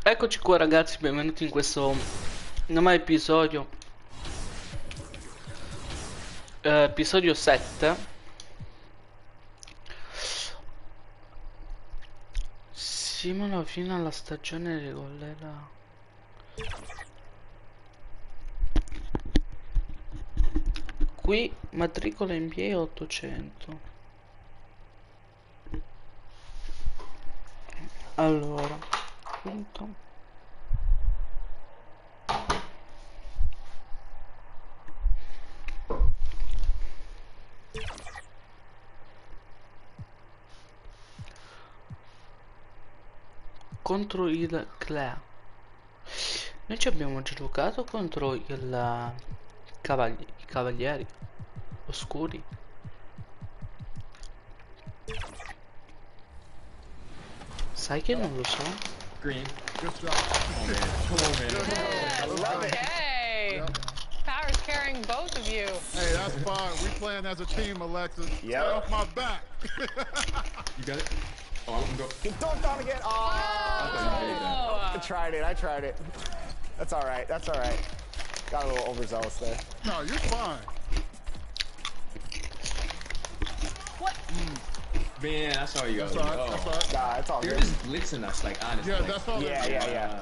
Eccoci qua ragazzi, benvenuti in questo nuovo episodio. Episodio 7. Siamo fino alla stagione regolare. Qui matricola NBA 800. Allora, punto. Contro il Clea. Noi ci abbiamo già giocato contro i cavalieri oscuri. Sai che non lo so? Green. Good job. I love it. Hey! Power's carrying both of you. Hey, that's fine. We playing as a team, Alexis. Yep. Stay off my back. You got it? Oh, I'm gonna go. He dunked on again. Oh. I tried it. That's all right. Got a little overzealous there. No, you're fine. What? Man, that's all you That's got. all right. That's all right. Nah, it's all They're good. just blitzing us, like, honestly. Yeah, like, that's all. Yeah.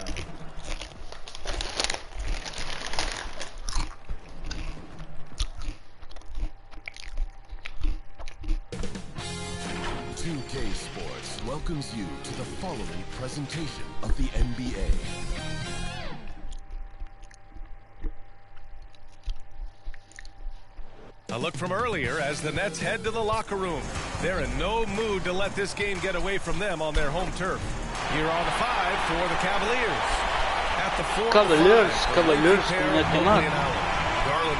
K Sports welcomes you to the following presentation of the NBA. A look from earlier as the Nets head to the locker room. They're in no mood to let this game get away from them on their home turf. Here are the 5 for the Cavaliers. At the 4, Cavaliers, Garland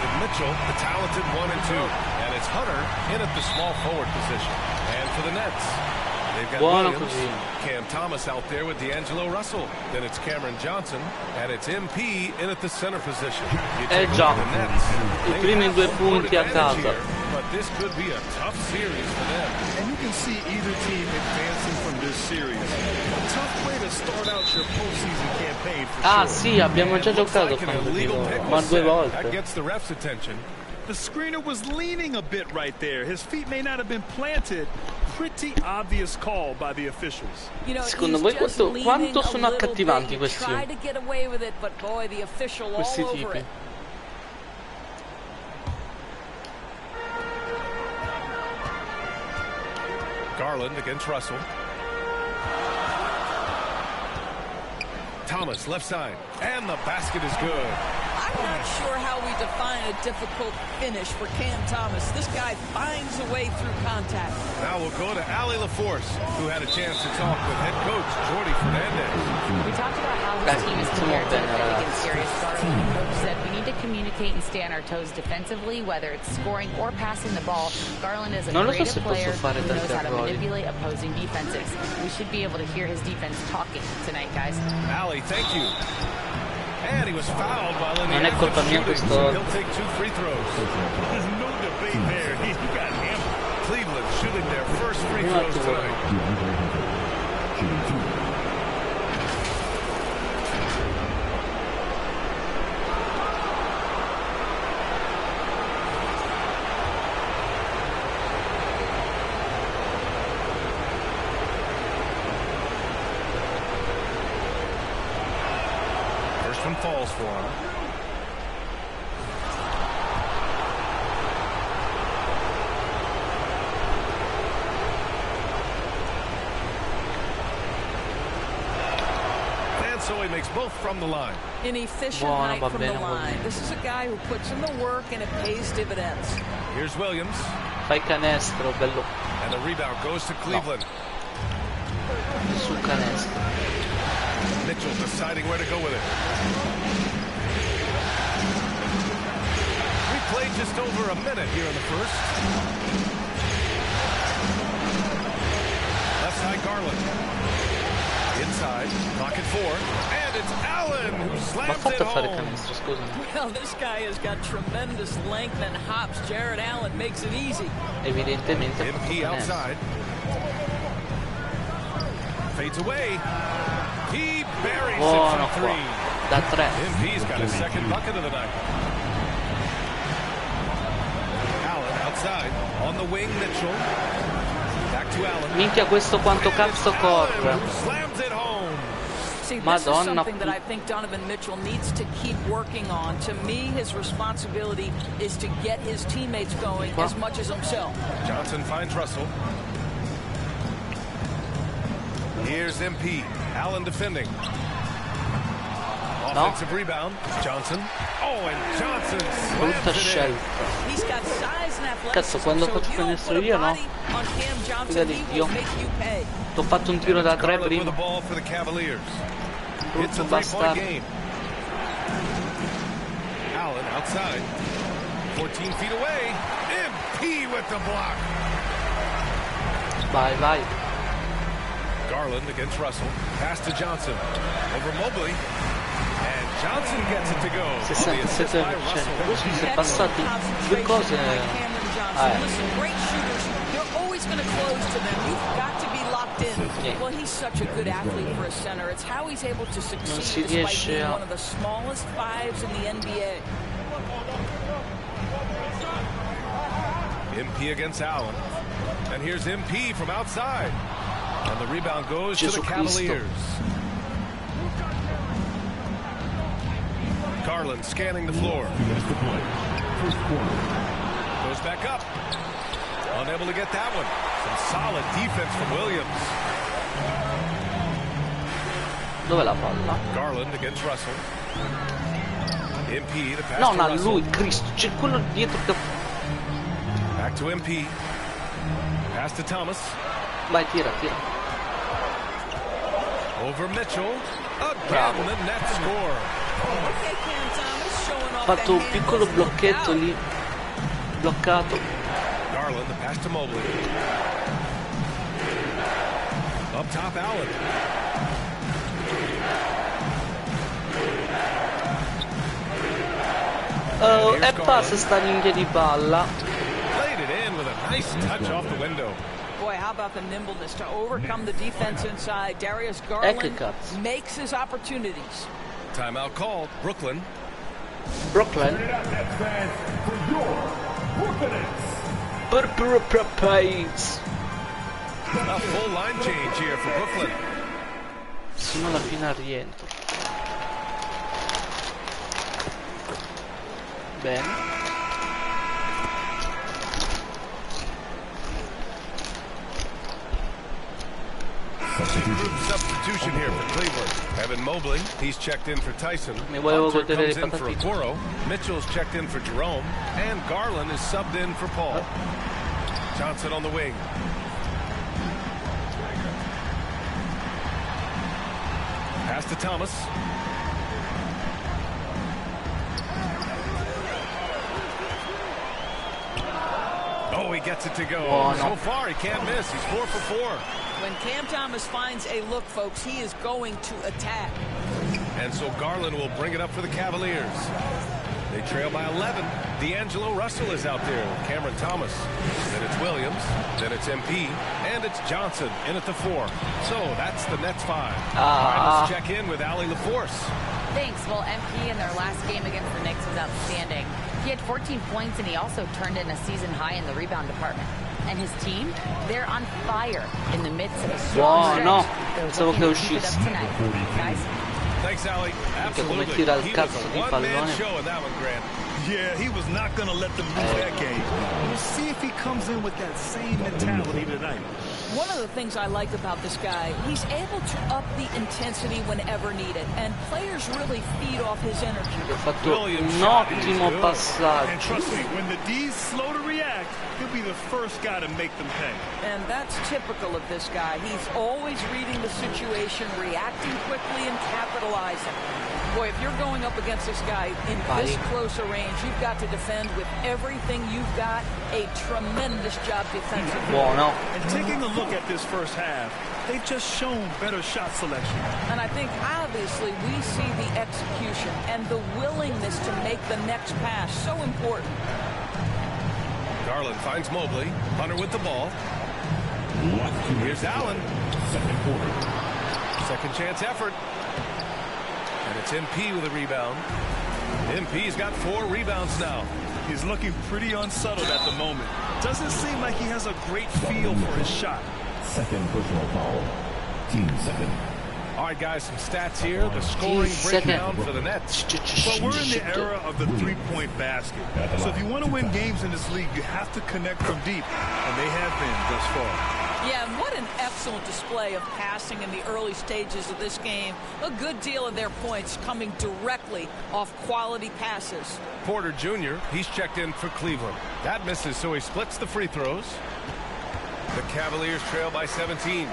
and Mitchell, the talented 1 and 2. And it's Hunter in at the small forward position. And for the Nets, they've got Williams, Cam Thomas out there with D'Angelo Russell. Then it's Cameron Johnson, and it's MP in at the center position. Già, i primi 2 punti a casa. Here, but this could be a tough series for them. And you can see either team advancing from this series. A tough way to start out your postseason campaign for Ah sure. sì, abbiamo già giocato con ma 2 That volte. gets the ref's attention. The screener was leaning a bit right there. His feet may not have been planted. Pretty obvious call by the officials. Secondo voi quanto sono accattivanti questi tipi? Garland against Russell. Thomas left side, and the basket is good. I'm not sure how we define a difficult finish for Cam Thomas. This guy finds a way through contact. Now we'll go to Allie LaForce, who had a chance to talk with head coach Jordi Fernandez. We talked about how his team is prepared to defend against serious Garland. The coach said we need to communicate and stay on our toes defensively, whether it's scoring or passing the ball. Garland is a creative player who knows how to manipulate opposing defenses. We should be able to hear his defense talking tonight, guys. Allie, thank you. And he was fouled while in the Non è colpa mia shooting, questo. so he'll take 2 free throws. There's no debate there. He got hammered. Cleveland shooting their first free throws tonight. First one falls for him. And so he makes both from the line. An efficient night from the line. This is a guy who puts in the work and it pays dividends. Here's Williams. Fai canestro, bello. And the rebound goes to Cleveland. Su canestro. Mitchell deciding where to go with it. We played just over a minute here in the first. Left side Garland. Inside, pocket 4, and it's Allen who slams it home. Well, this guy has got tremendous length and hops. Jared Allen makes it easy. Evidentemente MP outside. Fades away. He buries it Buono from qua. three. Da 3. MP's got his second bucket of the night. Allen outside. On the wing, Mitchell. Back to Allen. Minchia, questo quanto cazzo corre. Slams it home. See, this Madonna. is something that I think Donovan Mitchell needs to keep working on. To me, his responsibility is to get his teammates going as much as himself. Johnson finds Russell. Here's MP. Allen defending. Offensive rebound. Johnson. Oh, and Johnson Brutta slams it in. scelta. He's got size and Cazzo, athleticism, quando so faccio if you don't canestro put a io, no? body on Cam Johnson, he will make you pay. T'ho fatto un tiro da 3 Garland with prima. the ball for the Cavaliers. It's a Brutto three-point bastardo. game. Allen outside. 14 feet away. MP with the block. Vai, vai. Garland against Russell. Pass to Johnson. Over Mobley. And Johnson gets it to go. On the assist by 67%. Russell. Così si è passati due cose. Listen, great shooters, they're always going to close to them. You've got to be locked in. Well, he's such a good athlete for a center. It's how he's able to succeed despite being one of the smallest fives in the NBA. MP against Allen. And here's MP from outside. And the rebound goes to the Cavaliers. Garland scanning the floor. Goes back up. Unable to get that one. Some solid defense from Williams. Dov'è la palla? Garland against Russell. MP, the pass Non to a Russell. lui, Cristo. C'è quello dietro che... Back to MP. Pass to Thomas. Vai, tira, tira. Over Mitchell. Again, Bravo. the net score. Ha fatto un piccolo blocchetto lì. Bloccato. Garland, the pass to Mobley. Up top, Allen. Oh, e passa sta minchia di palla. Played it in with a nice touch off the window. Boy, how about the nimbleness to overcome the defense inside? Darius Garland Ecco, makes his opportunities. Timeout called. Brooklyn. Brooklyn. Pace. A full line change here for Brooklyn. Sino alla fine al rientro. Bene. Group substitution here for Cleveland. Evan Mobley, he's checked in for Tyson. Mi volevo Hunter godere comes le in for patatine. Okoro. Mitchell's checked in for Jerome. And Garland is subbed in for Paul. Johnson on the wing. Pass to Thomas. Oh, he gets it to go. Oh, no. So far, he can't miss. He's 4 for 4. When Cam Thomas finds a look, folks, he is going to attack. And so Garland will bring it up for the Cavaliers. They trail by 11. D'Angelo Russell is out there with Cameron Thomas. Then it's Williams. Then it's MP. And it's Johnson in at the 4. So that's the Nets 5. All right, let's check in with Allie LaForce. Thanks. Well, MP in their last game against the Knicks was outstanding. He had 14 points, and he also turned in a season high in the rebound department. And his team, they're on fire in the midst of a strong stretch. No, They're pensavo looking che to keep it up uscisse. tonight. Guys? Thanks, Allie. Absolutely. come tira il He was cazzo a di one-man pallone. show in that one, Grant. Yeah, he was not going to let them lose that game. We'll see if he comes in with that same mentality tonight. One of the things I like about this guy, he's able to up the intensity whenever needed, and players really feed off his energy. Ha fatto un ottimo And passaggio. trust me, when the D's slow to react, he'll be the first guy to make them pay. And that's typical of this guy. He's always reading the situation, reacting quickly, and capitalizing. Boy, if you're going up against this guy in this close a range, you've got to defend with everything you've got. A tremendous job defensively. Buono. And taking a look at this first half, they've just shown better shot selection. And I think, obviously, we see the execution and the willingness to make the next pass so important. Garland finds Mobley. Hunter with the ball. Here's Allen. Second chance effort. And it's MP with a rebound. MP's got 4 rebounds now. He's looking pretty unsettled at the moment. Doesn't seem like he has a great feel for his shot. Second personal foul. Team second. All right, guys, some stats here. The scoring breakdown for the Nets. Well, we're in the era of the three-point basket. So if you want to win games in this league, you have to connect from deep. And they have been thus far. Yeah, and what an excellent display of passing in the early stages of this game. A good deal of their points coming directly off quality passes. Porter Jr., he's checked in for Cleveland. That misses, so he splits the free throws. The Cavaliers trail by 17.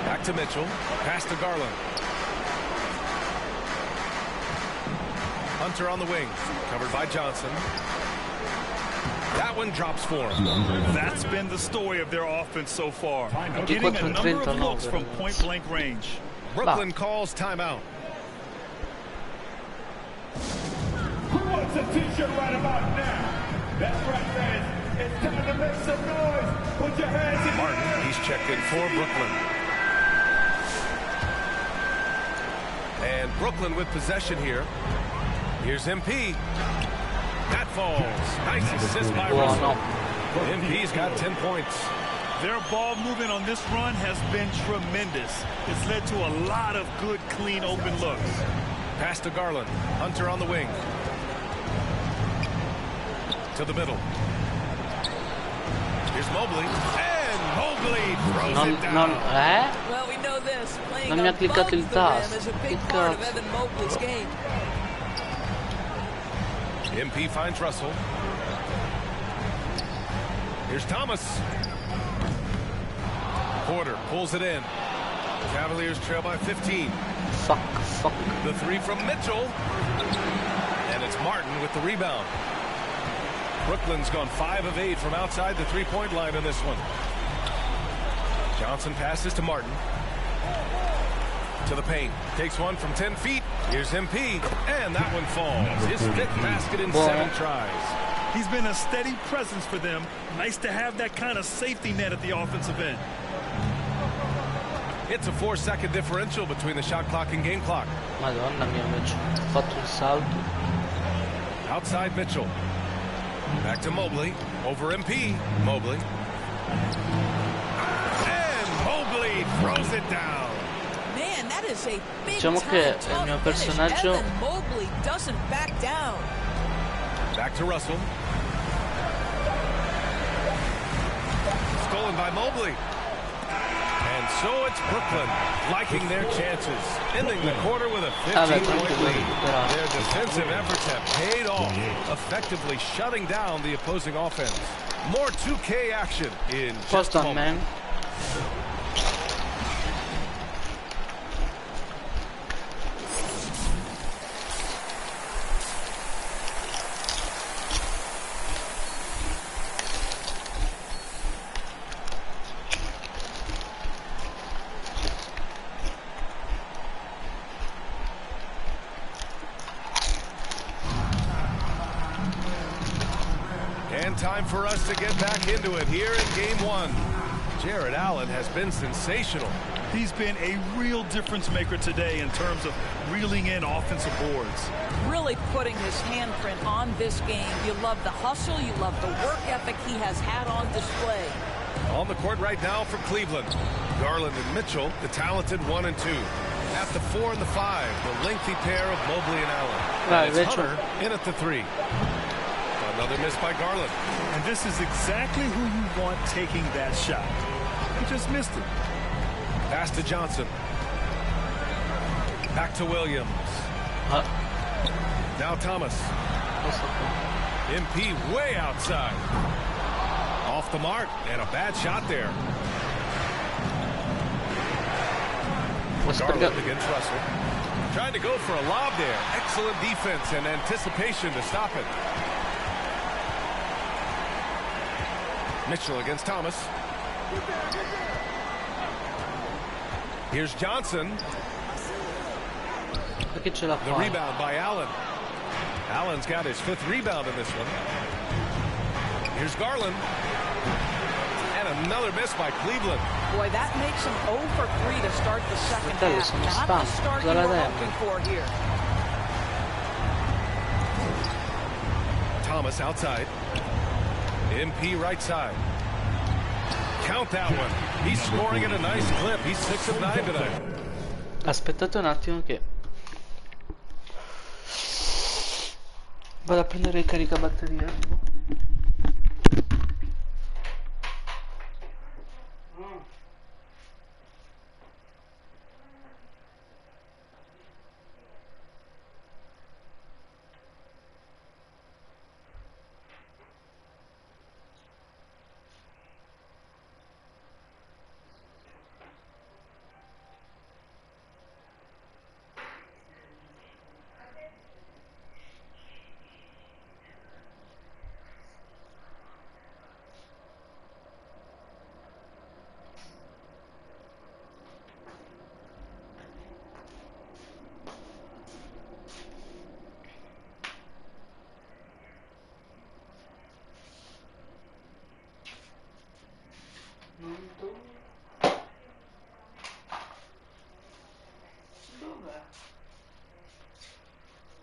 Back to Mitchell. Pass to Garland. Hunter on the wing. Covered by Johnson. That one drops for him. That's been the story of their offense so far. Getting a number of looks from point-blank range. Brooklyn calls timeout. Who wants a t-shirt right about now? That's right, fans. It's time to make some noise. Put your hands in the air. Martin, he's checked in for Brooklyn. And Brooklyn with possession here. Here's MP. That falls. Nice assist by Russell. MP's got 10 points. Their ball movement on this run has been tremendous. It's led to a lot of good, clean, open looks. Pass to Garland. Hunter on the wing. To the middle. Here's Mobley. And Mobley throws it down. Well, we know this. Playing Non mi ha cliccato il tasto. is a big part of Evan Mobley's game. MP finds Russell. Here's Thomas. Porter pulls it in. Cavaliers trail by 15. Fuck. The 3 from Mitchell. And it's Martin with the rebound. Brooklyn's gone 5 of 8 from outside the three-point line in this one. Johnson passes to Martin. To the paint. Takes one from 10 feet. Here's MP. And that one falls. His 5th basket in 7 tries. He's been a steady presence for them. Nice to have that kind of safety net at the offensive end. It's a 4-second differential between the shot clock and game clock. Madonna mia, Mitchell. Ha fatto un salto. Outside Mitchell. Back to Mobley. Over MP. Mobley. And Mobley throws it down. Man, that is a big Diciamo che time, il mio tough personaggio finish. Evan Mobley doesn't back down. Back to Russell. Stolen by Mobley. And so it's Brooklyn liking their chances, ending the quarter with a 15-point lead. Their defensive efforts have paid off, effectively shutting down the opposing offense. More 2K action in just a moment. Time for us to get back into it here in game 1. Jarrett Allen has been sensational. He's been a real difference maker today in terms of reeling in offensive boards. Really putting his handprint on this game. You love the hustle. You love the work ethic he has had on display. On the court right now for Cleveland. Garland and Mitchell, the talented 1 and 2. At the 4 and the 5, the lengthy pair of Mobley and Allen. And it's Hunter in at the 3. Another miss by Garland. And this is exactly who you want taking that shot. He just missed it. Pass to Johnson. Back to Williams. Now Thomas. MP way outside. Off the mark, and a bad shot there. Garland against Russell. Trying to go for a lob there. Excellent defense and anticipation to stop it. Mitchell against Thomas. Here's Johnson. The rebound by Allen. Allen's got his 5th rebound in this one. Here's Garland. And a Another miss by Cleveland. Boy, that makes him 0 for 3 to start the second half. Not the start you were looking for here. Thomas outside. MP right side. Count that one. He's scoring at a nice clip. He's 6 of 9 tonight. Aspettate un attimo che vado a prendere il caricabatteria. Dov'è?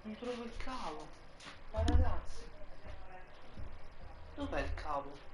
Non trovo il cavo. Ma ragazzi, dov'è il cavo?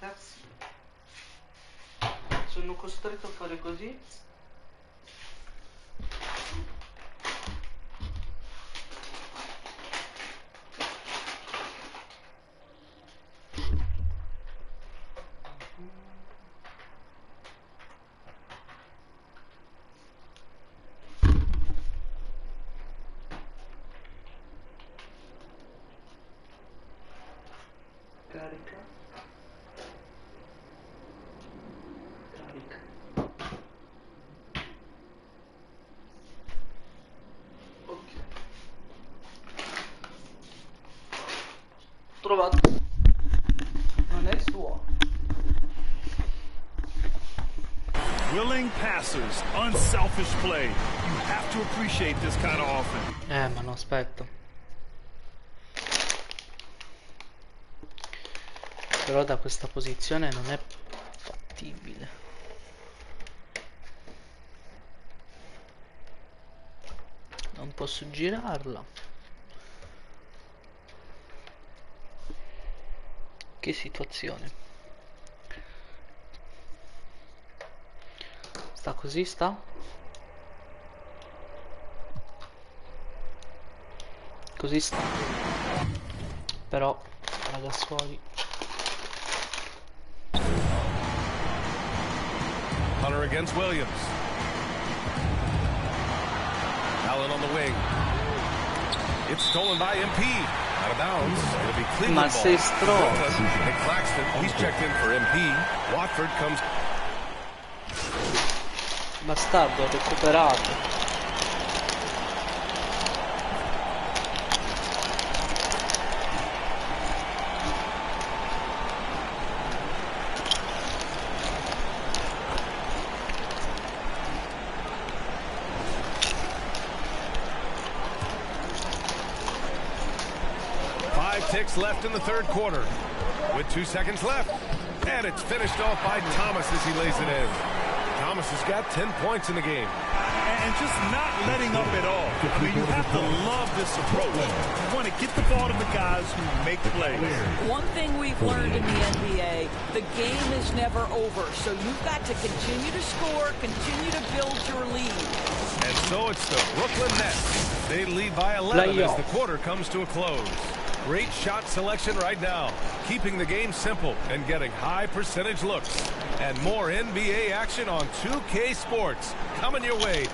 Ragazzi, sono costretto a fare così. Carica. Trovato. Non è suo. Willing passers, unselfish play. You have to appreciate this kind of offense. Ma no, aspetta. Però da questa posizione non è fattibile. Non posso girarla. Che situazione. Sta così, sta? Così sta. Però Ragazzoli. Hunter against Williams. Allen on the wing. It's stolen by MP. Out of bounds. It'll be Cleveland Ma sei ball. stronzo. And Claxton, he's checked in for MP. Watford comes. Bastardo, recuperato. Ticks left in the third quarter. With 2 seconds left. And it's finished off by Thomas as he lays it in. Thomas has got 10 points in the game. and just not letting up at all. I mean, you have to love this approach. You want to get the ball to the guys who make plays. One thing we've learned in the NBA, the game is never over. So you've got to continue to score, continue to build your lead. And so it's the Brooklyn Nets. They lead by 11 as the quarter comes to a close. Great shot selection right now, keeping the game simple and getting high percentage looks. And more NBA action on 2K Sports coming your way.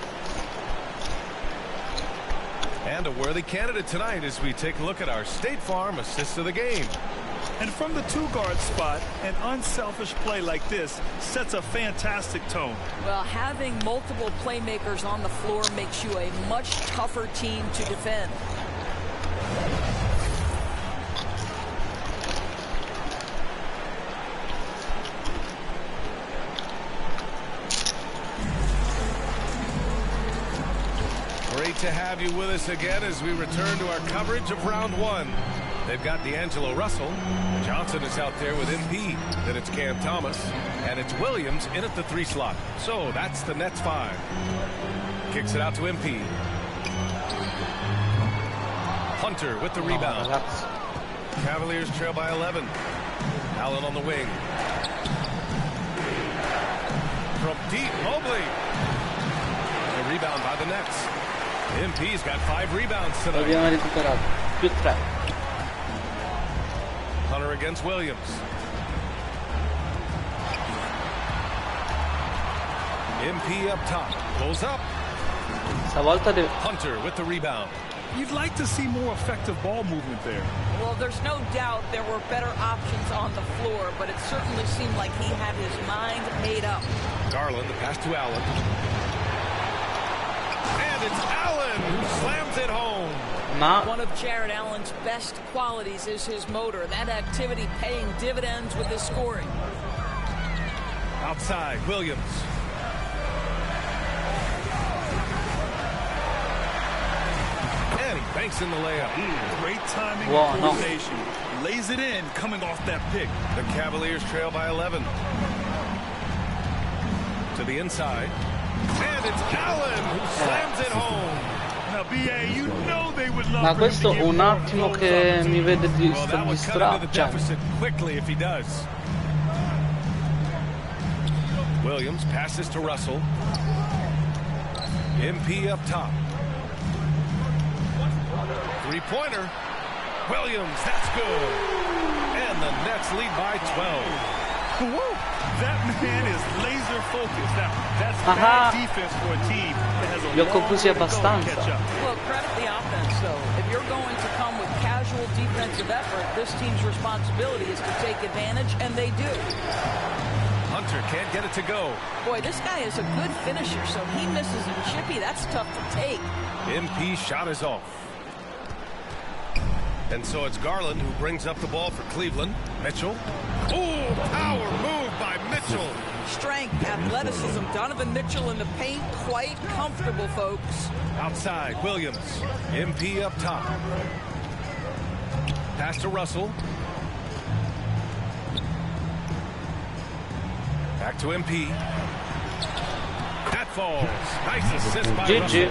And a worthy candidate tonight as we take a look at our State Farm assist of the game. And from the two-guard spot, an unselfish play like this sets a fantastic tone. Well, having multiple playmakers on the floor makes you a much tougher team to defend. Great to have you with us again as we return to our coverage of round one. They've got D'Angelo Russell. Johnson is out there with MP. Then it's Cam Thomas. And it's Williams in at the 3 slot. So that's the Nets 5. Kicks it out to MP. Hunter with the rebound. Cavaliers trail by 11. Allen on the wing. From deep, Mobley. The rebound by the Nets. MP's got 5 rebounds tonight. Abbiamo recuperato più 3. Hunter against Williams. MP up top. Pulls up. Stavolta deve... Hunter with the rebound. You'd like to see more effective ball movement there. Well, there's no doubt there were better options on the floor, but it certainly seemed like he had his mind made up. Garland, the pass to Allen. And it's Allen who slams it home. One of Jared Allen's best qualities is his motor. That activity paying dividends with his scoring. Outside, Williams. And he banks in the layup. Great timing and coordination. Lays it in coming off that pick. The Cavaliers trail by 11. To the inside. And it's Allen who slams it home. Now, BA, you know they would love Ma questo un attimo che mi vede distratto. Quickly if he does. Williams passes to Russell. MP up top. 3-pointer. Williams, that's good. And the Nets lead by 12. Woo! That man is laser focused. Now, that's bad defense for a team that has a long way to go to catch up. Well, credit the offense, though. If you're going to come with casual defensive effort, this team's responsibility is to take advantage, and they do. Hunter can't get it to go. Boy, this guy is a good finisher, so he misses a chippy. That's tough to take. MP shot is off. And so it's Garland who brings up the ball for Cleveland. Mitchell. Oh, power move by Mitchell. Strength, athleticism. Donovan Mitchell in the paint, quite comfortable, folks. Outside, Williams. MP up top. Pass to Russell. Back to MP. That falls. Nice assist by Russell.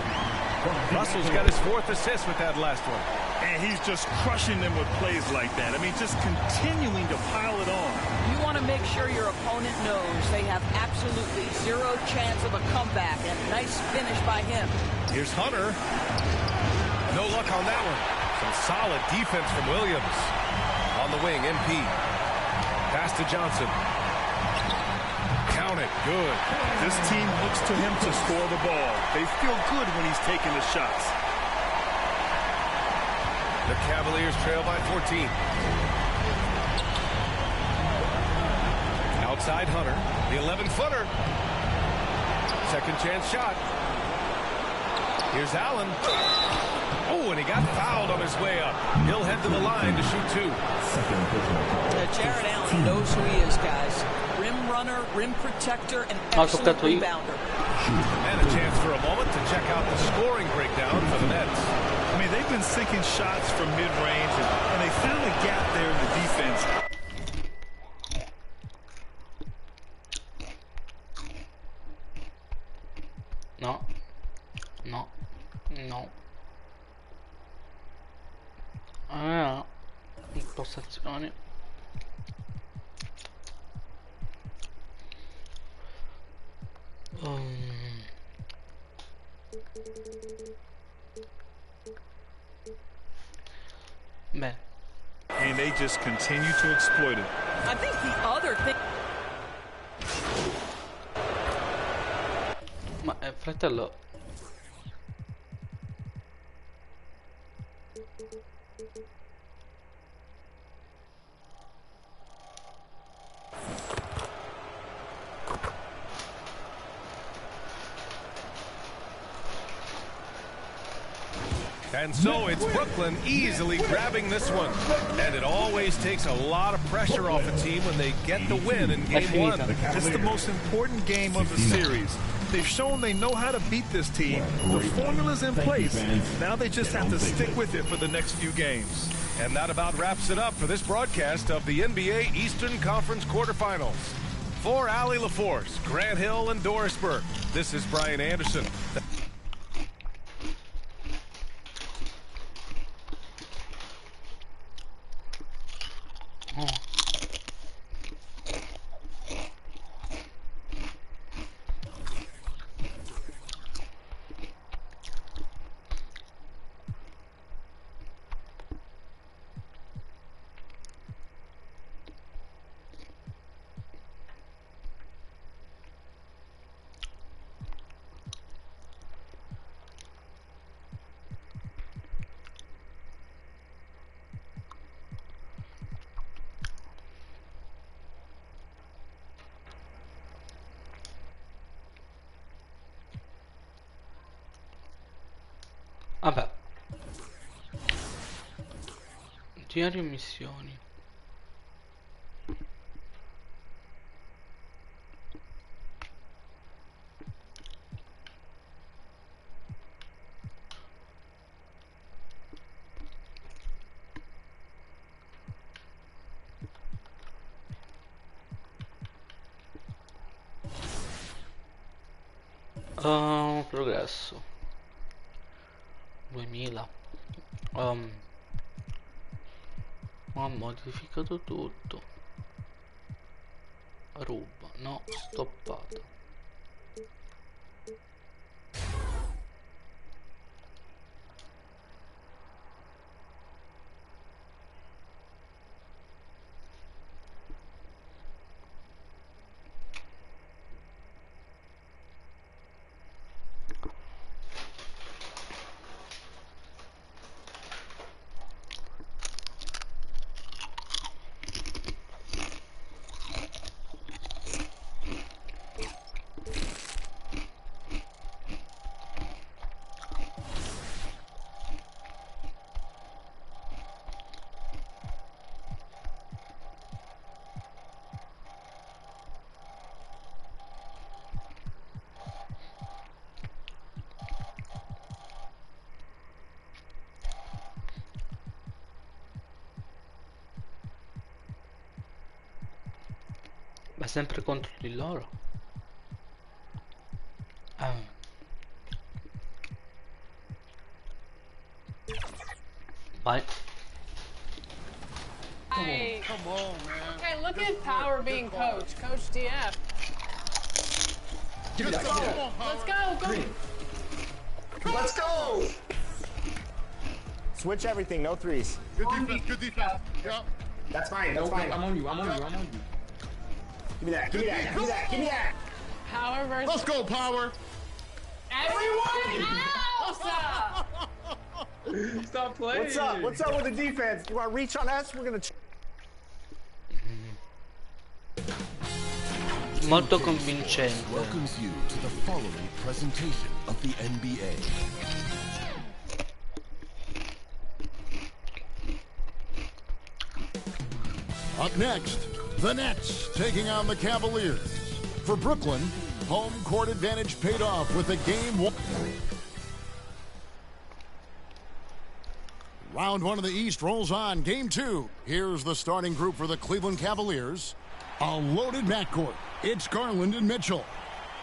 Russell's got his 4th assist with that last one. And he's just crushing them with plays like that. I mean, just continuing to pile it on. You want to make sure your opponent knows they have absolutely zero chance of a comeback. And nice finish by him. Here's Hunter. No luck on that one. Some solid defense from Williams. On the wing, MP. Pass to Johnson. Count it. Good. This team looks to him to score the ball. They feel good when he's taking the shots. The Cavaliers trail by 14. Outside Hunter. The 11-footer. Second chance shot. Here's Allen. Oh, and he got fouled on his way up. He'll head to the line to shoot 2. Jared Allen knows who he is, guys. Rim runner, rim protector, and excellent rebounder. And a chance for a moment to check out the scoring breakdown for the Nets. I mean, they've been sinking shots from mid-range, and they found a gap there in the defense. No. Postazioni. Beh. And they just continue to exploit it. I think the other thing. Ma fratello. And so it's Brooklyn easily grabbing this one. And it always takes a lot of pressure off a team when they get the win in game one. It's the most important game of the series. They've shown they know how to beat this team. The formula's in place. Now they just have to stick with it for the next few games. And that about wraps it up for this broadcast of the NBA Eastern Conference quarterfinals. For Allie LaForce, Grant Hill, and Doris Burke, this is Brian Anderson. Vabbè. Diario missioni. Progresso 2000. Ho modificato tutto. Ruba, no, stoppato. Ma sempre contro di loro. Vai. Hey, Come on, man. hey, look at Power being coach. Coach DF. Let's go. Let's go. Go. Let's go! Switch everything, no threes. Good defense, good defense. Yep. That's fine, No, that's fine. I'm on you. I'm on you. I'm on you. Give me that, give me that, give me that, give me that! Power versus Let's go, Power. everyone else. Stop playing. What's up? What's up with the defense? You want to reach on us? We're gonna. Molto convincente. Welcomes you to the following presentation of the NBA. Up next, the Nets taking on the Cavaliers. For Brooklyn, home court advantage paid off with a game one. Round one of the East rolls on. Game two. Here's the starting group for the Cleveland Cavaliers. A loaded backcourt. It's Garland and Mitchell.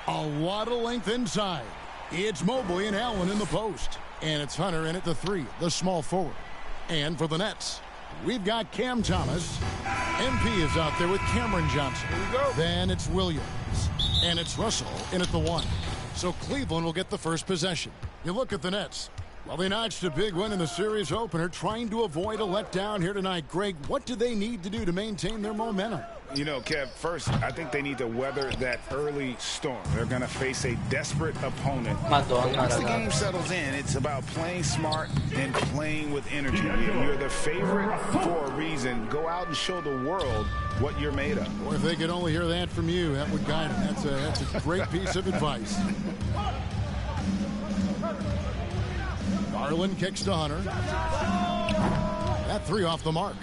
A lot of length inside. It's Mobley and Allen in the post. And it's Hunter in at the three, the small forward. And for the Nets, we've got Cam Thomas. MP is out there with Cameron Johnson. Here we go. Then it's Williams. And it's Russell in at the 1. So Cleveland will get the first possession. You look at the Nets. Well, they notched a big win in the series opener, trying to avoid a letdown here tonight. Greg, what do they need to do to maintain their momentum? You know, Kev, first, I think they need to weather that early storm. They're going to face a desperate opponent. Madonna, Once the ragazzi. game settles in, it's about playing smart and playing with energy. You're the favorite for a reason. Go out and show the world what you're made of. Or if they could only hear that from you, that would guide them. That's a great piece of advice. Garland kicks to Hunter. That 3 off the mark.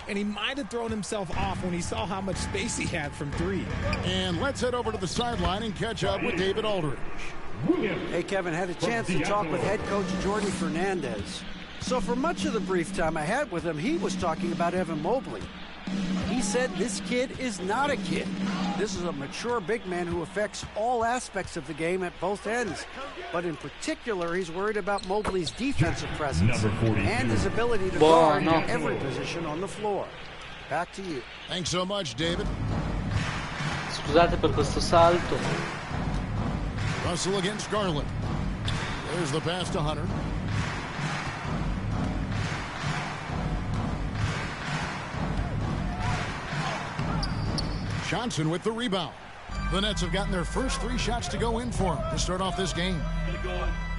And he might have thrown himself off when he saw how much space he had from 3. And let's head over to the sideline and catch up with David Aldridge. Hey, Kevin, had a chance to talk with head coach Jordy Fernandez. So for much of the brief time I had with him, he was talking about Evan Mobley. He said this kid is not a kid. This is a mature big man who affects all aspects of the game at both ends. But in particular, he's worried about Mobley's defensive presence and his ability to guard every position on the floor. Back to you. Thanks so much, David. Scusate per questo salto. Russell against Garland. There's the pass to Hunter. Johnson with the rebound. The Nets have gotten their first 3 shots to go in for him to start off this game.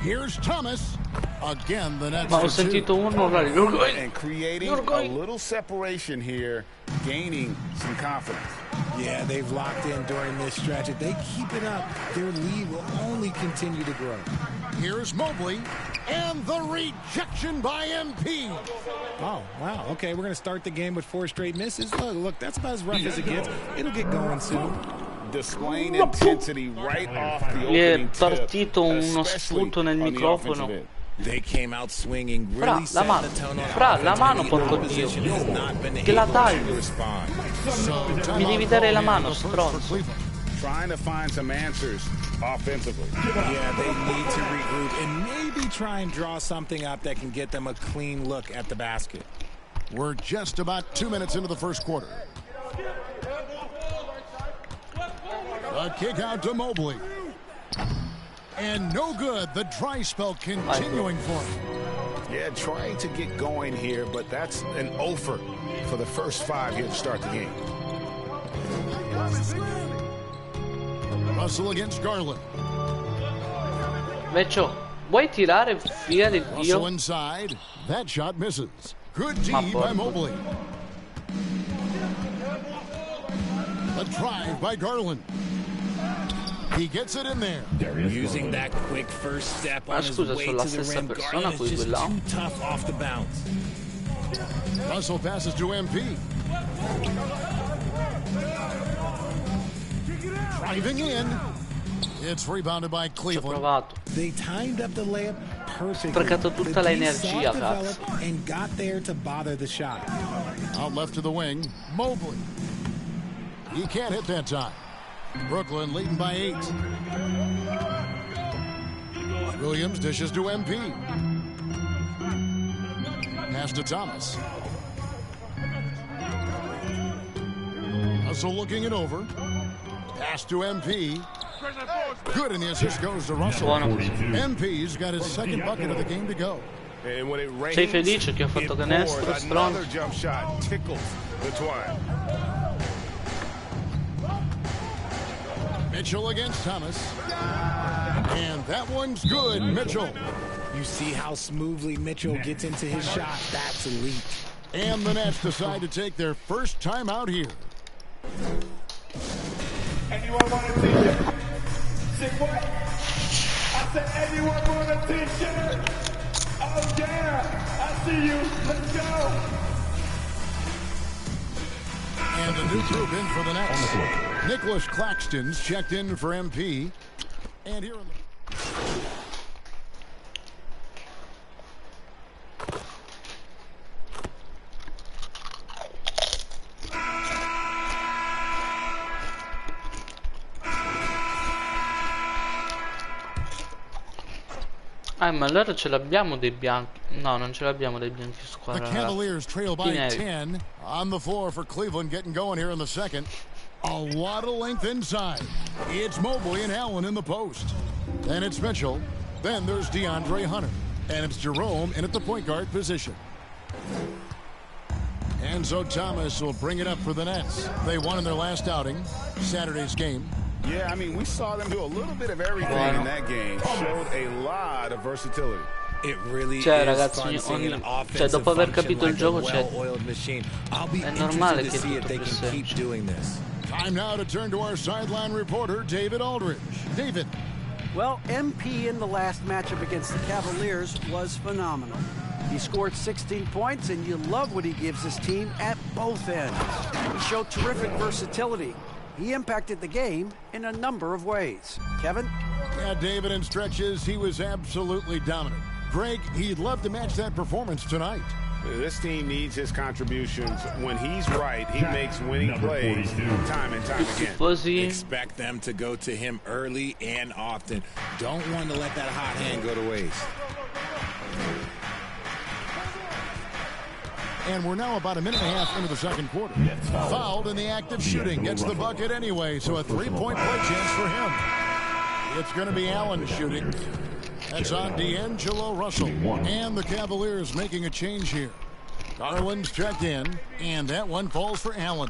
Here's Thomas. Again, the Nets. Ma ho sentito uno and creating a little separation here, gaining some confidence. Yeah, they've locked in during this stretch. If they keep it up, their lead will only continue to grow. Here's Mobley. And the rejection by MP. Oh, wow. Okay, we're going to start the game with 4 straight misses. Look, that's about as rough as it gets. It'll get going soon. Displaying intensity right off the Gli è opening partito tip, uno sputo nel microfono. They came out swinging, Fra, really la mano, fra, la mano, porco Dio. Che la taglio. Mi devi dare la mano, stronzo. Trying to find some answers offensively. Yeah, they need to regroup and maybe try and draw something up that can get them a clean look at the basket. We're just about 2 minutes into the first quarter. A kick out to Mobley. And no good. The dry spell continuing for him. Yeah, trying to get going here, but that's an offer for the first 5 here to start the game. Russell against Garland. Vecchio, vuoi tirare via del Russell Dio? inside. That shot misses. Good D by Mobley. A drive by Garland. He gets it in there. Using that quick first step on his scusa, way sono la to the stessa rim. persona Garland qui is just quella. too tough off the bounce. Russell passes to MP. Driving in. It's rebounded by Cleveland. They timed up the layup perfectly. Sprecato tutta The la D energia, saw it develop cazzo. and got there to bother the shot. Out left to the wing. Mobley. He can't hit that time. Brooklyn leading by 8. Williams dishes to MP. Pass to Thomas. Russell looking it over. Pass to MP. Good, and the assist goes to Russell. MP's got his second bucket of the game to go. And when it rains, Sei felice che ho fatto canestro, another stronzo? jump shot tickles the twine. Mitchell against Thomas. And that one's good, Mitchell. You see how smoothly Mitchell gets into his shot. That's elite. And the Nets decide to take their first time out here. Anyone want a t-shirt? Say what? I said anyone want a t-shirt? Oh yeah, I see you. Let's go. And the new group in for the Nets. Nicholas Claxton's checked in for MP. And here in the... Ma allora ce l'abbiamo dei bianchi. No, non ce l'abbiamo dei bianchi su The squadra. Cavaliers trail by Pinelli. 10 on the floor for Cleveland, getting going here in the second. A lot of length inside. It's Mobley and Allen in the post. Then it's Mitchell. Then there's DeAndre Hunter. And it's Jerome in at the point guard position. Enzo Thomas will bring it up for the Nets. They won in their last outing, Saturday's game. Yeah, I mean, we saw them do a little bit of everything in that game. Showed a lot of versatility. It really Cioè, is ragazzi, fun seeing an cioè, offensive dopo aver function capito il like a gioco, cioè, well-oiled machine. I'll be è normale interested to che see if tutto they più can keep semplice. doing this. Time now to turn to our sideline reporter, David Aldridge. David. Well, MP in the last matchup against the Cavaliers was phenomenal. He scored 16 points, and you love what he gives his team at both ends. He showed terrific versatility. He impacted the game in a number of ways. Kevin? Yeah, David, in stretches, he was absolutely dominant. Greg, he'd love to match that performance tonight. This team needs his contributions. When he's right, he makes winning plays time and time again. Expect them to go to him early and often. Don't want to let that hot hand go to waste. And we're now about a minute and a half into the second quarter. Fouled in the act of shooting. Gets the bucket anyway, so a three-point play chance for him. It's going to be Allen shooting. That's on D'Angelo Russell. And the Cavaliers making a change here. Garland's checked in, and that one falls for Allen.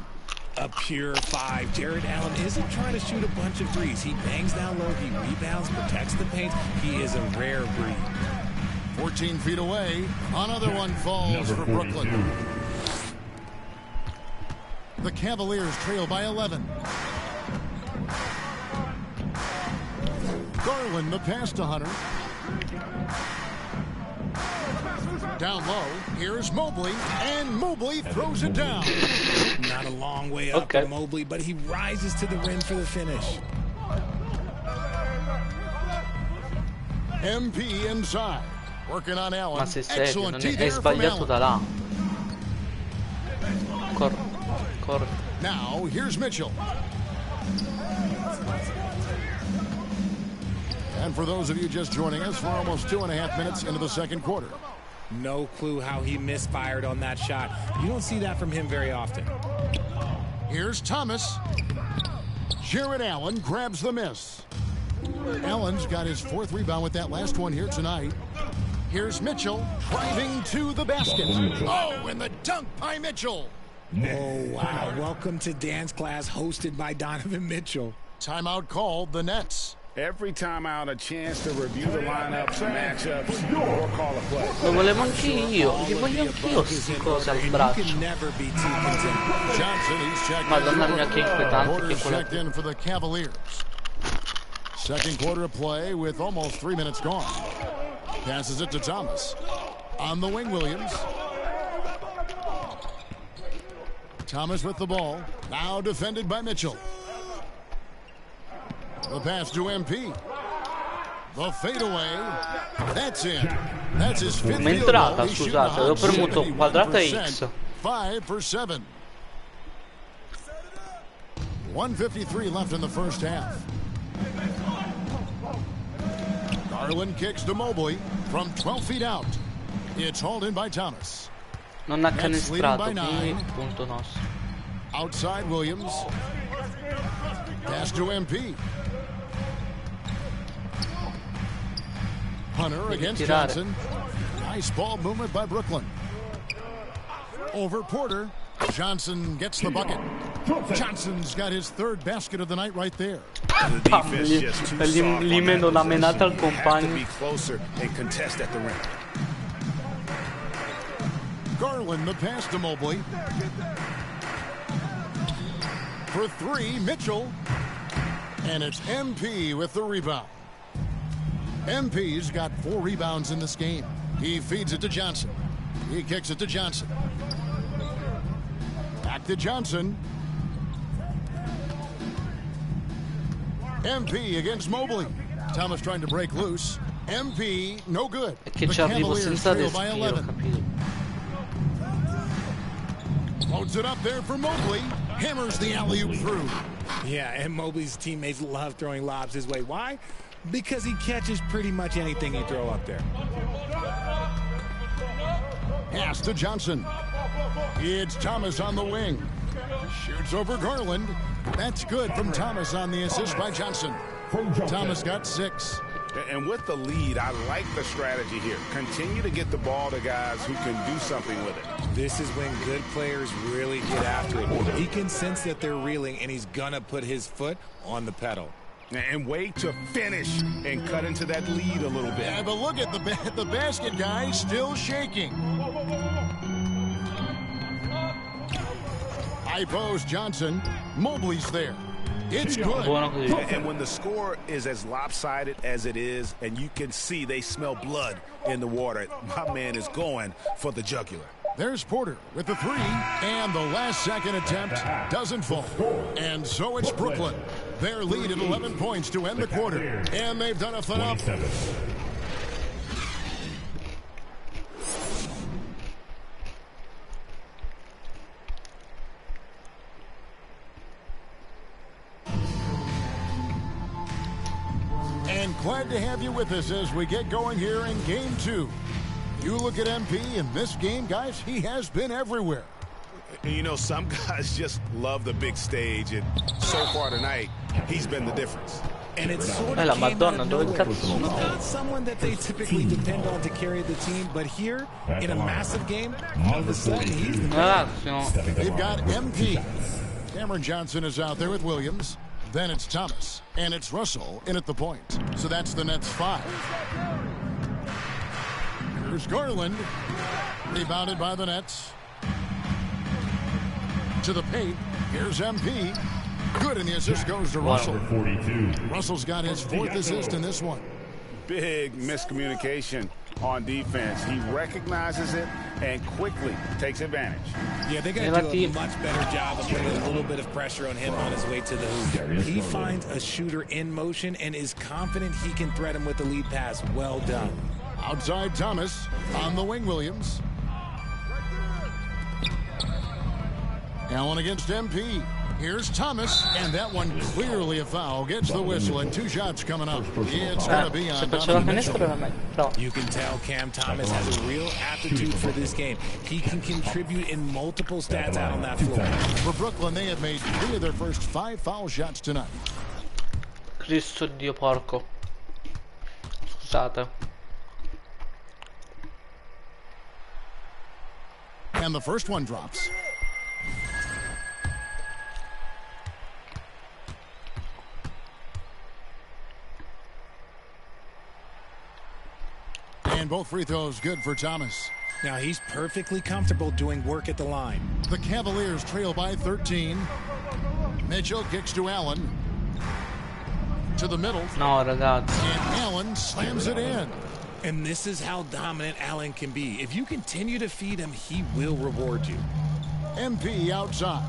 A pure 5. Jared Allen isn't trying to shoot a bunch of threes. He bangs down low, he rebounds, protects the paint. He is a rare breed. 14 feet away. Another one falls for Brooklyn. The Cavaliers trail by 11. Garland, the pass to Hunter. Down low, here's Mobley, and Mobley throws it down. Not a long way up for Mobley, but he rises to the rim for the finish. MP inside, working on Allen. Ma sei serio, Excellent non D è there from sbagliato da là. Corre. Now, here's Mitchell. And for those of you just joining us, we're almost 2.5 minutes into the second quarter. No clue how he misfired on that shot. You don't see that from him very often. Here's Thomas. Jared Allen grabs the miss. Allen's got his fourth rebound with that last one here tonight. Here's Mitchell driving to the basket. Oh, and the dunk by Mitchell. Oh, wow. Welcome to dance class hosted by Donovan Mitchell. Timeout called the Nets. Every time out, a chance to review the lineups and matchups or call a play. Lo volevo anche io, li voglio anch'io sti cose al braccio. Madonna mia, che inquietante che quello. Checked in for the Cavaliers. Second quarter of play with almost 3 minutes gone. Passes it to Thomas. On the wing, Williams. Thomas with the ball. Now defended by Mitchell. The pass to MP. The fadeaway. That's in. That's his fifth M'è field entrata, goal. He's shooting scusate, ho premuto 71%. quadrata X. 5 for 7. 1:53 left in the first half. Garland kicks to Mobley from 12 feet out. It's hauled in by Thomas. Non ha Nets leading by canestrato, 9. quindi punto nostro. Outside Williams. Pass to MP. Hunter against Johnson. Nice ball movement by Brooklyn. Over Porter. Johnson gets the bucket. Johnson's got his third basket of the night right there. Gli meno la menata al compagno. Garland the pass to Mobley. For three, Mitchell. And it's MP with the rebound. MP's got 4 rebounds in this game. He feeds it to Johnson. He kicks it to Johnson. Back to Johnson. MP against Mobley. Thomas trying to break loose. MP, no good. Che The ci arrivo Cavaliers senza trail by respiro, 11. capito? Loads it up there for Mobley. Hammers the alley-oop through. Yeah, and Mobley's teammates love throwing lobs his way. Why? Because he catches pretty much anything you throw up there. Pass to Johnson. It's Thomas on the wing. Shoots over Garland. That's good from Thomas on the assist by Johnson. Thomas got 6. And with the lead, I like the strategy here. Continue to get the ball to guys who can do something with it. This is when good players really get after it. He can sense that they're reeling, and he's going to put his foot on the pedal. And wait to finish and cut into that lead a little bit. Yeah, but look at the basket guy still shaking. High post Johnson. Mobley's there. It's good. And when the score is as lopsided as it is, and you can see they smell blood in the water, my man is going for the jugular. There's Porter with the 3, and the last second attempt doesn't fall. And so it's Brooklyn. Their lead at 11 points to end the quarter, and they've done a phenomenal. And glad to have you with us as we get going here in Game 2. You look at MP in this game, guys, he has been everywhere. And you know, some guys just love the big stage, and so far tonight, he's been the difference. And it's sort of came out of nowhere. He's not someone that they typically depend on to carry the team, but here, in a massive game, all of a sudden, he's the guy. They've got MP. Cameron Johnson is out there with Williams. Then it's Thomas, and it's Russell in at the point. So that's the Nets 5. Here's Garland, rebounded by the Nets. To the paint, here's MP. Good, and the assist goes to Russell. Russell's got his 4th assist in this one. Big miscommunication on defense. He recognizes it and quickly takes advantage. Yeah, they got to do a much better job of putting a little bit of pressure on him on his way to the hoop. He finds a shooter in motion and is confident he can threat him with the lead pass. Well done. Outside Thomas, on the wing Williams. Allen against MP. Here's Thomas, and that one clearly a foul. Gets the whistle, and 2 shots coming up. It's going to be on Donovan Mitchell. You can tell Cam Thomas has a real aptitude for this game. He can contribute in multiple stats out on that floor. For Brooklyn, they have made 3 of their first 5 foul shots tonight. Cristo Dio porco. Scusate. And the first one drops. And both free throws good for Thomas. Now he's perfectly comfortable doing work at the line. The Cavaliers trail by 13. Mitchell kicks to Allen. To the middle. No, ragazzi. And Allen slams it in. And this is how dominant Allen can be. If you continue to feed him, he will reward you. MP outside.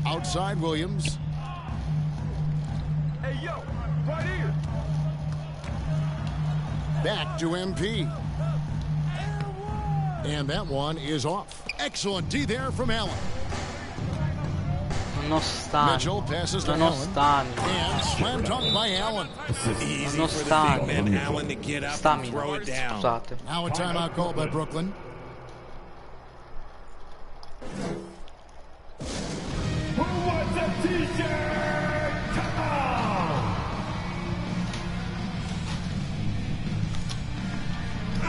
Outside Williams. Hey, yo, right here. Back to MP. And that one is off. Excellent D there from Allen. Non sta. Mitchell passes to Non Allen. sta. And slam dunk by Allen. Easy Non for the sta. big man Allen to get up and throw it down. Scusate. Now a timeout call by Brooklyn. Who wants a t-shirt? Come on!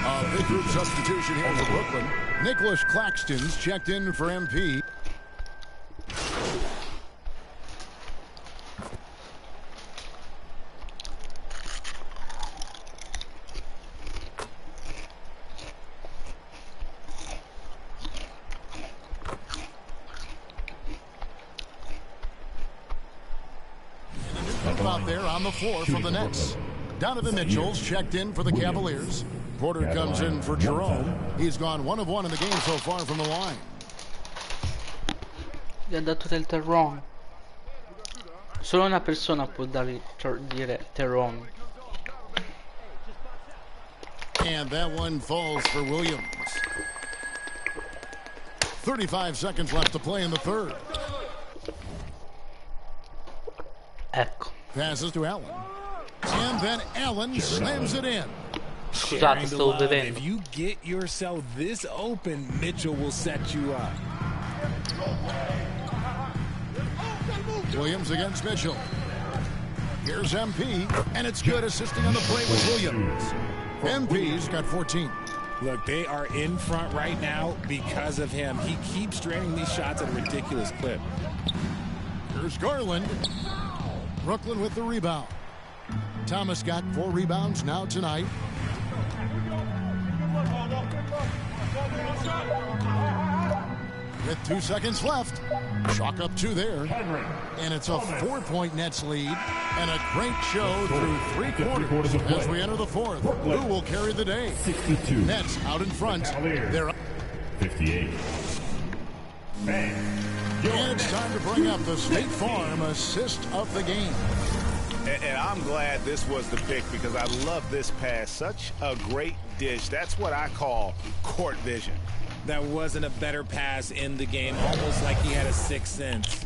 A big group substitution here for Brooklyn. Nicholas Claxton's checked in for MP. Out there on the floor for the Nets. Donovan Mitchell's checked in for the Cavaliers. Porter comes in for Jerome. He's gone 1 of 1 in the game so far from the line. Gli ha dato del terron. Solo una persona può dire terron. And that one falls for Williams. 35 seconds left to play in the third. Ecco. Passes to Allen. then Allen slams it in. Scusate, stavo bevendo. If you get yourself this open, Mitchell will set you up. Williams against Mitchell. Here's MP, and it's good, assisting on the play with Williams. MP's got 14. Look, they are in front right now because of him. He keeps draining these shots at a ridiculous clip. Here's Garland. Brooklyn with the rebound. Thomas got 4 rebounds now tonight. With 2 seconds left. Chalk up 2 there. And it's a 4-point Nets lead. And a great show through 3 quarters as we enter the 4th. Who will carry the day? 62. Nets out in front. They're up 58. And it's time to bring up the State Farm assist of the game. And I'm glad this was the pick because I love this pass. Such a great dish. That's what I call court vision. That wasn't a better pass in the game, almost like he had a 6th sense.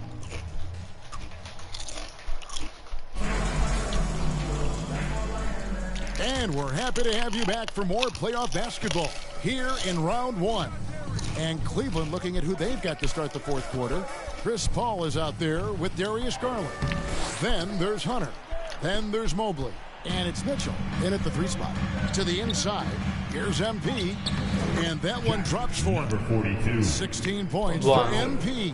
And we're happy to have you back for more playoff basketball here in round 1. And Cleveland looking at who they've got to start the 4th quarter. Chris Paul is out there with Darius Garland. Then there's Hunter. Then there's Mobley. And it's Mitchell in at the 3 spot. To the inside, here's MP. And that one drops for him. 16 points for MP.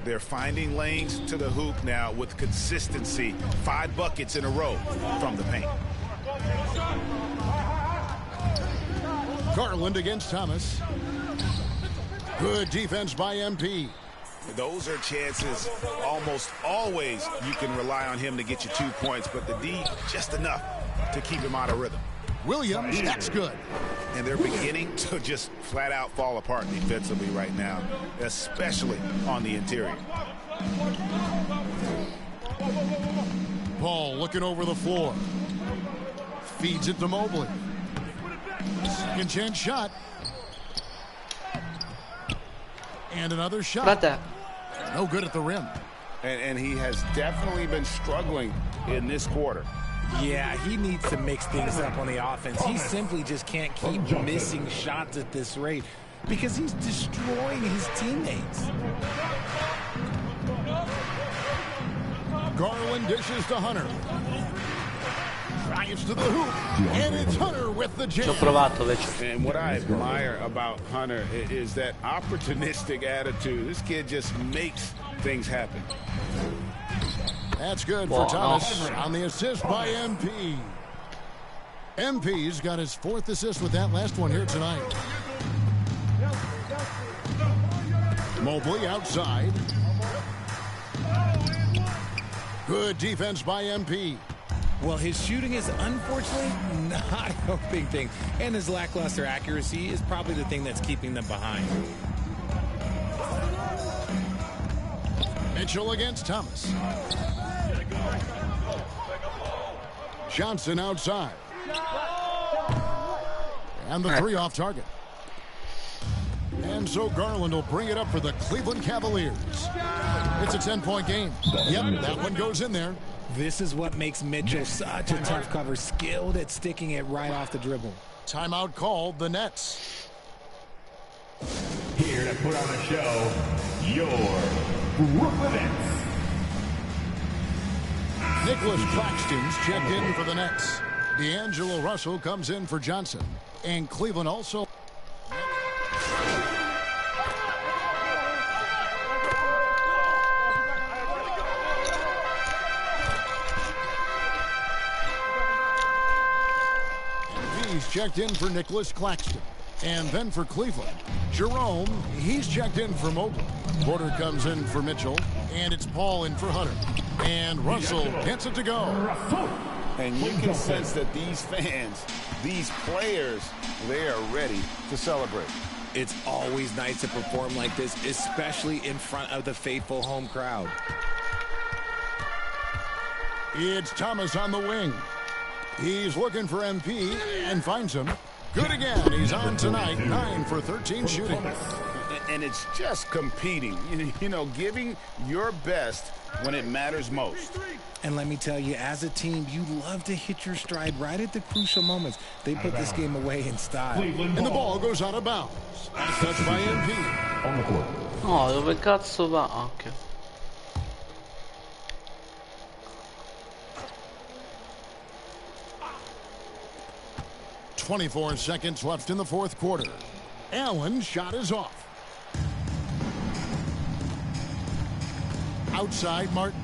They're finding lanes to the hoop now with consistency. 5 buckets in a row from the paint. Garland against Thomas. Good defense by MP. Those are chances almost always you can rely on him to get you 2 points, but the D just enough to keep him out of rhythm. Williams, that's good. And they're beginning to just flat out fall apart defensively right now, especially on the interior. Paul looking over the floor. Feeds it to Mobley. Second chance shot. And another shot. No good at the rim. And he has definitely been struggling in this quarter. Yeah, he needs to mix things up on the offense. He simply just can't keep missing shots at this rate because he's destroying his teammates. Garland dishes to Hunter. Drives to the hoop. And it's Hunter with the jam. And what I admire about Hunter is that opportunistic attitude. This kid just makes things happen. That's good for Thomas on the assist by MP. MP's got his 4th assist with that last one here tonight. Mobley outside. Good defense by MP. Well, his shooting is unfortunately not helping things, and his lackluster accuracy is probably the thing that's keeping them behind. Mitchell against Thomas. Johnson outside. And the 3 off target. And so Garland will bring it up for the Cleveland Cavaliers. It's a 10-point game. Yep, that one goes in there. This is what makes Mitchell such a tough cover, skilled at sticking it right off the dribble. Timeout called, the Nets. Here to put on the show, your Brooklyn Nets. Nicholas Claxton's checked in for the Nets. D'Angelo Russell comes in for Johnson. And Cleveland also. He's checked in for Nicholas Claxton. And then for Cleveland, Jerome, he's checked in for Mobley. Porter comes in for Mitchell. And it's Paul in for Hunter. And Russell gets it to go. And you can sense that these fans, these players, they are ready to celebrate. It's always nice to perform like this, especially in front of the faithful home crowd. It's Thomas on the wing. He's looking for MP and finds him. Good again. He's on tonight. 9 for 13 shooting. And it's just competing. You know, giving your best when it matters most. And let me tell you, as a team, you love to hit your stride right at the crucial moments. They put this game away in style. And the ball goes out of bounds. Touched by MP. On the court. No, dove cazzo va? Ok. .24 seconds left in the fourth quarter. Allen's shot is off. Outside, Martin.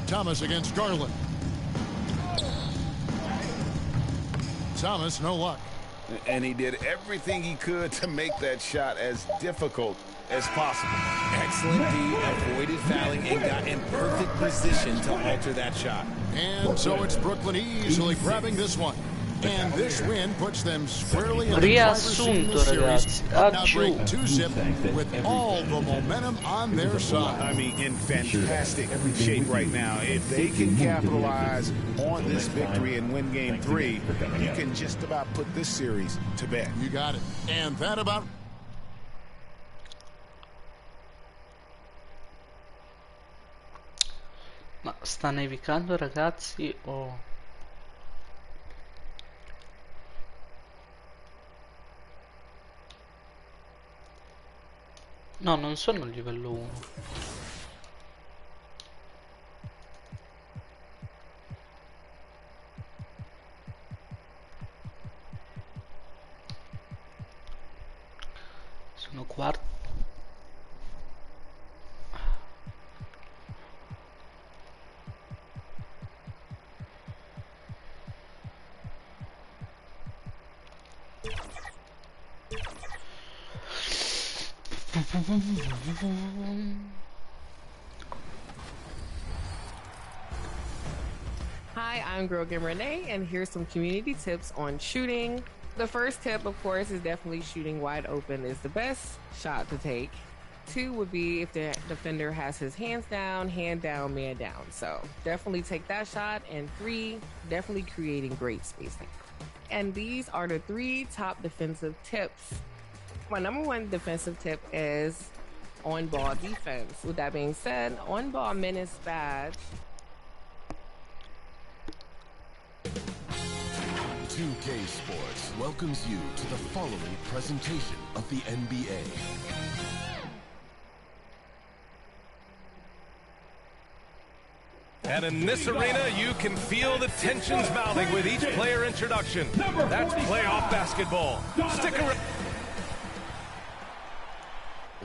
Thomas against Garland. Thomas, no luck. And he did everything he could to make that shot as difficult as possible. Excellent D, avoided fouling, and got in perfect position to alter that shot. And so it's Brooklyn easily grabbing this one. And this win puts them squarely in the Riassunto, ragazzi. now break 2-zip with all the momentum on their side. I mean, in fantastic shape right now. If they can capitalize on this victory and win game 3, you can just about put this series to bed. You got it. And that about... Ma sta nevicando, ragazzi, o... No, non sono a livello 1. Sono quarto. Hi, I'm Girl Game Renee, and here's some community tips on shooting. The first tip, of course, is definitely shooting wide open is the best shot to take. 2 would be if the defender has his hands down, hand down, man down. So definitely take that shot. And 3, definitely creating great spacing. And these are the 3 top defensive tips. My number 1 defensive tip is on-ball defense. With that being said, on-ball menace badge. 2K Sports welcomes you to the following presentation of the NBA. And in this arena, you can feel the tensions mounting with each player introduction. That's playoff basketball. Stick around.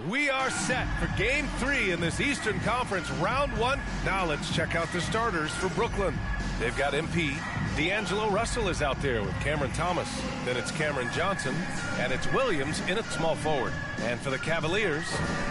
We are set for Game 3 in this Eastern Conference Round 1. Now let's check out the starters for Brooklyn. They've got MP. D'Angelo Russell is out there with Cameron Thomas. Then it's Cameron Johnson. And it's Williams in at small forward. And for the Cavaliers,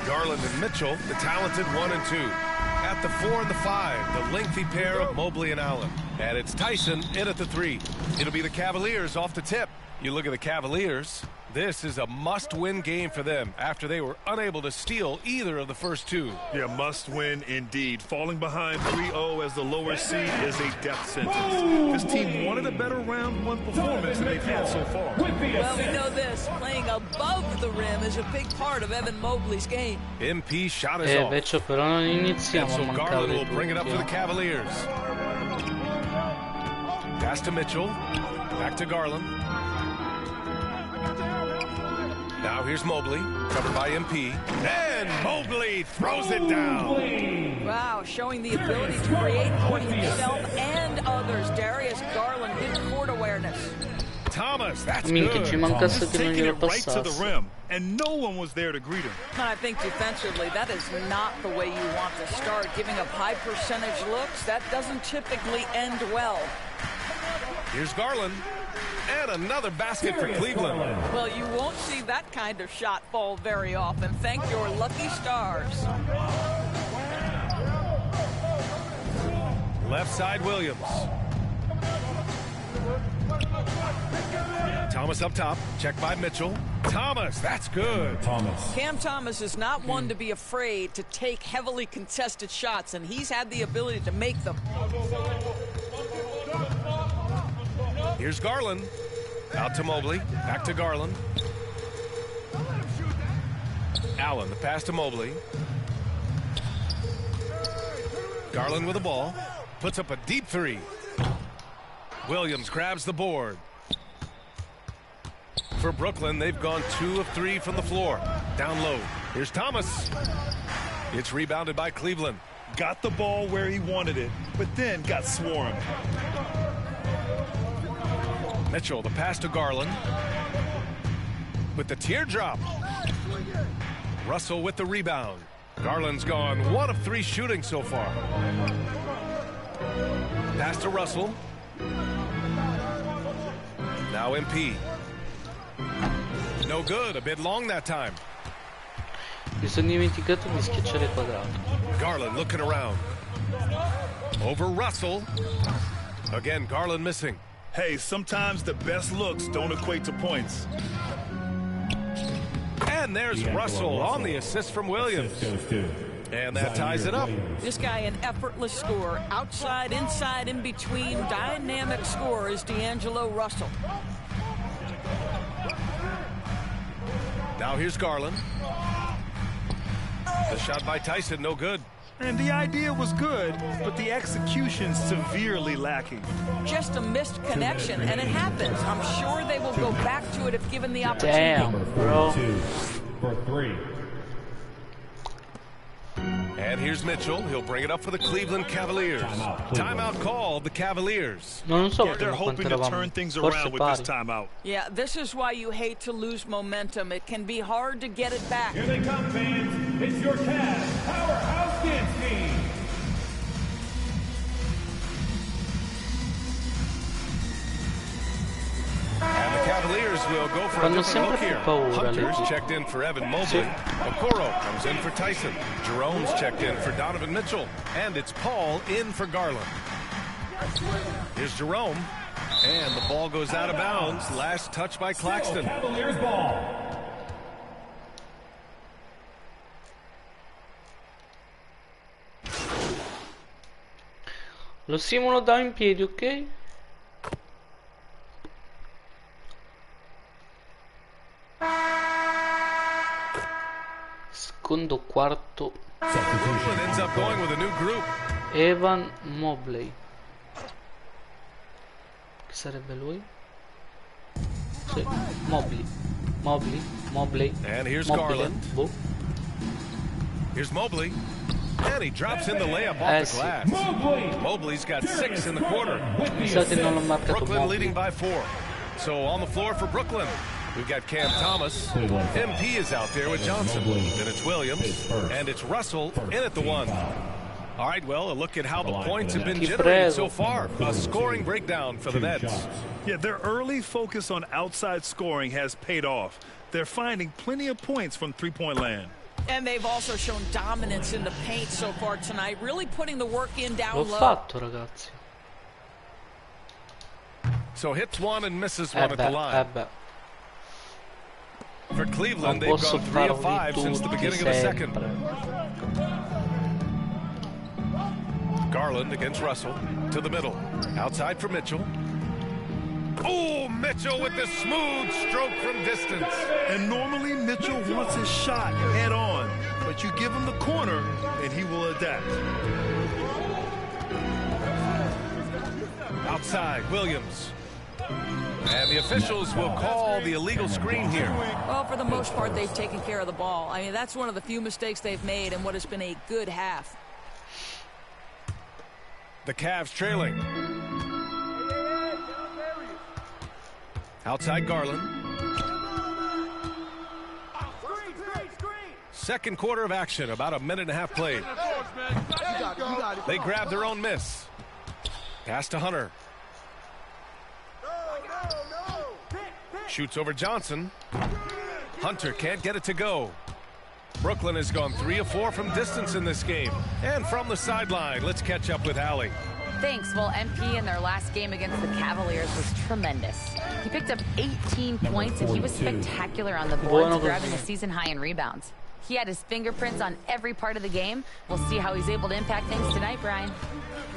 Garland and Mitchell, the talented 1 and 2. At the 4 and the 5, the lengthy pair of Mobley and Allen. And it's Tyson in at the 3. It'll be the Cavaliers off the tip. You look at the Cavaliers, this is a must-win game for them after they were unable to steal either of the first 2. Yeah, must-win indeed. Falling behind 3-0 as the lower seed is a death sentence. This team wanted a better round 1 performance than they've had so far. Well, we know this. Playing above the rim is a big part of Evan Mobley's game. MP shot is off. Vecchio, però non iniziamo So a Garland mancare will bring it up for the Cavaliers. Pass to Mitchell. Back to Garland. Now here's Mobley, covered by MP. And Mobley throws it down. Wow, showing the ability to create for himself and others. Darius Garland, good court awareness. Thomas, that's Minchia, ci mancasse che non Taking glielo it right to the passasse. rim, and no one was there to greet him. And I think defensively, that is not the way you want to start. Giving up high percentage looks, that doesn't typically end well. Here's Garland. And another basket for Cleveland. Well, you won't see that kind of shot fall very often. Thank your lucky stars. Left side, Williams. Thomas up top. Check by Mitchell. Thomas, that's good. Cam Thomas is not one to be afraid to take heavily contested shots, and he's had the ability to make them. Here's Garland. Out to Mobley. Back to Garland. Allen, the pass to Mobley. Garland with the ball. Puts up a deep three. Williams grabs the board. For Brooklyn, they've gone 2 of 3 from the floor. Down low. Here's Thomas. It's rebounded by Cleveland. Got the ball where he wanted it, but then got swarmed. Mitchell, the pass to Garland. With the teardrop. Russell with the rebound. Garland's gone 1 of 3 shooting so far. Pass to Russell. Now MP. No good, a bit long that time. Mi sono dimenticato di schiacciare il quadrato. Garland looking around. Over Russell. Again, Garland missing. Hey, sometimes the best looks don't equate to points. And there's Russell on the assist from Williams. And that ties it up. This guy an effortless scorer. Outside, inside, in between. Dynamic scorer is D'Angelo Russell. Now here's Garland. The shot by Tyson, no good. And the idea was good, but the execution severely lacking. Just a missed connection, and it happens. I'm sure they will go back to it if given the opportunity. Damn, bro. For 3. And here's Mitchell. He'll bring it up for the Cleveland Cavaliers. Timeout called the Cavaliers. Yeah, they're hoping to turn things around with this timeout. Yeah, this is why you hate to lose momentum. It can be hard to get it back. Here they come, fans. It's your Cavs Powerhouse Dance Team. And the Cavaliers will go for a different look here. Hunter's checked in for Evan Mobley. Okoro comes in for Tyson. Jerome's checked in for Donovan Mitchell. And it's Paul in for Garland. Here's Jerome. And the ball goes out of bounds. Last touch by Claxton. Cavaliers ball. Lo simulo da in piedi, ok? Secondo quarto. Brooklyn ends up going with a new group. Evan Mobley. Che sarebbe lui? Sì, Mobley. And here's Mobley. Garland. Boh. Here's Mobley. And he drops in the layup off the glass. Mobley's got 6 in the quarter. Brooklyn leading by 4. So on the floor for Brooklyn, we've got Cam Thomas. MP is out there with Johnson. Then it's Williams. And it's Russell in at the 1. All right, well, a look at how the points have been generated so far. A scoring breakdown for the Nets. Yeah, their early focus on outside scoring has paid off. They're finding plenty of points from three-point land. And they've also shown dominance in the paint so far tonight, really putting the work in down L'ho low. fatto, ragazzi. So hits 1 and misses 1 at the line. For Cleveland, they've gone 3 of 5 since the beginning of the second. Garland against Russell to the middle. Outside for Mitchell. Oh, Mitchell with the smooth stroke from distance. And normally Mitchell wants his shot head on, but you give him the corner and he will adapt. Outside, Williams. And the officials will call the illegal screen here. Well, for the most part, they've taken care of the ball. I mean, that's one of the few mistakes they've made in what has been a good half. The Cavs trailing. Outside Garland. Second quarter of action, about a minute and a half played. They grab their own miss. Pass to Hunter. Shoots over Johnson. Hunter can't get it to go. Brooklyn has gone 3 of 4 from distance in this game. And from the sideline, let's catch up with Allie. Thanks. Well, MP in their last game against the Cavaliers was tremendous. He picked up 18 points, and he was spectacular on the boards, grabbing a season high in rebounds. He had his fingerprints on every part of the game. We'll see how he's able to impact things tonight, Brian.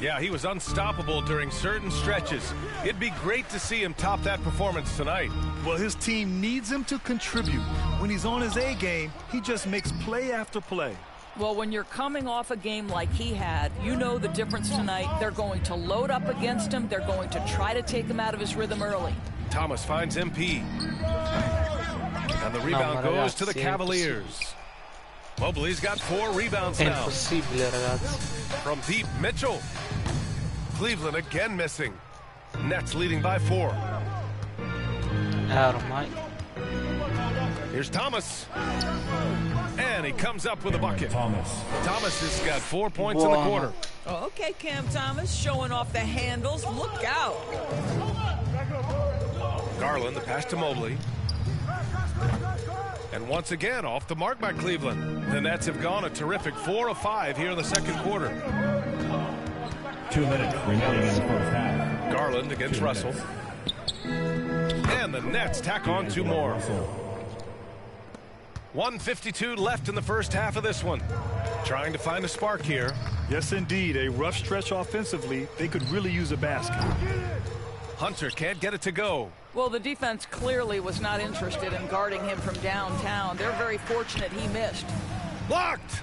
Yeah, he was unstoppable during certain stretches. It'd be great to see him top that performance tonight. Well, his team needs him to contribute. When he's on his A game, he just makes play after play. Well, when you're coming off a game like he had, you know the difference tonight. They're going to load up against him. They're going to try to take him out of his rhythm early. Thomas finds MP. And the rebound goes to the Cavaliers. Mobley's got 4 rebounds now. From deep, Mitchell. Cleveland again missing. Nets leading by 4. Here's Thomas. And he comes up with a bucket. Thomas has got 4 points in the quarter. Oh, okay, Cam Thomas showing off the handles. Look out. Garland, the pass to Mobley. And once again, off the mark by Cleveland. The Nets have gone a terrific 4 of 5 here in the second quarter. 2 minutes remaining in the first half. Garland against Russell. And the Nets tack on 2 more. 1:52 left in the first half of this one. Trying to find a spark here. Yes, indeed. A rough stretch offensively. They could really use a basket. Hunter can't get it to go. Well, the defense clearly was not interested in guarding him from downtown. They're very fortunate he missed. Blocked!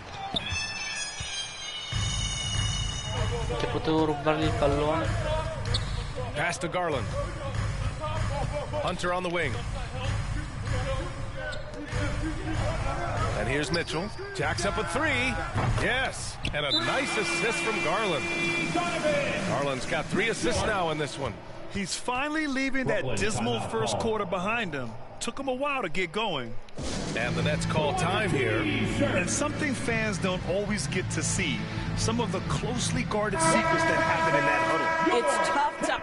Che potevo rubargli il pallone. Pass to Garland. Hunter on the wing. And here's Mitchell. Jacks up a 3. Yes. And a nice assist from Garland. Garland's got 3 assists now in this one. He's finally leaving that dismal first quarter behind him. Took him a while to get going. And the Nets call time here. And something fans don't always get to see. Some of the closely guarded secrets that happen in that huddle. It's tough to...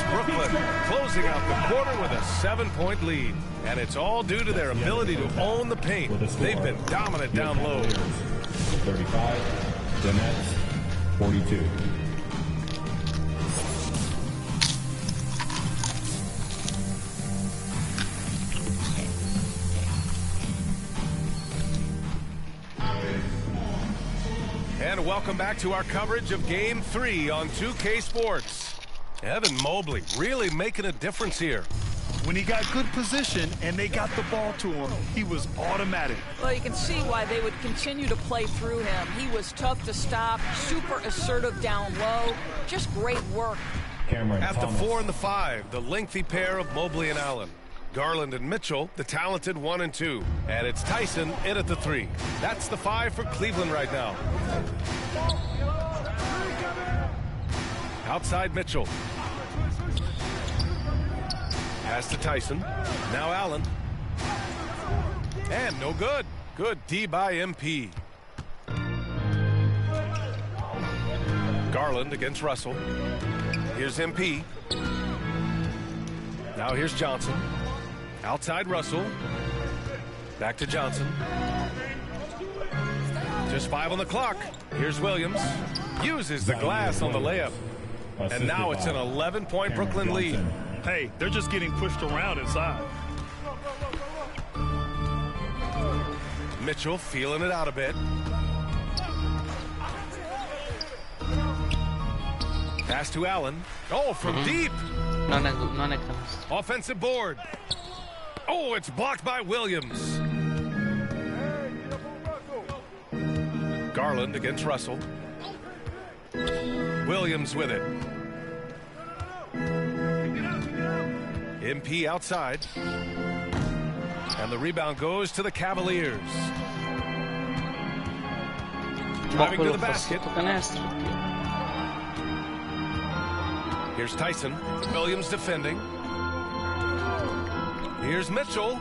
Brooklyn closing out the quarter with a 7-point lead. And it's all due to their ability to own the paint. They've been dominant down low. 35, the Nets, 42. And welcome back to our coverage of Game 3 on 2K Sports. Evan Mobley really making a difference here. When he got good position and they got the ball to him, he was automatic. Well, you can see why they would continue to play through him. He was tough to stop, super assertive down low. Just great work. At the 4 and the 5, the lengthy pair of Mobley and Allen. Garland and Mitchell, the talented 1 and 2. And it's Tyson in at the 3. That's the 5 for Cleveland right now. Outside Mitchell. Pass to Tyson. Now Allen. And no good. Good D by MP. Garland against Russell. Here's MP. Now here's Johnson. Outside Russell. Back to Johnson. Just 5 on the clock. Here's Williams. Uses the glass on the layup. And now it's an 11-point Brooklyn lead. Hey, they're just getting pushed around inside. Mitchell feeling it out a bit. Pass to Allen. Oh, from deep. Non è canestro. Offensive board. Oh, it's blocked by Williams. Garland against Russell. Williams with it. MP outside. And the rebound goes to the Cavaliers. Driving to the basket. Here's Tyson. Williams defending. Here's Mitchell.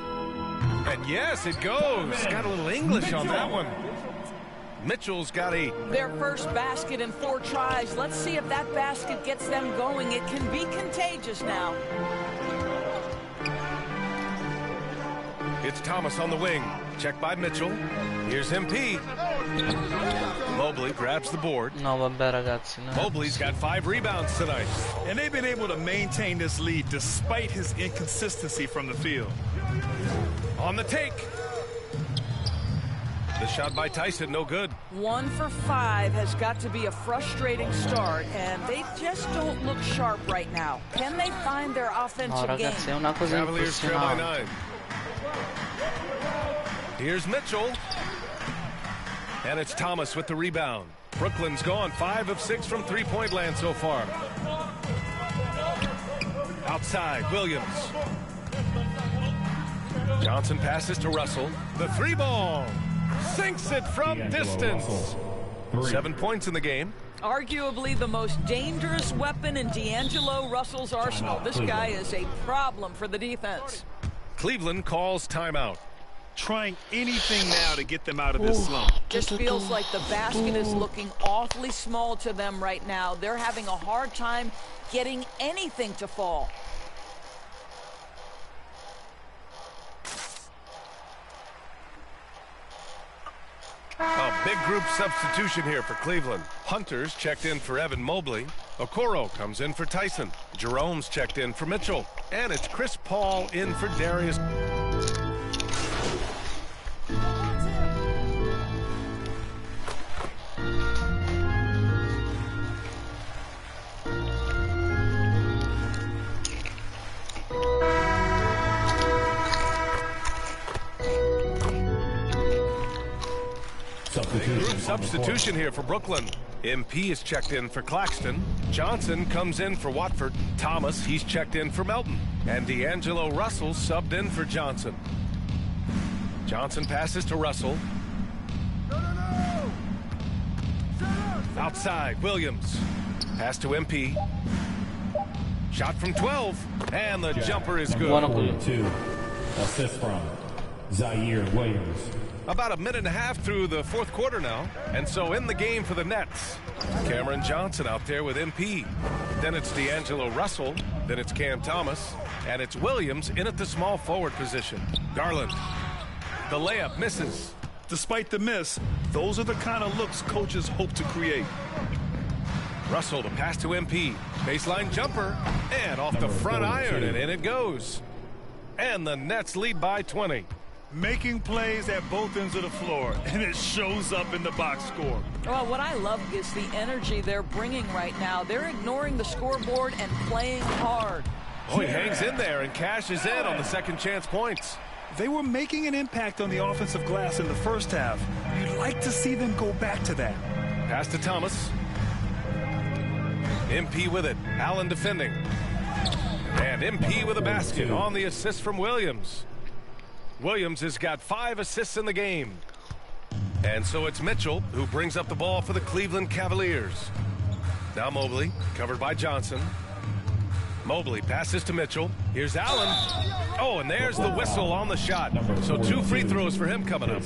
And yes, it goes. Got a little English on that one. Mitchell's got 8. Their first basket in 4 tries. Let's see if that basket gets them going. It can be contagious now. It's Thomas on the wing. Check by Mitchell. Here's MP. Mobley grabs the board. No, vabbè, ragazzi. No. Mobley's got 5 rebounds tonight. And they've been able to maintain this lead despite his inconsistency from the field. On the take. The shot by Tyson, no good. 1 for 5 has got to be a frustrating start, and they just don't look sharp right now. Can they find their offensive game? Ragazzi, è una cosa Cavaliers trail by impressionante. 9. Here's Mitchell. And it's Thomas with the rebound. Brooklyn's gone 5 of 6 from three-point land so far. Outside, Williams. Johnson passes to Russell. The 3-ball. Sinks it from distance. 7 points in the game. Arguably the most dangerous weapon in D'Angelo Russell's arsenal. This guy is a problem for the defense. Cleveland calls timeout. Trying anything now to get them out of this slump. Just feels like the basket is looking awfully small to them right now. They're having a hard time getting anything to fall. A big group substitution here for Cleveland. Hunter's checked in for Evan Mobley. Okoro comes in for Tyson. Jerome's checked in for Mitchell. And it's Chris Paul in for Darius. Substitution here for Brooklyn. MP is checked in for Claxton. Johnson comes in for Watford. Thomas, he's checked in for Melton. And D'Angelo Russell subbed in for Johnson. Johnson passes to Russell. Outside, Williams. Pass to MP. Shot from 12. And the jumper is good. 42. Assist from Zaire Williams. About a minute and a half through the fourth quarter now. And so in the game for the Nets, Cameron Johnson out there with MP. Then it's D'Angelo Russell. Then it's Cam Thomas. And it's Williams in at the small forward position. Garland. The layup misses. Despite the miss, those are the kind of looks coaches hope to create. Russell to pass to MP. Baseline jumper. And off the front iron, and in it goes. And the Nets lead by 20. Making plays at both ends of the floor, and it shows up in the box score. Well, what I love is the energy they're bringing right now. They're ignoring the scoreboard and playing hard. Oh, he hangs in there and cashes in on the second chance points. They were making an impact on the offensive glass in the first half. You'd like to see them go back to that. Pass to Thomas. MP with it. Allen defending. And MP with a basket on the assist from Williams. Williams has got 5 assists in the game. And so it's Mitchell who brings up the ball for the Cleveland Cavaliers. Now Mobley, covered by Johnson. Mobley passes to Mitchell. Here's Allen. Oh, and there's the whistle on the shot. So 2 free throws for him coming up.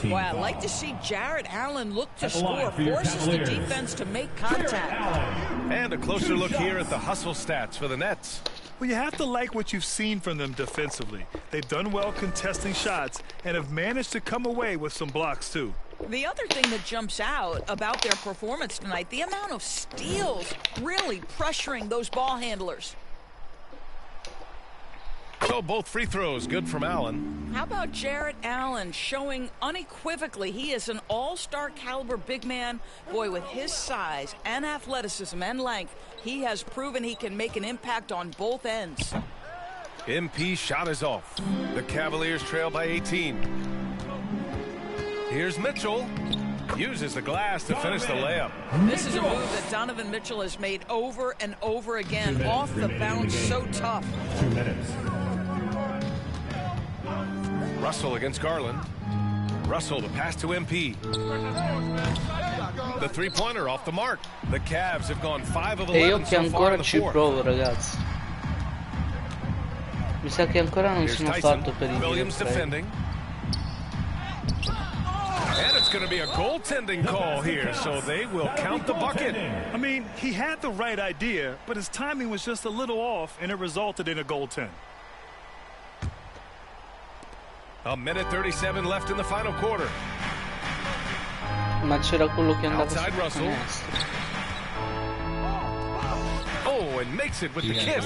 Well, I'd like to see Jarrett Allen look to score, forces the defense to make contact. And a closer look here at the hustle stats for the Nets. Well, you have to like what you've seen from them defensively. They've done well contesting shots and have managed to come away with some blocks, too. The other thing that jumps out about their performance tonight, the amount of steals really pressuring those ball handlers. So both free throws good from Allen. How about Jarrett Allen showing unequivocally he is an all-star caliber big man. Boy, with his size and athleticism and length, he has proven he can make an impact on both ends. MP shot is off. The Cavaliers trail by 18. Here's Mitchell. Uses the glass to finish the layup. This is a move that Donovan Mitchell has made over and over again. Off the bounce, so tough. 2 minutes. Russell against Garland. Russell to pass to MP. The three-pointer off the mark. The Cavs have gone 5 of 11 E io che so far ancora in the ci fourth. provo, ragazzi. Mi sa che ancora non Here's sono Tyson. fatto per il Williams gameplay. defending. And it's going to be a goaltending call here, so they will count the bucket. I mean, he had the right idea, but his timing was just a little off, and it resulted in a goaltend. A minute 37 left in the final quarter. Ma c'era quello che andava Outside sul Russell. canestro. Oh, and makes it with the kiss.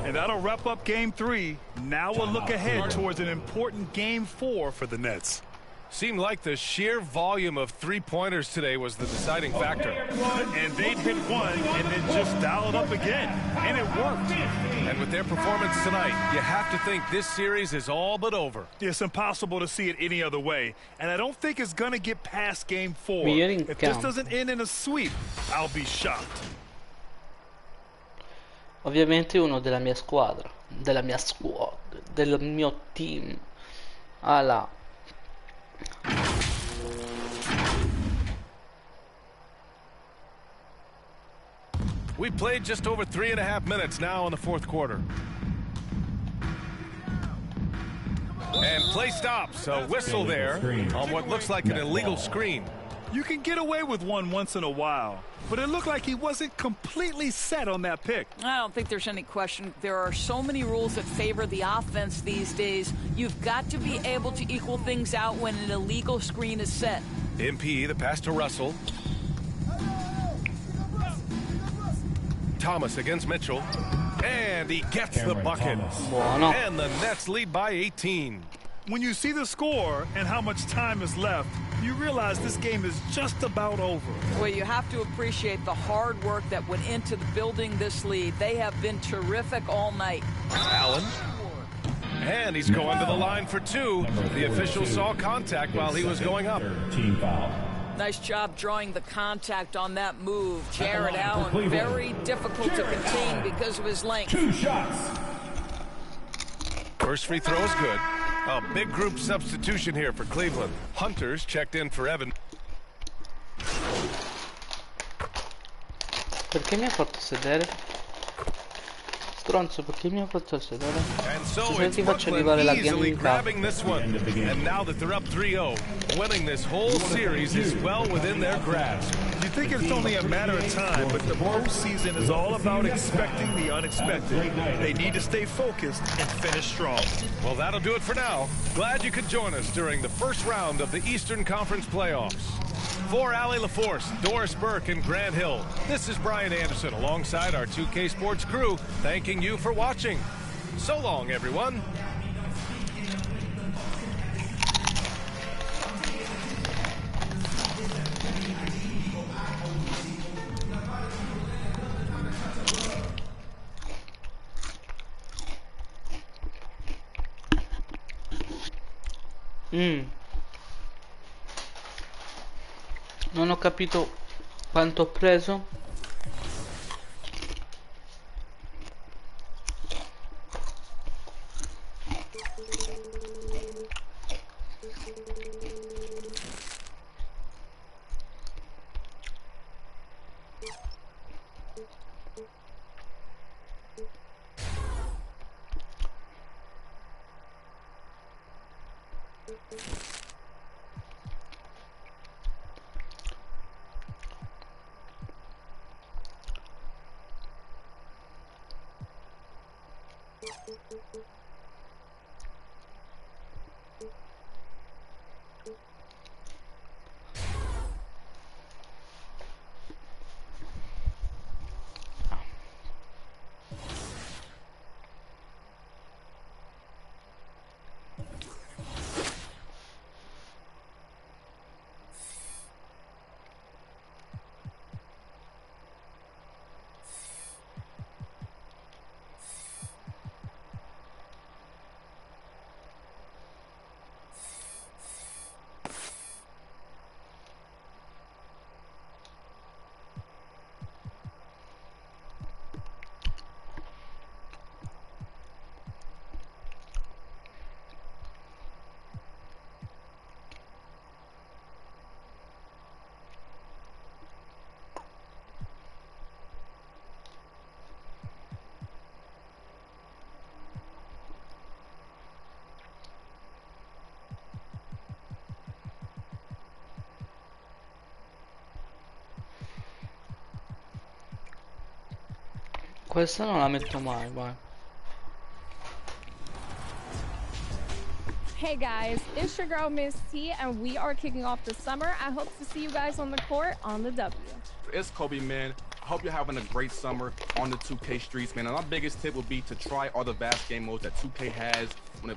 And that'll wrap up Game 3. Now we'll look ahead towards an important Game 4 for the Nets. Seemed like the sheer volume of three-pointers today was the deciding factor. And they'd hit one and then just dial it up again. And it worked. And with their performance tonight, you have to think this series is all but over. It's impossible to see it any other way. And I don't think it's going to get past game 4. Migliori in If this campo. doesn't end in a sweep, I'll be shocked. Ovviamente uno della mia squadra, della mia squad, del mio team. Ala. We played just over 3.5 minutes now in the fourth quarter. And play stops. A whistle there on what looks like an illegal screen. You can get away with one once in a while, but it looked like he wasn't completely set on that pick. I don't think there's any question. There are so many rules that favor the offense these days. You've got to be able to equal things out when an illegal screen is set. MP, the pass to Russell. Thomas against Mitchell. And he gets the bucket. Buono. And the Nets lead by 18. When you see the score and how much time is left, you realize this game is just about over. Well, you have to appreciate the hard work that went into building this lead. They have been terrific all night. Allen. And he's going to the line for two. The official saw contact while he was going up. Team foul. Nice job drawing the contact on that move. Jared Allen, very difficult to contain because of his length. 2 shots. First free throw is good. A big group substitution here for Cleveland. Hunter's checked in for Evan. Perché mi ha fatto sedere? Stronzo, perché mi ha fatto sedere? And so Se it's ti faccio arrivare la Brooklyn easily ghianda. grabbing this one. And now that they're up 3-0, winning this whole series is well within their grasp. You think it's only a matter of time, but the postseason is all about expecting the unexpected. They need to stay focused and finish strong. Well, that'll do it for now. Glad you could join us during the first round of the Eastern Conference playoffs. For Allie LaForce, Doris Burke, and Grant Hill, this is Brian Anderson alongside our 2K Sports crew, thanking you for watching. So long, everyone. Non ho capito quanto ho preso. Questa non la metto mai, vai. Hey guys, it's your girl Miss T, and we are kicking off the summer. I hope to see you guys on the court on the W. It's Kobe, man. I hope you're having a great summer on the 2K streets, man. And our biggest tip would be to try all the vast game modes that 2K has,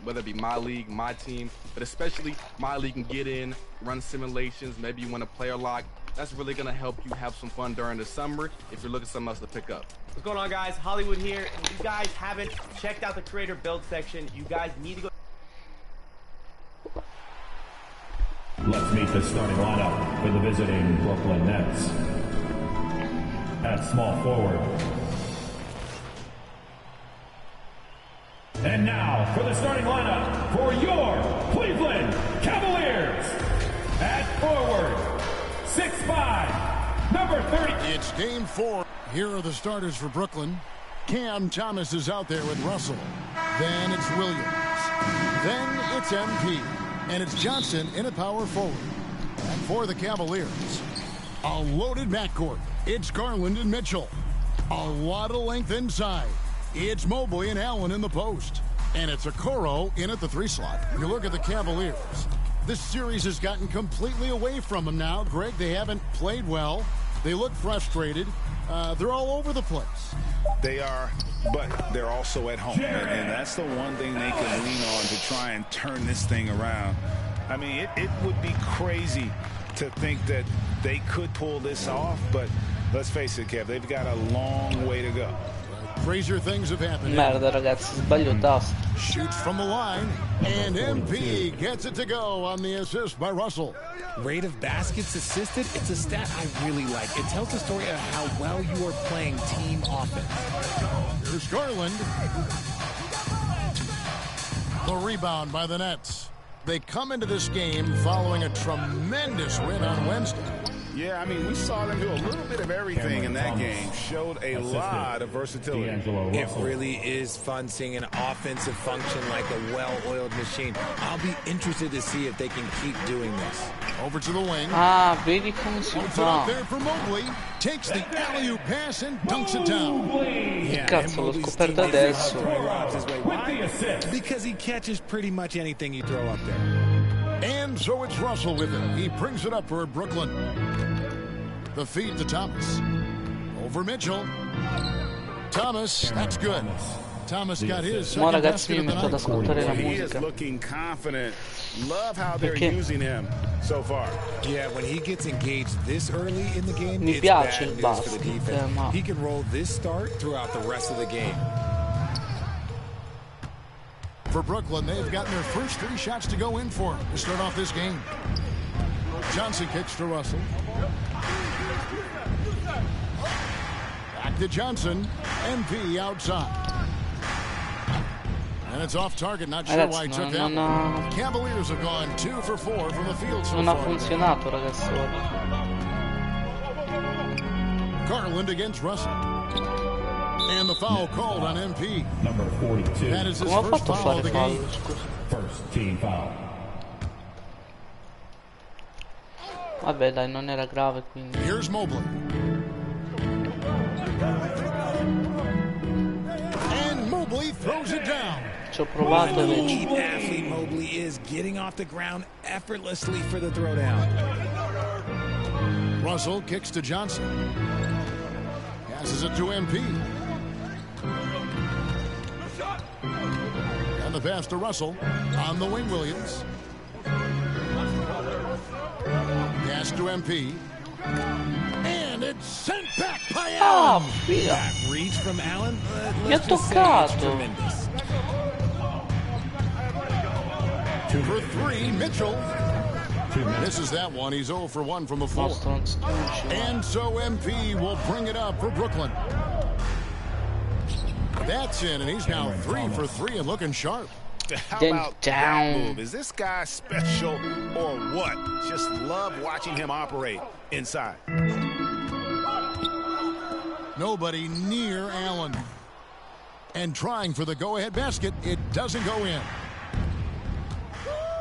whether it be My League, My Team, but especially My League can get in, run simulations, maybe you want to player lock. That's really going to help you have some fun during the summer if you're looking for something else to pick up. What's going on, guys? Hollywood here. And if you guys haven't checked out the creator build section, you guys need to go. Let's meet the starting lineup for the visiting Brooklyn Nets. At small forward. And now for the starting lineup for your Cleveland Cavaliers. At forward, 6'5", number 30. It's game 4. Here are the starters for Brooklyn. Cam Thomas is out there with Russell. Then it's Williams. Then it's MP. And it's Johnson in a power forward. And for the Cavaliers, a loaded backcourt. It's Garland and Mitchell. A lot of length inside. It's Mobley and Allen in the post. And it's Okoro in at the 3 slot. You look at the Cavaliers. This series has gotten completely away from them now. Greg, they haven't played well. They look frustrated. They're all over the place. They are, but they're also at home. And that's the one thing they can lean on to try and turn this thing around. I mean, it would be crazy to think that they could pull this off, but let's face it, Kev, they've got a long way to go. Crazier things have happened. Merda, ragazzi, sbaglio tasto. Shoots from the line, and MP gets it to go on the assist by Russell. Rate of baskets assisted, it's a stat I really like. It tells the story of how well you are playing team offense. Here's Garland. The rebound by the Nets. They come into this game following a tremendous win on Wednesday. Yeah, I mean, we saw them do a little bit of everything in that game. Showed a lot of versatility. It really is fun seeing an offensive function like a well-oiled machine. I'll be interested to see if they can keep doing this. Over to the wing. Ah, vedi come si Puts it up fa. there for Mobley. Takes the alley-oop pass and dunks it down. Yeah, Cazzo, l'ho scoperto adesso. Because he catches pretty much anything you throw up there. And so it's Russell with it. He brings it up for Brooklyn. The feed to Thomas. Over Mitchell. Thomas, that's good. Thomas got his second basket of the night. He is looking confident. Love how they're using him so far. Yeah, when he gets engaged this early in the game, Mi it's piace bad il news for the basket, defense. ma He can roll this start throughout the rest of the game. For Brooklyn, they've gotten their first 3 shots to go in for to start off this game. Johnson kicks to Russell. Back to Johnson. MP outside. And it's off target. Not sure why he took that one. Cavaliers have gone 2 for 4 from the field so Non ha far. funzionato, ragazzi. Garland against Russell. And the foul called on MP. Number 42. That is his Come ha first fatto a foul of fare the fallo? game. First team foul. Vabbè, dai, non era grave, quindi. Here's Mobley. And Mobley throws it down. Ci ho provato e Elite athlete Mobley is getting off the ground effortlessly for the throwdown. Russell kicks to Johnson. Passes it to MP. And the pass to Russell. On the wing, Williams. Pass to MP. And it's sent back by Ah, Allen. figa. That reach from Allen, Mi ha let's just say it's toccato. tremendous. For 3, Mitchell. Misses that one. He's 0 for 1 from the floor. And so MP will bring it up for Brooklyn. That's in, and he's now 3 for 3 and looking sharp. How about that move? Is this guy special or what? Just love watching him operate inside. Nobody near Allen. And trying for the go-ahead basket, it doesn't go in.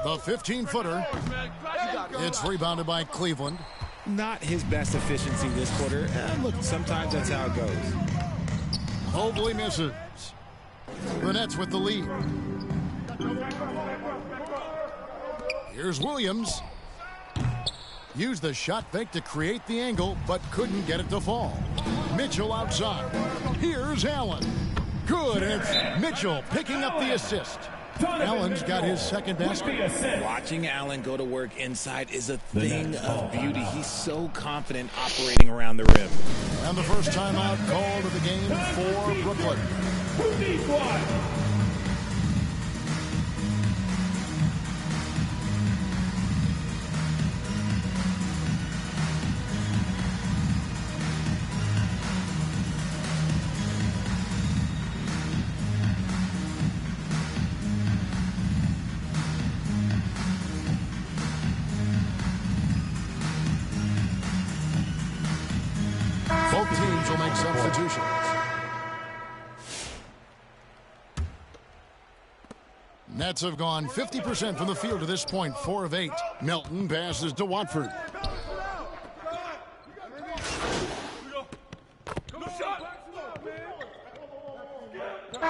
The 15-footer. It's rebounded by Cleveland. Not his best efficiency this quarter. Look, sometimes that's how it goes. Mobley misses. The Nets with the lead. Here's Williams. Used the shot fake to create the angle, but couldn't get it to fall. Mitchell outside. Here's Allen. Good, and it's Mitchell picking up the assist. Allen's got his second basket. Watching Allen go to work inside is a thing of beauty. He's so confident operating around the rim. And the first timeout called of the game for Brooklyn. Both teams will make substitutions. Nets have gone 50% from the field to this point, 4 of 8. Melton passes to Watford. So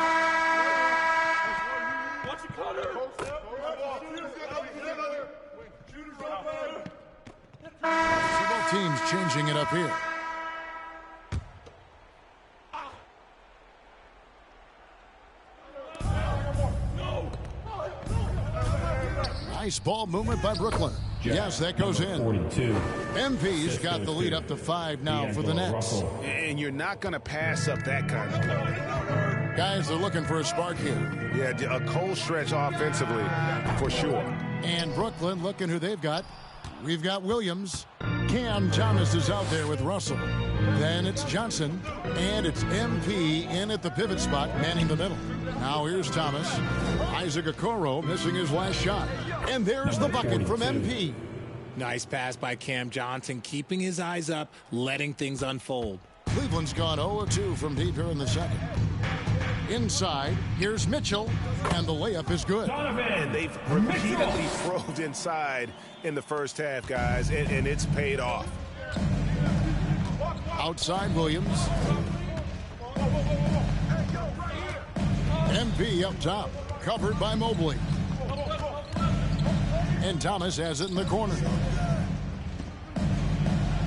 both teams changing it up here. Nice ball movement by Brooklyn. Yes, that goes in. 42. MP's got the lead up to 5 now for the Nets. And you're not going to pass up that kind of play. Guys are looking for a spark here. Yeah, a cold stretch offensively, for sure. And Brooklyn looking who they've got. We've got Williams. Cam Thomas is out there with Russell. Then it's Johnson. And it's MP in at the pivot spot, manning the middle. Now here's Thomas. Isaac Okoro missing his last shot. And there's the bucket from MP. Nice pass by Cam Johnson, keeping his eyes up, letting things unfold. Cleveland's gone 0-2 from deep here in the second. Inside, here's Mitchell, and the layup is good. And they've repeatedly probed inside in the first half, guys, and it's paid off. Outside Williams. MP up top, covered by Mobley. And Thomas has it in the corner.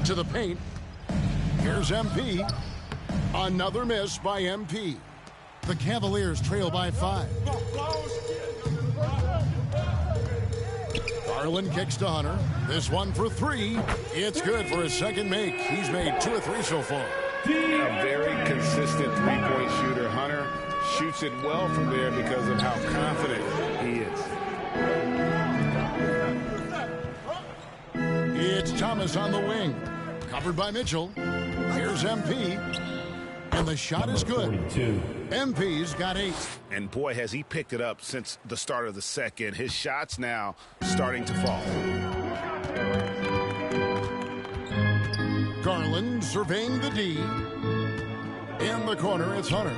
To the paint. Here's MP. Another miss by MP. The Cavaliers trail by 5. Garland kicks to Hunter. This one for 3. It's good for his second make. He's made 2 of 3 so far. A very consistent three-point shooter. Hunter shoots it well from there because of how confident he is. It's Thomas on the wing. Covered by Mitchell. Here's MP. And the shot is good. 42. MP's got 8. And boy, has he picked it up since the start of the second. His shot's now starting to fall. Garland surveying the D. In the corner, it's Hunter.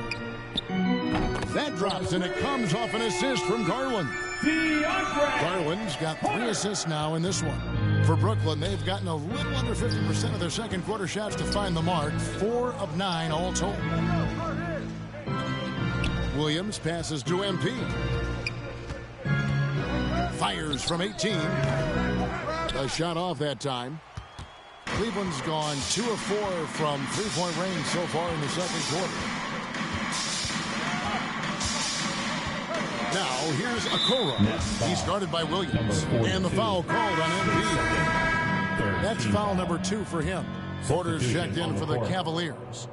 That drops, and it comes off an assist from Garland. Garland's got 3 assists now in this one. For Brooklyn, they've gotten a little under 50% of their second quarter shots to find the mark. 4 of 9 all told. Williams passes to MP. Fires from 18. A shot off that time. Cleveland's gone 2 of 4 from three-point range so far in the second quarter. Now, here's Okoro. He's guarded by Williams. And the foul called on MP. That's foul number 2 for him. Porter's checked in for the Cavaliers.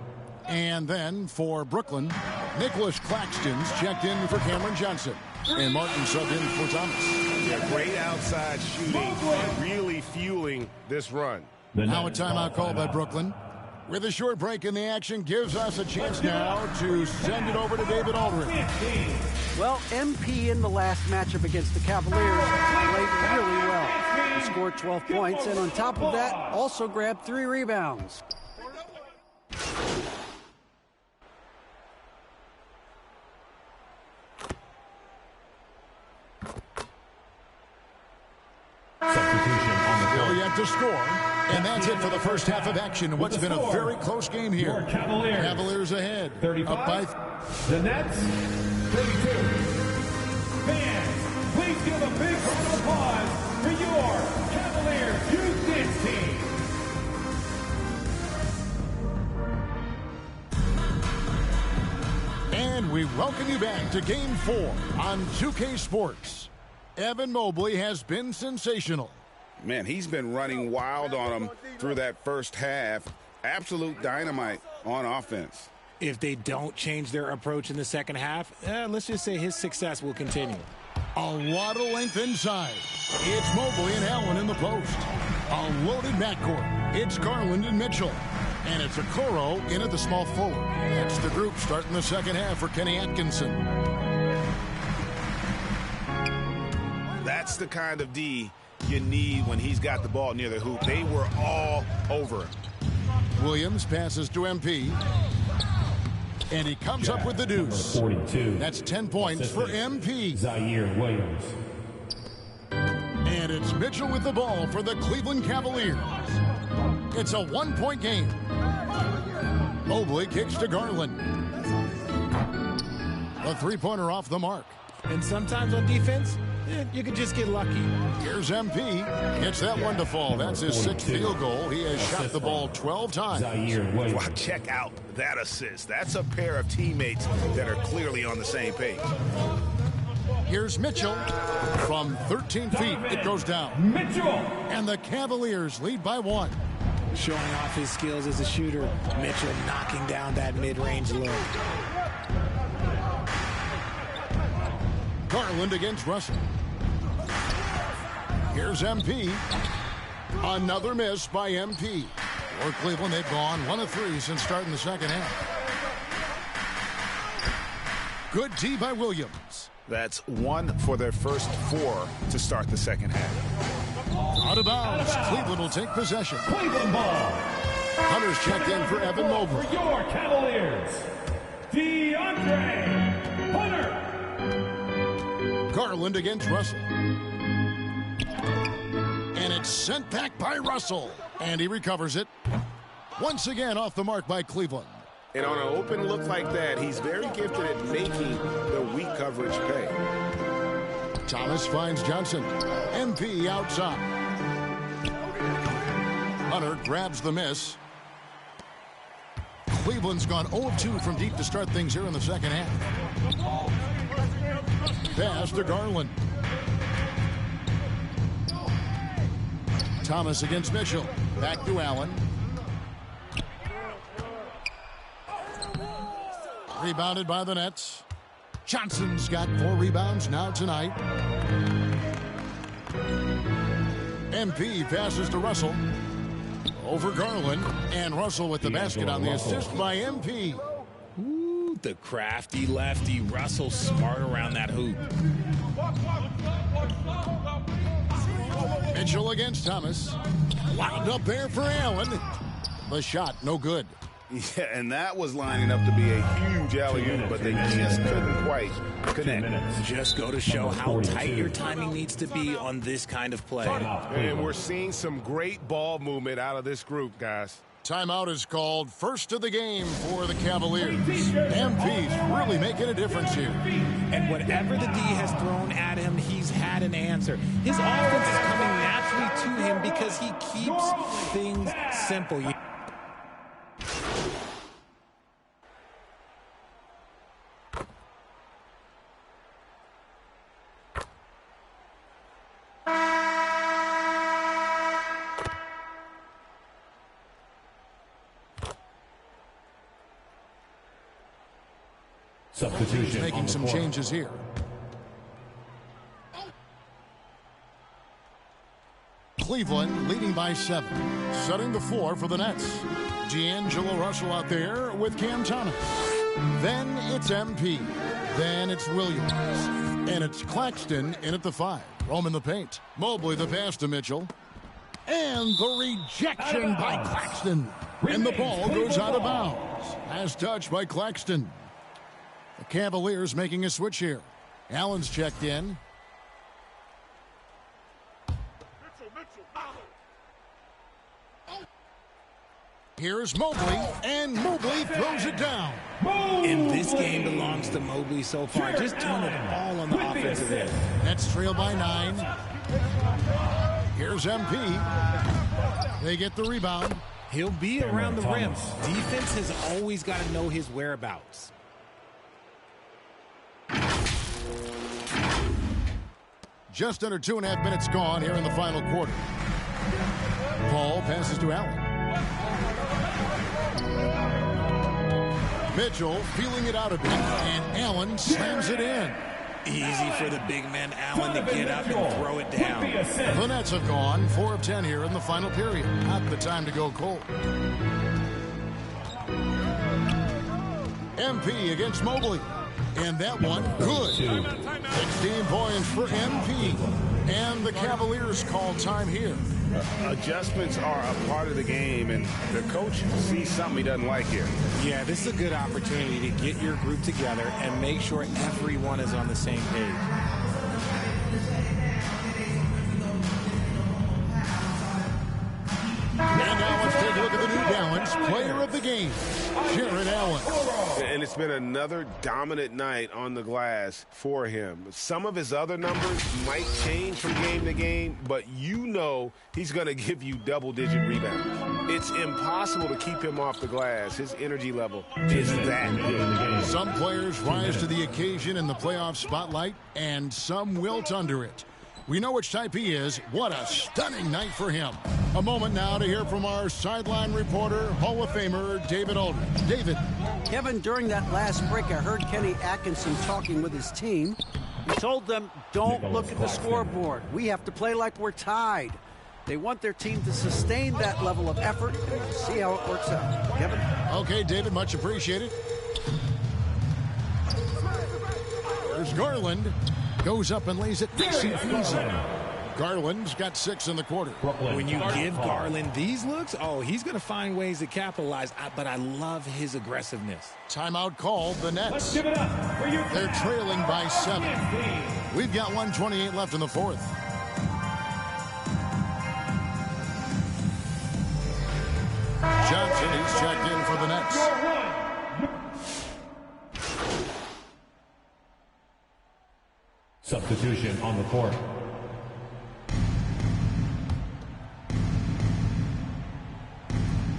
And then for Brooklyn, Nicholas Claxton's checked in for Cameron Johnson. And Martin subbed in for Thomas. Yeah, great outside shooting, really fueling this run. Now a timeout called by Brooklyn. With a short break in the action, gives us a chance now to send it over to David Aldridge. Well, MP in the last matchup against the Cavaliers played really well. He scored 12 points, and on top of that, also grabbed 3 rebounds. Still yet to score. And that's it for the first half of action. What's been a very close game here. Cavaliers ahead. 35. Up by The Nets, 32. Fans, please give a big round of applause for your Cavaliers. Cavaliers use this team. And we welcome you back to Game 4 on 2K Sports. Evan Mobley has been sensational. Man, he's been running wild on him through that first half. Absolute dynamite on offense. If they don't change their approach in the second half, let's just say his success will continue. A lot of length inside. It's Mobley and Allen in the post. A loaded backcourt. It's Garland and Mitchell. And it's Okoro in at the small forward. That's the group starting the second half for Kenny Atkinson. That's the kind of D you need when he's got the ball near the hoop. They were all over him. Williams passes to MP. And he comes up with the deuce. 42. That's 10 points for MP. Zaire Williams. And it's Mitchell with the ball for the Cleveland Cavaliers. It's a one-point game. Mobley kicks to Garland. A three-pointer off the mark. And sometimes on defense, you can just get lucky. Here's MP. Gets that one to fall. That's his sixth field goal. He has shot the ball 12 times. Wow, check out that assist. That's a pair of teammates that are clearly on the same page. Here's Mitchell. From 13 feet, it goes down. Mitchell! And the Cavaliers lead by 1. Showing off his skills as a shooter. Mitchell knocking down that mid-range look. Garland against Russell. Here's MP. Another miss by MP. For Cleveland, they've gone 1 of 3 since starting the second half. Good D by Williams. That's 1 for their first 4 to start the second half. Out of bounds. Cleveland will take possession. Cleveland ball. Hunter's checked in for Evan Mobley. For your Cavaliers, DeAndre Hunter. Garland against Russell. And it's sent back by Russell. And he recovers it. Once again off the mark by Cleveland. And on an open look like that, he's very gifted at making the weak coverage pay. Thomas finds Johnson. MP outside. Hunter grabs the miss. Cleveland's gone 0-2 from deep to start things here in the second half. Pass to Garland. Thomas against Mitchell. Back to Allen. Rebounded by the Nets. Johnson's got 4 rebounds now tonight. MP passes to Russell. Over Garland. And Russell with the basket on the assist by MP. Ooh, the crafty lefty. Russell smart around that hoop. Mitchell against Thomas. Wound up there for Allen. The shot, no good. Yeah, and that was lining up to be a huge alley-oop, but they just couldn't quite connect. Just go to show how tight your timing needs to be on this kind of play. And we're seeing some great ball movement out of this group, guys. Timeout is called. First of the game for the Cavaliers. MP's really making a difference here. And whatever the D has thrown at him, he's had an answer. His offense is coming naturally to him because he keeps things simple. Substitution. Making some changes here. Cleveland leading by 7. Setting the floor for the Nets. D'Angelo Russell out there with Cam Thomas. Then it's MP. Then it's Williams. And it's Claxton in at the 5. Roam in the paint. Mobley the pass to Mitchell. And the rejection by Claxton. And the ball goes out of bounds. Last touch by Claxton. The Cavaliers making a switch here. Allen's checked in. Here's Mobley, and Mobley throws it down. And this game belongs to Mobley so far. Just doing it all on the offensive end. Nets trail by 9. Here's MP. They get the rebound. He'll be around the rim. Defense has always got to know his whereabouts. Just under 2.5 minutes gone here in the final quarter. Paul passes to Allen. Mitchell feeling it out a bit, and Allen slams it in. Easy for the big man Allen to get up and throw it down. The Nets have gone 4 of 10 here in the final period. Not the time to go cold. MP against Mobley. And that one, good. 16 points for MP. And the Cavaliers call time here. Adjustments are a part of the game, and the coach sees something he doesn't like here. Yeah, this is a good opportunity to get your group together and make sure everyone is on the same page. And now let's take a look at the New Balance player of the game, Jarrett Allen. And it's been another dominant night on the glass for him. Some of his other numbers might change from game to game, but you know he's going to give you double-digit rebounds. It's impossible to keep him off the glass. His energy level is that. Some players rise to the occasion in the playoff spotlight, and some wilt under it. We know which type he is. What a stunning night for him. A moment now to hear from our sideline reporter, Hall of Famer David Aldridge. David. Kevin, during that last break, I heard Kenny Atkinson talking with his team. He told them, don't look at the scoreboard. We have to play like we're tied. They want their team to sustain that level of effort, and we'll see how it works out. Kevin? Okay, David, much appreciated. There's Garland. Goes up and lays it nice and easy. Garland's got 6 in the quarter. When you give Garland these looks, oh, he's going to find ways to capitalize, but I love his aggressiveness. Timeout called the Nets. They're trailing by 7. We've got 1:28 left in the fourth. Johnson, he's checked in for the Nets. Substitution on the court.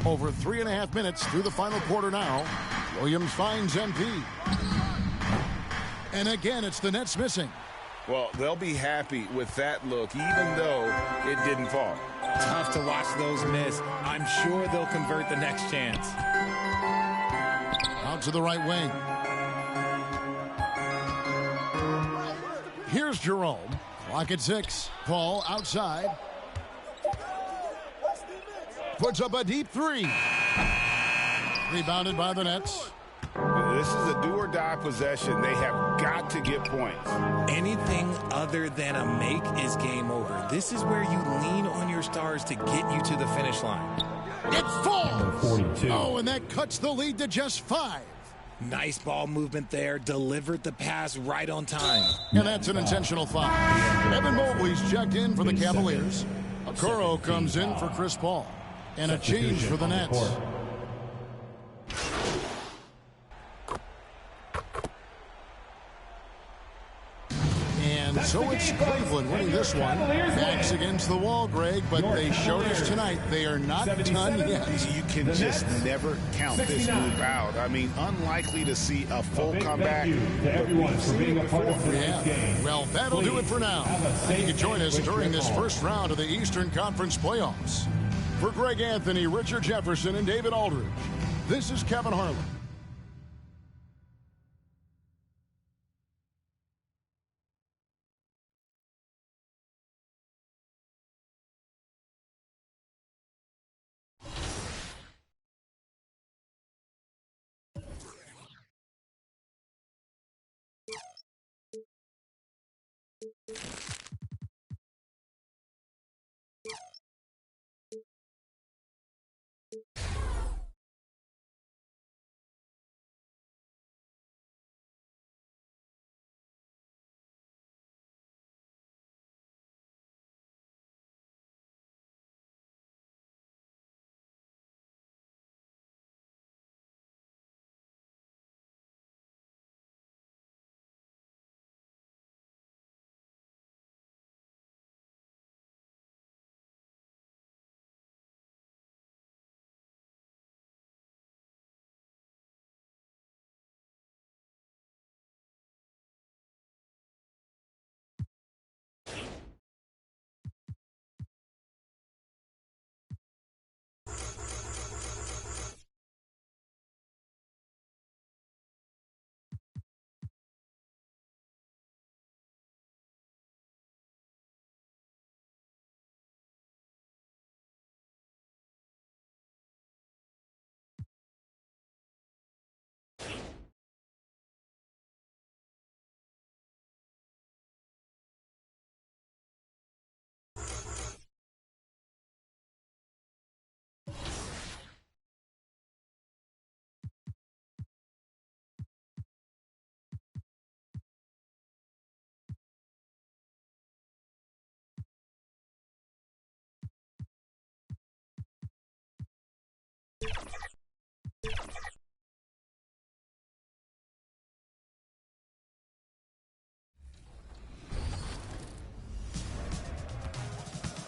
Over 3.5 minutes through the final quarter now. Williams finds MP. And again, it's the Nets missing. Well, they'll be happy with that look, even though it didn't fall. Tough to watch those miss. I'm sure they'll convert the next chance. Out to the right wing. Here's Jerome. Clock at 6. Paul outside. Puts up a deep 3. Rebounded by the Nets. This is a do-or-die possession. They have got to get points. Anything other than a make is game over. This is where you lean on your stars to get you to the finish line. It falls! 42. Oh, and that cuts the lead to just 5. Nice ball movement there. Delivered the pass right on time. And that's an intentional foul. Evan Mobley's checked in for the Cavaliers. Okoro comes in for Chris Paul. And a change for the Nets. And so it's Cleveland winning this one. Backs against the wall, Greg, but they showed us tonight they are not done yet. You can just never count this group out. I mean, unlikely to see a full comeback. Yeah. Well, that'll do it for now. You can join us during this first round of the Eastern Conference playoffs. For Greg Anthony, Richard Jefferson, and David Aldridge, this is Kevin Harlan.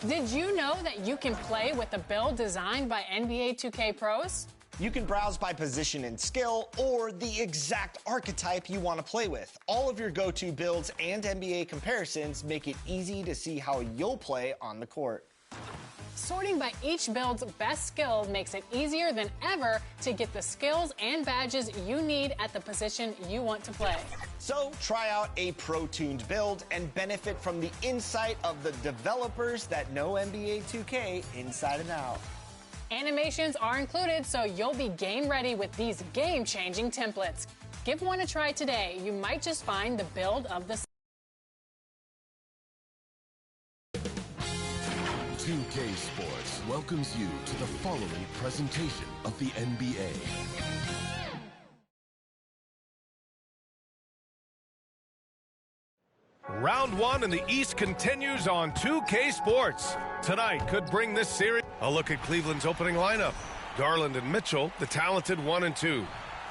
Did you know that you can play with a build designed by NBA 2K pros? You can browse by position and skill or the exact archetype you want to play with. All of your go-to builds and NBA comparisons make it easy to see how you'll play on the court. Sorting by each build's best skill makes it easier than ever to get the skills and badges you need at the position you want to play. So try out a pro-tuned build and benefit from the insight of the developers that know NBA 2K inside and out. Animations are included, so you'll be game ready with these game-changing templates. Give one a try today. You might just find the build of the 2K Sports welcomes you to the following presentation of the NBA. Round one in the East continues on 2K Sports. Tonight could bring this series. A look at Cleveland's opening lineup. Garland and Mitchell, the talented 1 and 2.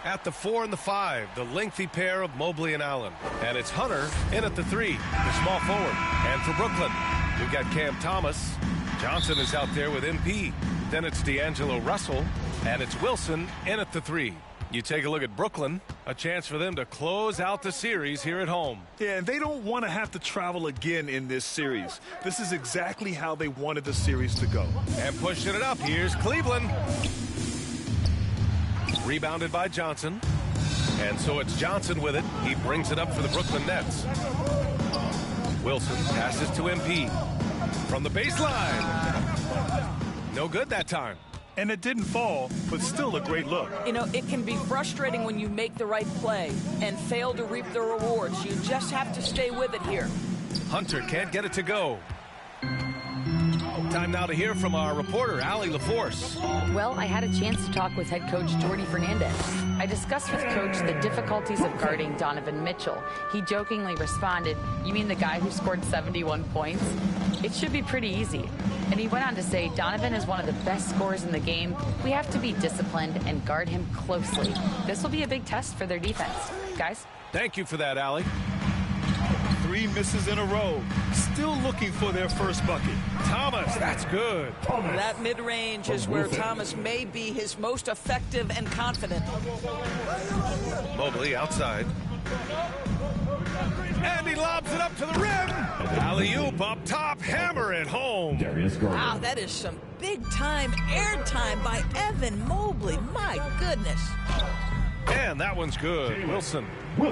At the 4 and the 5, the lengthy pair of Mobley and Allen. And it's Hunter in at the 3, the small forward. And for Brooklyn, we've got Cam Thomas. Johnson is out there with MP. Then it's D'Angelo Russell. And it's Wilson in at the 3. You take a look at Brooklyn, a chance for them to close out the series here at home. Yeah, and they don't want to have to travel again in this series. This is exactly how they wanted the series to go. And pushing it up, here's Cleveland. Rebounded by Johnson. And so it's Johnson with it. He brings it up for the Brooklyn Nets. Wilson passes to MP. From the baseline. No good that time. And it didn't fall, but still a great look. You know, it can be frustrating when you make the right play and fail to reap the rewards. You just have to stay with it here. Hunter can't get it to go. Time now to hear from our reporter, Allie LaForce. Well, I had a chance to talk with head coach Jordi Fernandez. I discussed with Coach the difficulties of guarding Donovan Mitchell. He jokingly responded, "You mean the guy who scored 71 points? It should be pretty easy." And he went on to say, "Donovan is one of the best scorers in the game. We have to be disciplined and guard him closely. This will be a big test for their defense." Guys? Thank you for that, Allie. 3 misses in a row. Still looking for their first bucket. Thomas, that's good. That mid-range is where Thomas may be his most effective and confident. Mobley outside. And he lobs it up to the rim. Alley-oop up top, hammer it home. Wow, that is some big-time airtime by Evan Mobley. My goodness. And that one's good. Wilson.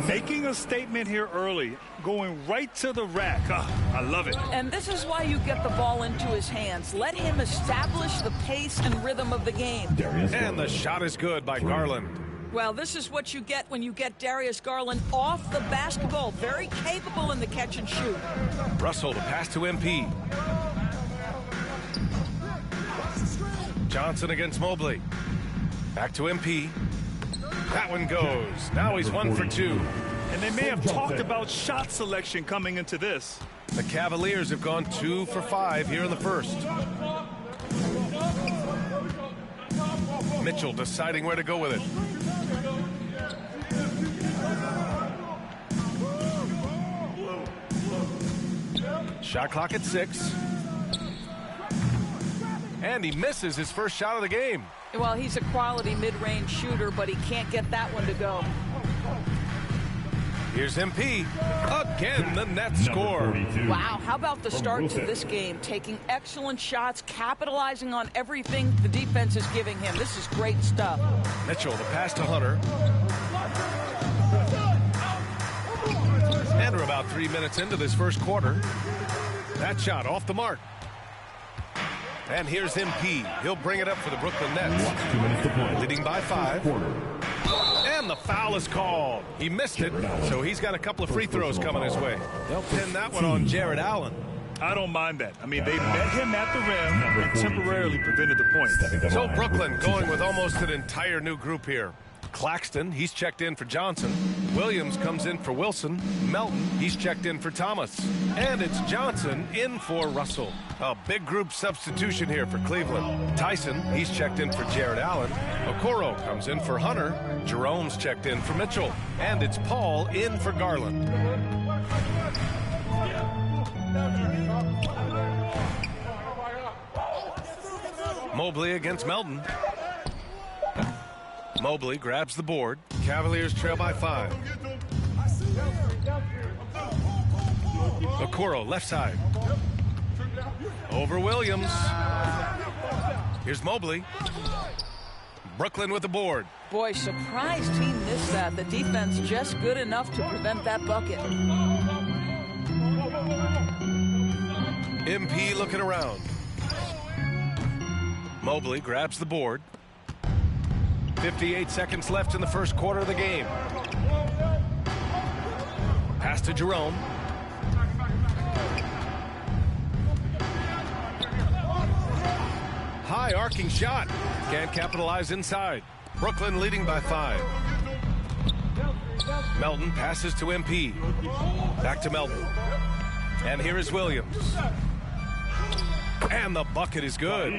Making a statement here early, going right to the rack. I love it. And this is why you get the ball into his hands. Let him establish the pace and rhythm of the game. And the shot is good by Garland. Well, this is what you get when you get Darius Garland off the basketball. Very capable in the catch and shoot. Russell to pass to MP. Johnson against Mobley. Back to MP. That one goes. Now he's 1 for 2. And they may have talked about shot selection coming into this. The Cavaliers have gone 2 for 5 here in the first. Mitchell deciding where to go with it. Shot clock at 6. And he misses his first shot of the game. Well, he's a quality mid-range shooter, but he can't get that one to go. Here's MP. Again, the Nets score. Wow, how about the start to this game? Taking excellent shots, capitalizing on everything the defense is giving him. This is great stuff. Mitchell, the pass to Hunter. And we're about 3 minutes into this first quarter. That shot off the mark. And here's MP. He'll bring it up for the Brooklyn Nets. Leading by 5. And the foul is called. He missed it, so he's got a couple of free throws coming his way. They'll pin that one on Jared Allen. I don't mind that. I mean, they met him at the rim and temporarily prevented the point. So Brooklyn going with almost an entire new group here. Claxton, he's checked in for Johnson. Williams comes in for Wilson. Melton, he's checked in for Thomas. And it's Johnson in for Russell. A big group substitution here for Cleveland. Tyson, he's checked in for Jared Allen. Okoro comes in for Hunter. Jerome's checked in for Mitchell. And it's Paul in for Garland. Mobley against Melton. Mobley grabs the board. Cavaliers trail by 5. Okoro, left side. Over Williams. Here's Mobley. Brooklyn with the board. Boy, surprised he missed that. The defense just good enough to prevent that bucket. MP looking around. Mobley grabs the board. 58 seconds left in the first quarter of the game. Pass to Jerome. High arcing shot. Can't capitalize inside. Brooklyn leading by 5. Melton passes to MP. Back to Melton. And here is Williams. And the bucket is good.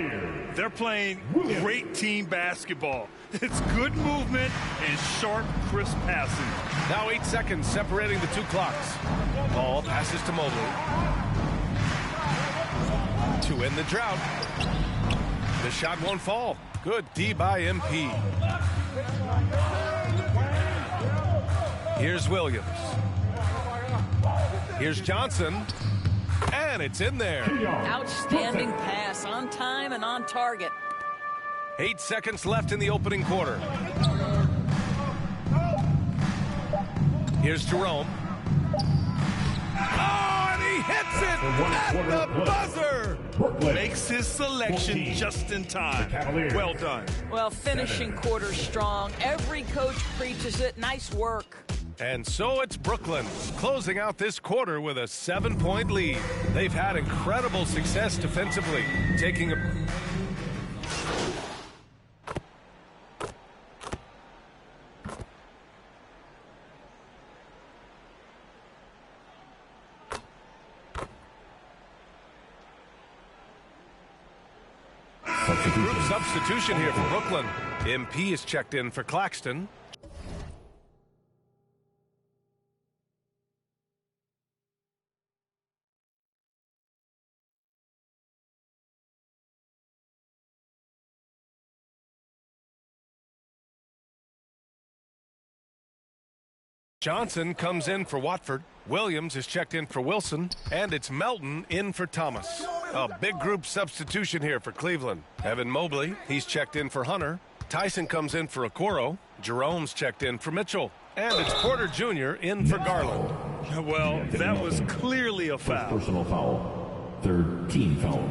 They're playing great team basketball. It's good movement and sharp, crisp passing. Now 8 seconds separating the 2 clocks. Ball passes to Mobley. To end the drought. The shot won't fall. Good D by MP. Here's Williams. Here's Johnson. And it's in there. Outstanding pass, on time and on target. 8 seconds left in the opening quarter. Here's Jerome. Oh, and he hits it at the buzzer. Makes his selection just in time. Well done. Well, finishing quarter strong. Every coach preaches it. Nice work. And so it's Brooklyn closing out this quarter with a 7-point lead. They've had incredible success defensively, taking a... Group substitution here for Brooklyn. MP is checked in for Claxton. Johnson comes in for Watford. Williams is checked in for Wilson. And it's Melton in for Thomas. A big group substitution here for Cleveland. Evan Mobley, he's checked in for Hunter. Tyson comes in for Okoro. Jerome's checked in for Mitchell. And it's Porter Jr. in for Garland. Well, that was clearly a foul. Personal foul. Third team foul.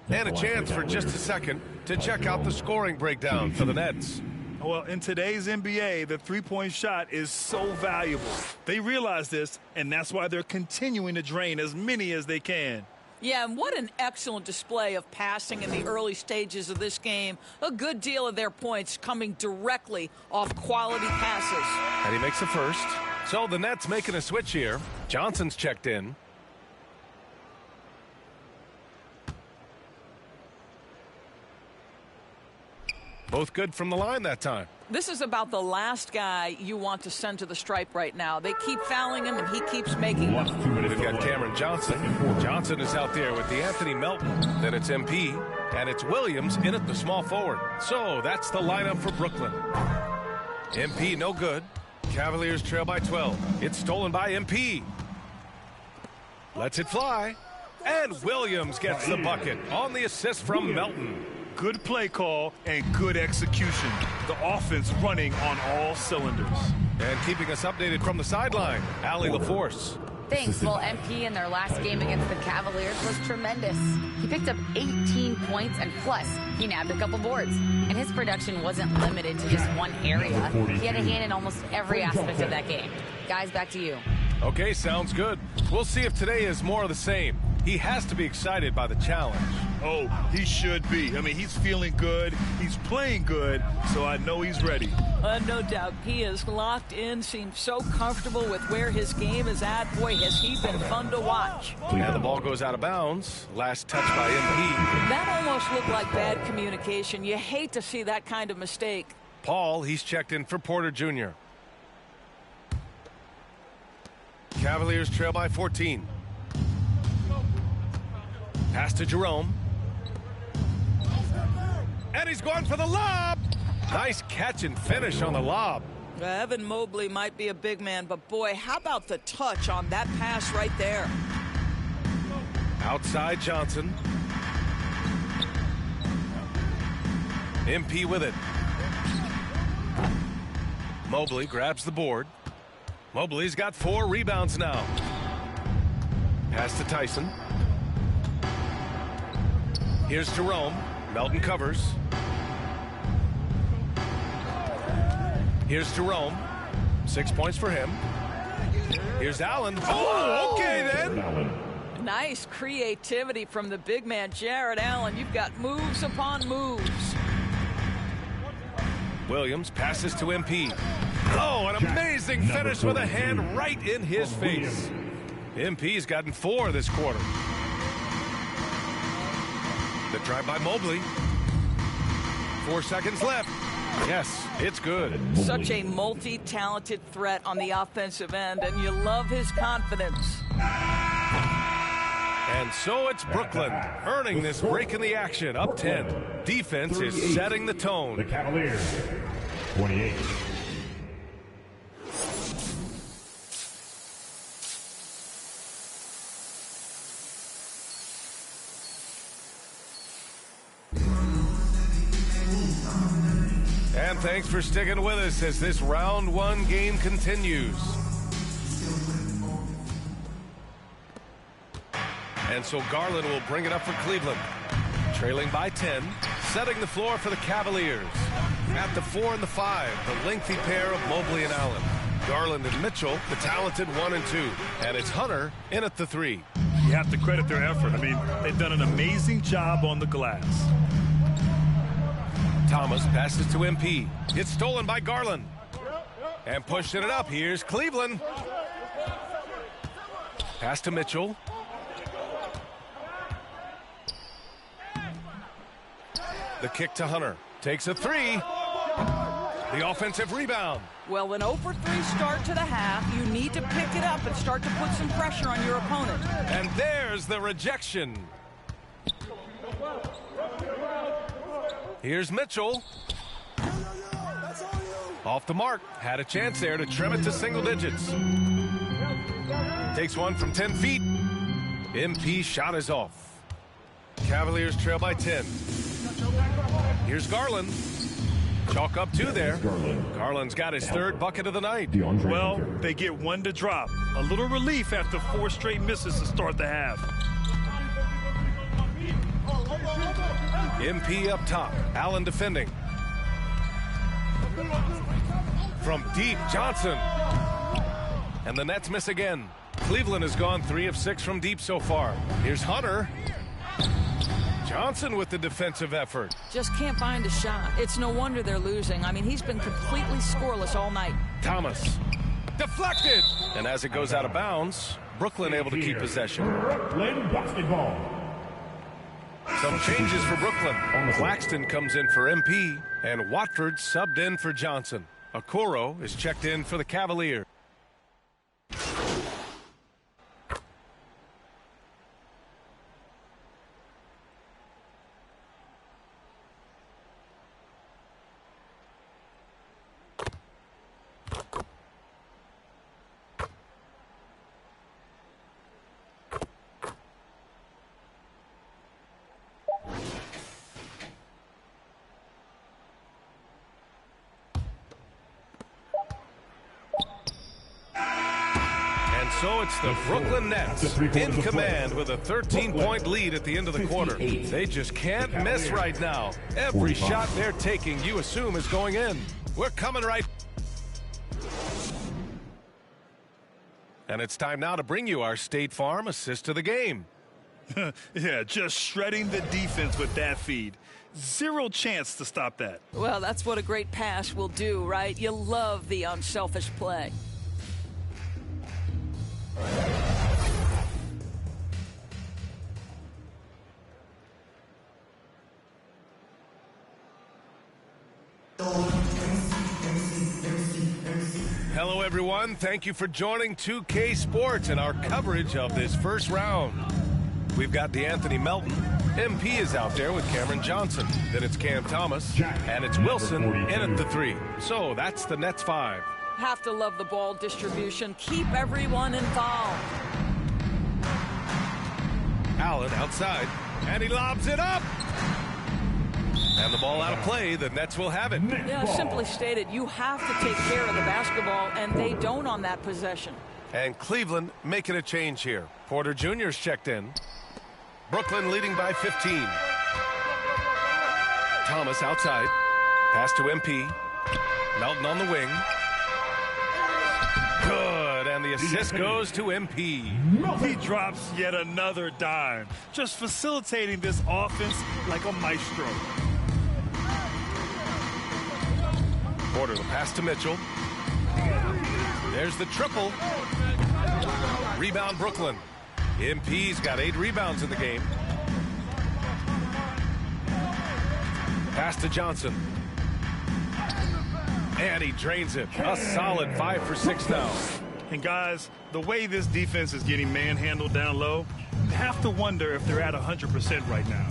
And a chance for just a second to check out the scoring breakdown for the Nets. Well, in today's NBA, the three-point shot is so valuable. They realize this, and that's why they're continuing to drain as many as they can. Yeah, and what an excellent display of passing in the early stages of this game. A good deal of their points coming directly off quality passes. And he makes the first. So the Nets making a switch here. Johnson's checked in. Both good from the line that time. This is about the last guy you want to send to the stripe right now. They keep fouling him, and he keeps making them. We've got Cameron Johnson. Johnson is out there with DeAnthony Melton. Then it's MP, and it's Williams in at the small forward. So that's the lineup for Brooklyn. MP no good. Cavaliers trail by 12. It's stolen by MP. Lets it fly. And Williams gets the bucket on the assist from Melton. Good play call and good execution. The offense running on all cylinders. And keeping us updated from the sideline, Allie LaForce. Thanks. Well, MP in their last game against the Cavaliers was tremendous. He picked up 18 points, and plus, he nabbed a couple boards. And his production wasn't limited to just one area. He had a hand in almost every aspect of that game. Guys, back to you. Okay, sounds good. We'll see if today is more of the same. He has to be excited by the challenge. Oh, he should be. I mean, he's feeling good. He's playing good, so I know he's ready. No doubt. He is locked in, seems so comfortable with where his game is at. Boy, has he been fun to watch. And the ball goes out of bounds. Last touch by MP. That almost looked like bad communication. You hate to see that kind of mistake. Paul, he's checked in for Porter Jr. Cavaliers trail by 14. Pass to Jerome. And he's going for the lob. Nice catch and finish on the lob. Evan Mobley might be a big man, but boy, how about the touch on that pass right there? Outside Johnson. MP with it. Mobley grabs the board. Mobley's got 4 rebounds now. Pass to Tyson. Here's Jerome. Melton covers. Here's Jerome. 6 points for him. Here's Allen. Oh, okay then. Nice creativity from the big man, Jared Allen. You've got moves upon moves. Williams passes to MP. Oh, an amazing finish with a hand right in his face. MP's gotten 4 this quarter. The drive by Mobley. 4 seconds left. Yes, it's good. Such a multi-talented threat on the offensive end, and you love his confidence. And so it's Brooklyn earning this break in the action, up 10. Defense is setting the tone. The Cavaliers, 28. And thanks for sticking with us as this round 1 game continues. And so Garland will bring it up for Cleveland. Trailing by 10, setting the floor for the Cavaliers. At the 4 and the 5, the lengthy pair of Mobley and Allen. Garland and Mitchell, the talented 1 and 2. And it's Hunter in at the 3. You have to credit their effort. I mean, they've done an amazing job on the glass. Thomas passes to MP. It's stolen by Garland. And pushing it up, here's Cleveland. Pass to Mitchell. The kick to Hunter. Takes a 3. The offensive rebound. Well, an 0 for 3 start to the half. You need to pick it up and start to put some pressure on your opponent. And there's the rejection. Here's Mitchell. Off the mark. Had a chance there to trim it to single digits. Takes one from 10 feet. MP shot is off. Cavaliers trail by 10. Here's Garland. Chalk up 2 there. Garland's got his 3rd bucket of the night. Well, they get 1 to drop. A little relief after 4 straight misses to start the half. MP up top. Allen defending. From deep, Johnson. And the Nets miss again. Cleveland has gone 3 of 6 from deep so far. Here's Hunter. Johnson with the defensive effort. Just can't find a shot. It's no wonder they're losing. I mean, he's been completely scoreless all night. Thomas. Deflected. And as it goes out of bounds, Brooklyn able to keep possession. Brooklyn basketball. Some changes for Brooklyn. Claxton comes in for MP, and Watford subbed in for Johnson. Okoro is checked in for the Cavaliers. So it's the Brooklyn Nets in command with a 13-point lead at the end of the quarter. They just can't miss right now. Every shot they're taking, you assume, is going in. We're coming right. And it's time now to bring you our State Farm assist of the game. Yeah, just shredding the defense with that feed. 0 chance to stop that. Well, that's what a great pass will do, right? You love the unselfish play. Hello, everyone. Thank you for joining 2K Sports and our coverage of this first round. We've got DeAnthony Melton, MP is out there with Cameron Johnson. Then it's Cam Thomas, and it's Wilson in at the 3. So that's the Nets 5. Have to love the ball distribution. Keep everyone involved. Allen outside, and he lobs it up. And the ball out of play. The Nets will have it. Yeah, simply stated, you have to take care of the basketball, and they don't on that possession. And Cleveland making a change here. Porter Jr.'s checked in. Brooklyn leading by 15. Thomas outside. Pass to MP. Melton on the wing. Good, and the assist goes to MP. He drops yet another dime, just facilitating this offense like a maestro. Porter, the pass to Mitchell. There's the triple. Rebound Brooklyn. MP's got 8 rebounds in the game. Pass to Johnson. And he drains it. A solid 5 for 6 now. And guys, the way this defense is getting manhandled down low, you have to wonder if they're at 100% right now.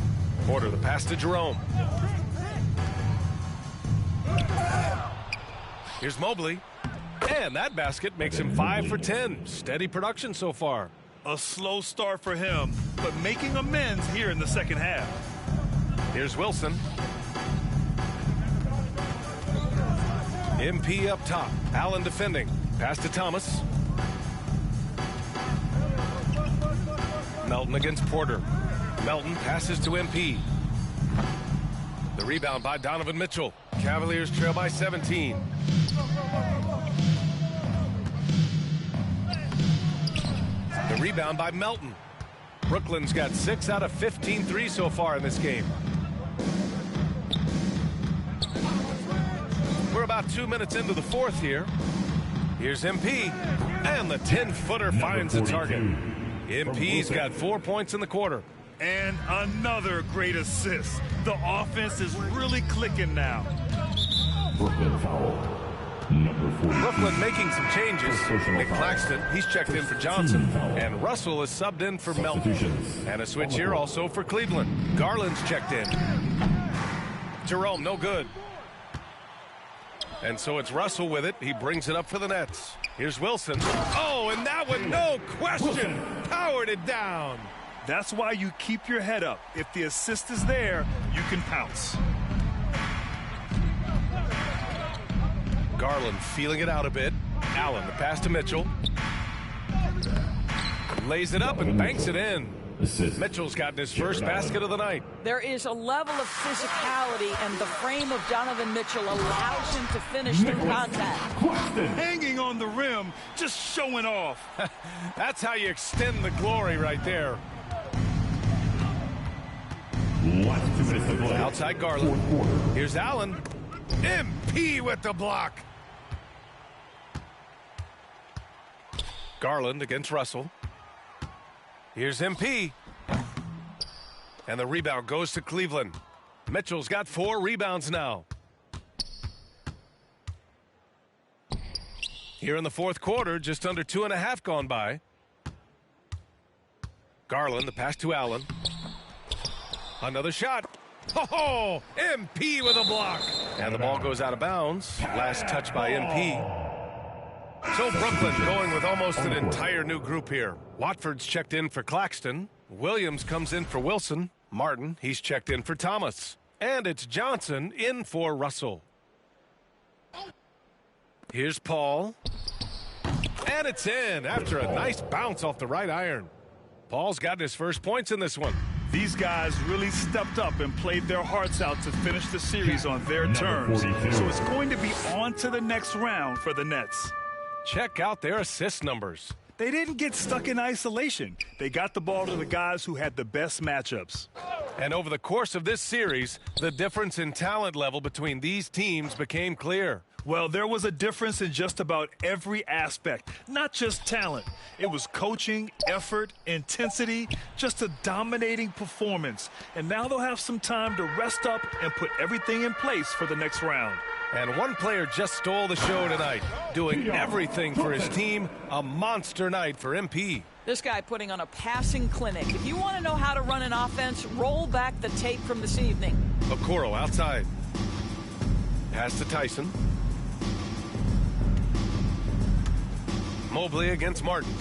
Porter, the pass to Jerome. Here's Mobley. And that basket makes him 5 for 10. Steady production so far. A slow start for him, but making amends here in the second half. Here's Wilson. MP up top. Allen defending. Pass to Thomas. Melton against Porter. Melton passes to MP. The rebound by Donovan Mitchell. Cavaliers trail by 17. The rebound by Melton. Brooklyn's got 6 out of 15 threes so far in this game. We're about 2 minutes into the fourth here. Here's MP, and the 10-footer finds the target. MP's got 4 points in the quarter. And another great assist. The offense is really clicking now. Brooklyn foul. Number 14. Brooklyn making some changes. Nick Claxton, he's checked in for Johnson. And Russell is subbed in for Melton. And a switch here also for Cleveland. Garland's checked in. Jerome, no good. And so it's Russell with it. He brings it up for the Nets. Here's Wilson. Oh, and that one, no question, powered it down. That's why you keep your head up. If the assist is there, you can pounce. Garland feeling it out a bit. Allen, the pass to Mitchell. Lays it up and banks it in. Mitchell's gotten his first basket of the night. There is a level of physicality, and the frame of Donovan Mitchell allows him to finish the contact. Hanging on the rim, just showing off. That's how you extend the glory right there. Outside Garland. Here's Allen. MP with the block. Garland against Russell. Here's MP. And the rebound goes to Cleveland. Mitchell's got 4 rebounds now. Here in the fourth quarter, just under 2.5 gone by. Garland, the pass to Allen. Another shot. Oh, MP with a block. And the ball goes out of bounds. Last touch by MP. So Brooklyn going with almost an entire new group here. Watford's checked in for Claxton. Williams comes in for Wilson. Martin, he's checked in for Thomas. And it's Johnson in for Russell. Here's Paul. And it's in after a nice bounce off the right iron. Paul's got his first points in this one. These guys really stepped up and played their hearts out to finish the series on their terms. So it's going to be on to the next round for the Nets. Check out their assist numbers. They didn't get stuck in isolation. They got the ball to the guys who had the best matchups. And over the course of this series, the difference in talent level between these teams became clear. Well, there was a difference in just about every aspect, not just talent. It was coaching, effort, intensity, just a dominating performance. And now they'll have some time to rest up and put everything in place for the next round. And one player just stole the show tonight, doing everything for his team. A monster night for MP. This guy putting on a passing clinic. If you want to know how to run an offense, roll back the tape from this evening. Okoro outside. Pass to Tyson. Mobley against Martin.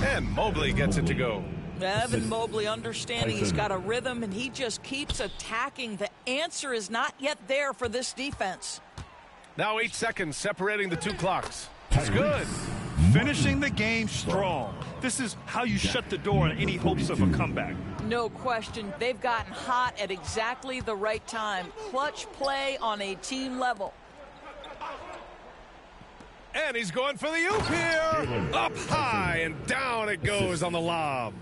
And Mobley gets it to go. Evan Mobley understanding he's got a rhythm, and he just keeps attacking. The answer is not yet there for this defense. Now 8 seconds separating the two clocks. It's good. Finishing the game strong. This is how you shut the door on any hopes of a comeback. No question. They've gotten hot at exactly the right time. Clutch play on a team level. And he's going for the oop here. Up high and down it goes on the lob.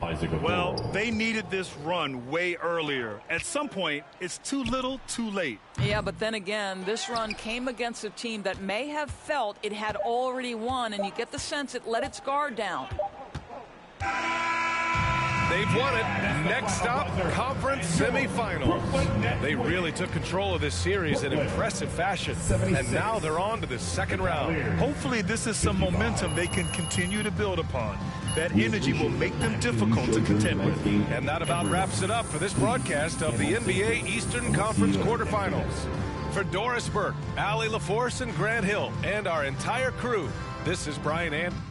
Well, they needed this run way earlier. At some point, it's too little, too late. Yeah, but then again, this run came against a team that may have felt it had already won, and you get the sense it let its guard down. They've won it. Next stop, conference semifinals. They really took control of this series in impressive fashion. And now they're on to the second round. Hopefully this is some momentum they can continue to build upon. That energy will make them difficult to contend with. And that about wraps it up for this broadcast of the NBA Eastern Conference quarterfinals. For Doris Burke, Allie LaForce, and Grant Hill, and our entire crew, this is Brian Anderson.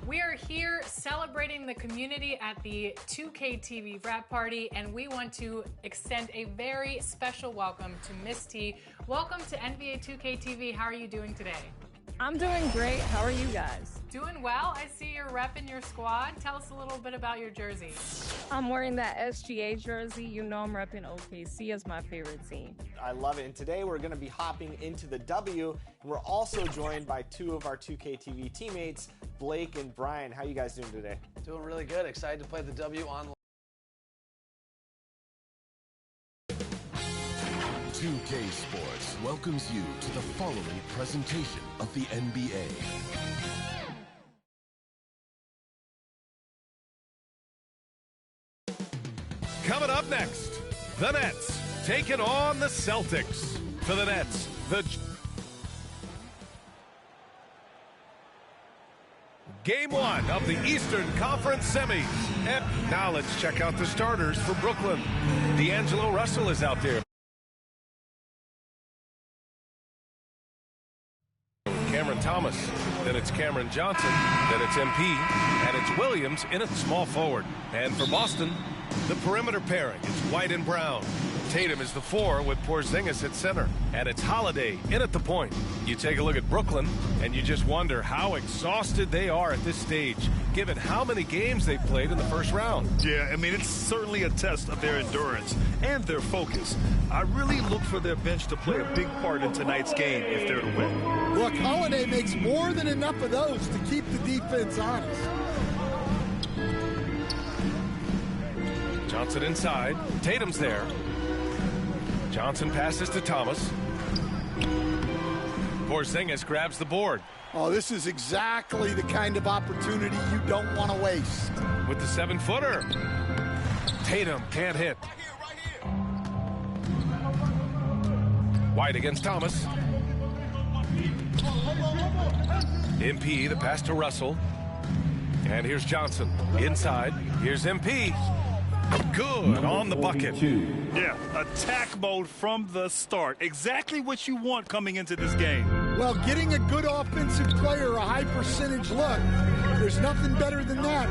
We are here celebrating the community at the 2K TV wrap party, and we want to extend a very special welcome to Miss T. Welcome to NBA 2K TV. How are you doing today? I'm doing great. How are you guys? Doing well. I see you're repping your squad. Tell us a little bit about your jersey. I'm wearing that SGA jersey. You know I'm repping OKC as my favorite team. I love it. And today we're going to be hopping into the W. And we're also joined by two of our 2K TV teammates, Blake and Brian. How you guys doing today? Doing really good. Excited to play the W online. 2K Sports welcomes you to the following presentation of the NBA. Coming up next, the Nets taking on the Celtics. For the Nets, Game 1 of the Eastern Conference semis. And now let's check out the starters for Brooklyn. D'Angelo Russell is out there. Cameron Thomas, then it's Cameron Johnson, then it's MP, and it's Williams in at small forward. And for Boston, the perimeter pairing is White and Brown. Tatum is the 4 with Porzingis at center, and it's Holiday in at the point. You take a look at Brooklyn, and you just wonder how exhausted they are at this stage, given how many games they played in the first round. Yeah, I mean, it's certainly a test of their endurance and their focus. I really look for their bench to play a big part in tonight's game if they're to win. Look, Holiday makes more than enough of those to keep the defense honest. Johnson inside. Tatum's there. Johnson passes to Thomas. Porzingis grabs the board. Oh, this is exactly the kind of opportunity you don't want to waste. With the 7-footer. Tatum can't hit. White against Thomas. MP, the pass to Russell. And here's Johnson. Inside. Here's MP. Good on the bucket. Yeah, attack mode from the start. Exactly what you want coming into this game. Well, getting a good offensive player a high percentage look, there's nothing better than that.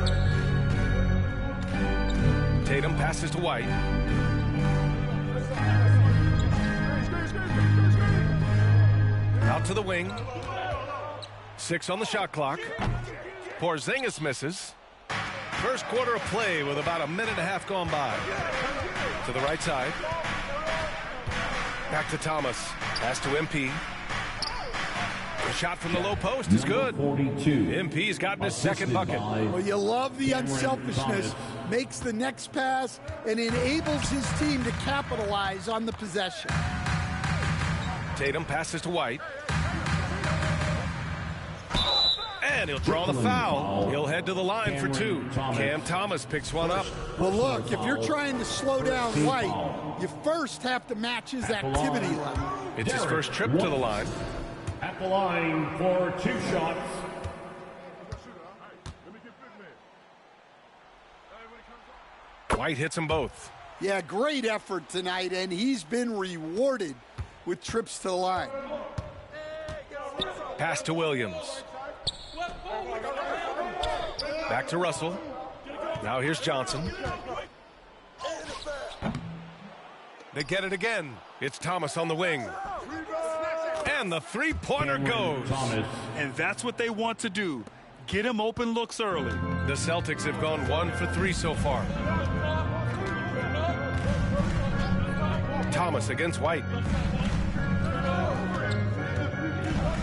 Tatum passes to White. Out to the wing. 6 on the shot clock. Porzingis misses. First quarter of play with about a minute and a half gone by. To the right side. Back to Thomas. Pass to MP. A shot from the low post is good. 42. MP's gotten his second bucket. Well, you love the unselfishness. Makes the next pass and enables his team to capitalize on the possession. Tatum passes to White. And he'll draw the foul. He'll head to the line for 2. Cam Thomas picks one up. Well, look, if you're trying to slow down White, you first have to match his activity level. It's his first trip to the line. At the line for 2 shots. White hits them both. Yeah, great effort tonight, and he's been rewarded with trips to the line. Pass to Williams. Back to Russell. Now here's Johnson. They get it again. It's Thomas on the wing. And the three-pointer goes. And that's what they want to do. Get him open looks early. The Celtics have gone 1 for 3 so far. Thomas against White.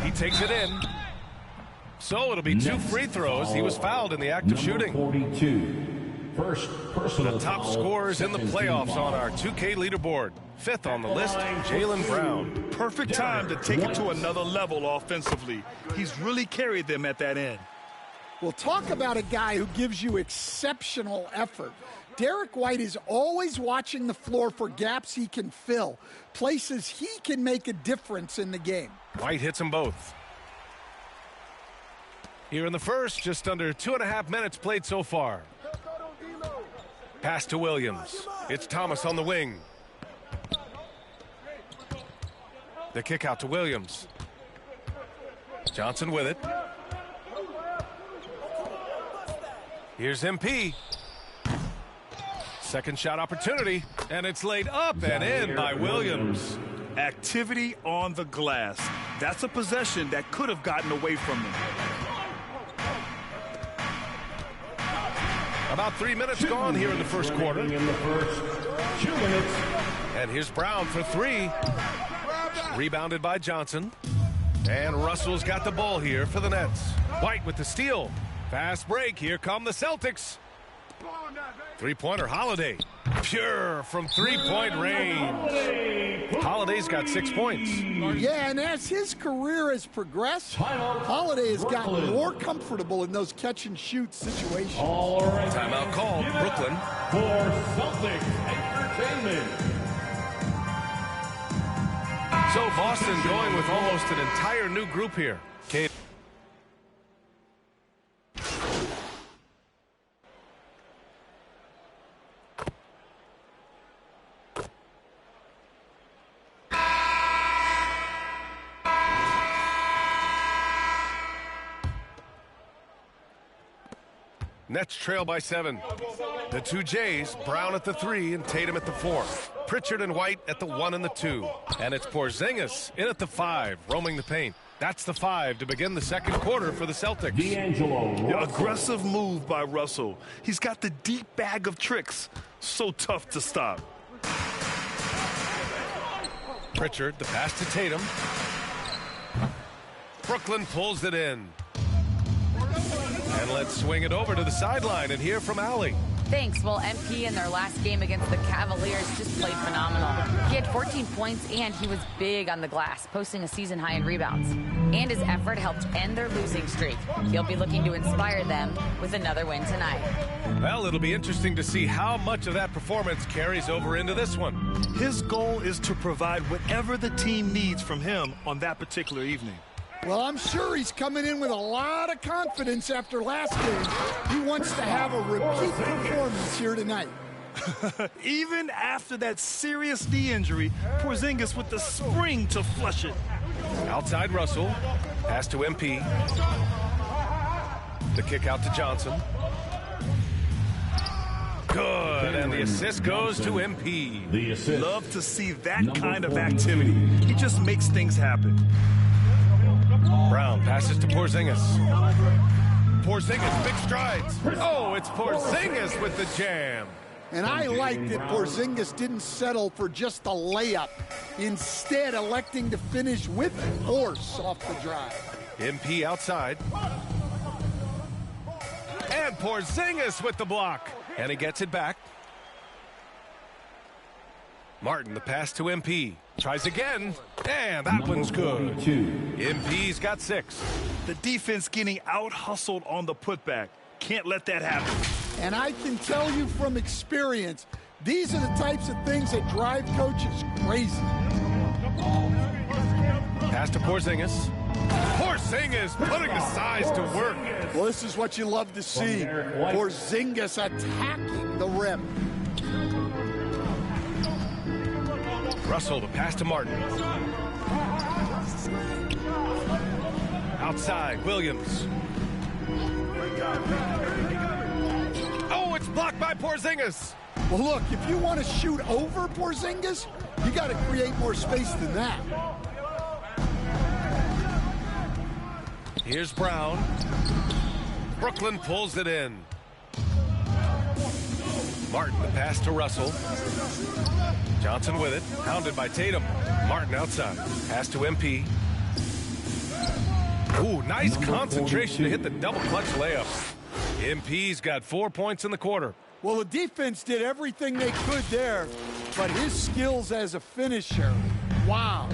He takes it in. So it'll be 2 free throws. He was fouled in the act of shooting. 42. First personal the top scorers in the playoffs on our 2K leaderboard. 5th on the list, Jaylen Brown. Perfect time to take it to another level offensively. He's really carried them at that end. Well, talk about a guy who gives you exceptional effort. Derek White is always watching the floor for gaps he can fill, places he can make a difference in the game. White hits them both. Here in the first, just under 2.5 minutes played so far. Pass to Williams. It's Thomas on the wing. The kick out to Williams. Johnson with it. Here's MP. Second shot opportunity, and it's laid up and in by Williams. Activity on the glass. That's a possession that could have gotten away from them. About 3 minutes gone here in the first quarter. And here's Brown for three. Rebounded by Johnson. And Russell's got the ball here for the Nets. White with the steal. Fast break. Here come the Celtics. Three-pointer Holiday. Pure from three-point range. Holiday's got 6 points. Yeah, and as his career has progressed, Holiday has gotten more comfortable in those catch-and-shoot situations. All right. Timeout called. Brooklyn. For Celtics Entertainment. So Boston going with almost an entire new group here. Kate. Nets trail by 7. The two Jays, Brown at the 3 and Tatum at the 4. Pritchard and White at the 1 and the 2. And it's Porzingis in at the 5, roaming the paint. That's the 5 to begin the second quarter for the Celtics. Yeah, aggressive move by Russell. He's got the deep bag of tricks. So tough to stop. Pritchard, the pass to Tatum. Brooklyn pulls it in. And let's swing it over to the sideline and hear from Allie. Thanks. Well, MP in their last game against the Cavaliers just played phenomenal. He had 14 points and he was big on the glass, posting a season high in rebounds. And his effort helped end their losing streak. He'll be looking to inspire them with another win tonight. Well, it'll be interesting to see how much of that performance carries over into this one. His goal is to provide whatever the team needs from him on that particular evening. Well, I'm sure he's coming in with a lot of confidence after last game. He wants to have a repeat performance here tonight. Even after that serious knee injury, Porzingis with the spring to flush it. Outside Russell. Pass to MP. The kick out to Johnson. Good, and the assist goes to MP. The assist. Love to see that kind of activity. He just makes things happen. Brown passes to Porzingis. Porzingis, big strides. Oh, it's Porzingis with the jam. And I like that Porzingis didn't settle for just a layup, instead electing to finish with force off the drive. MP outside. And Porzingis with the block. And he gets it back. Martin, the pass to MP. Tries again, and that one's good. MP's got 6. The defense getting out-hustled on the putback. Can't let that happen. And I can tell you from experience, these are the types of things that drive coaches crazy. Pass to Porzingis. Porzingis putting the size to work. Well, this is what you love to see. Porzingis attacking the rim. Russell, the pass to Martin. Outside, Williams. Oh, it's blocked by Porzingis. Well, look, if you want to shoot over Porzingis, you got to create more space than that. Here's Brown. Brooklyn pulls it in. Martin, the pass to Russell. Johnson with it, hounded by Tatum. Martin outside. Pass to MP. Ooh, nice concentration to hit the double clutch layup. MP's got 4 points in the quarter. Well, the defense did everything they could there, but his skills as a finisher, wow.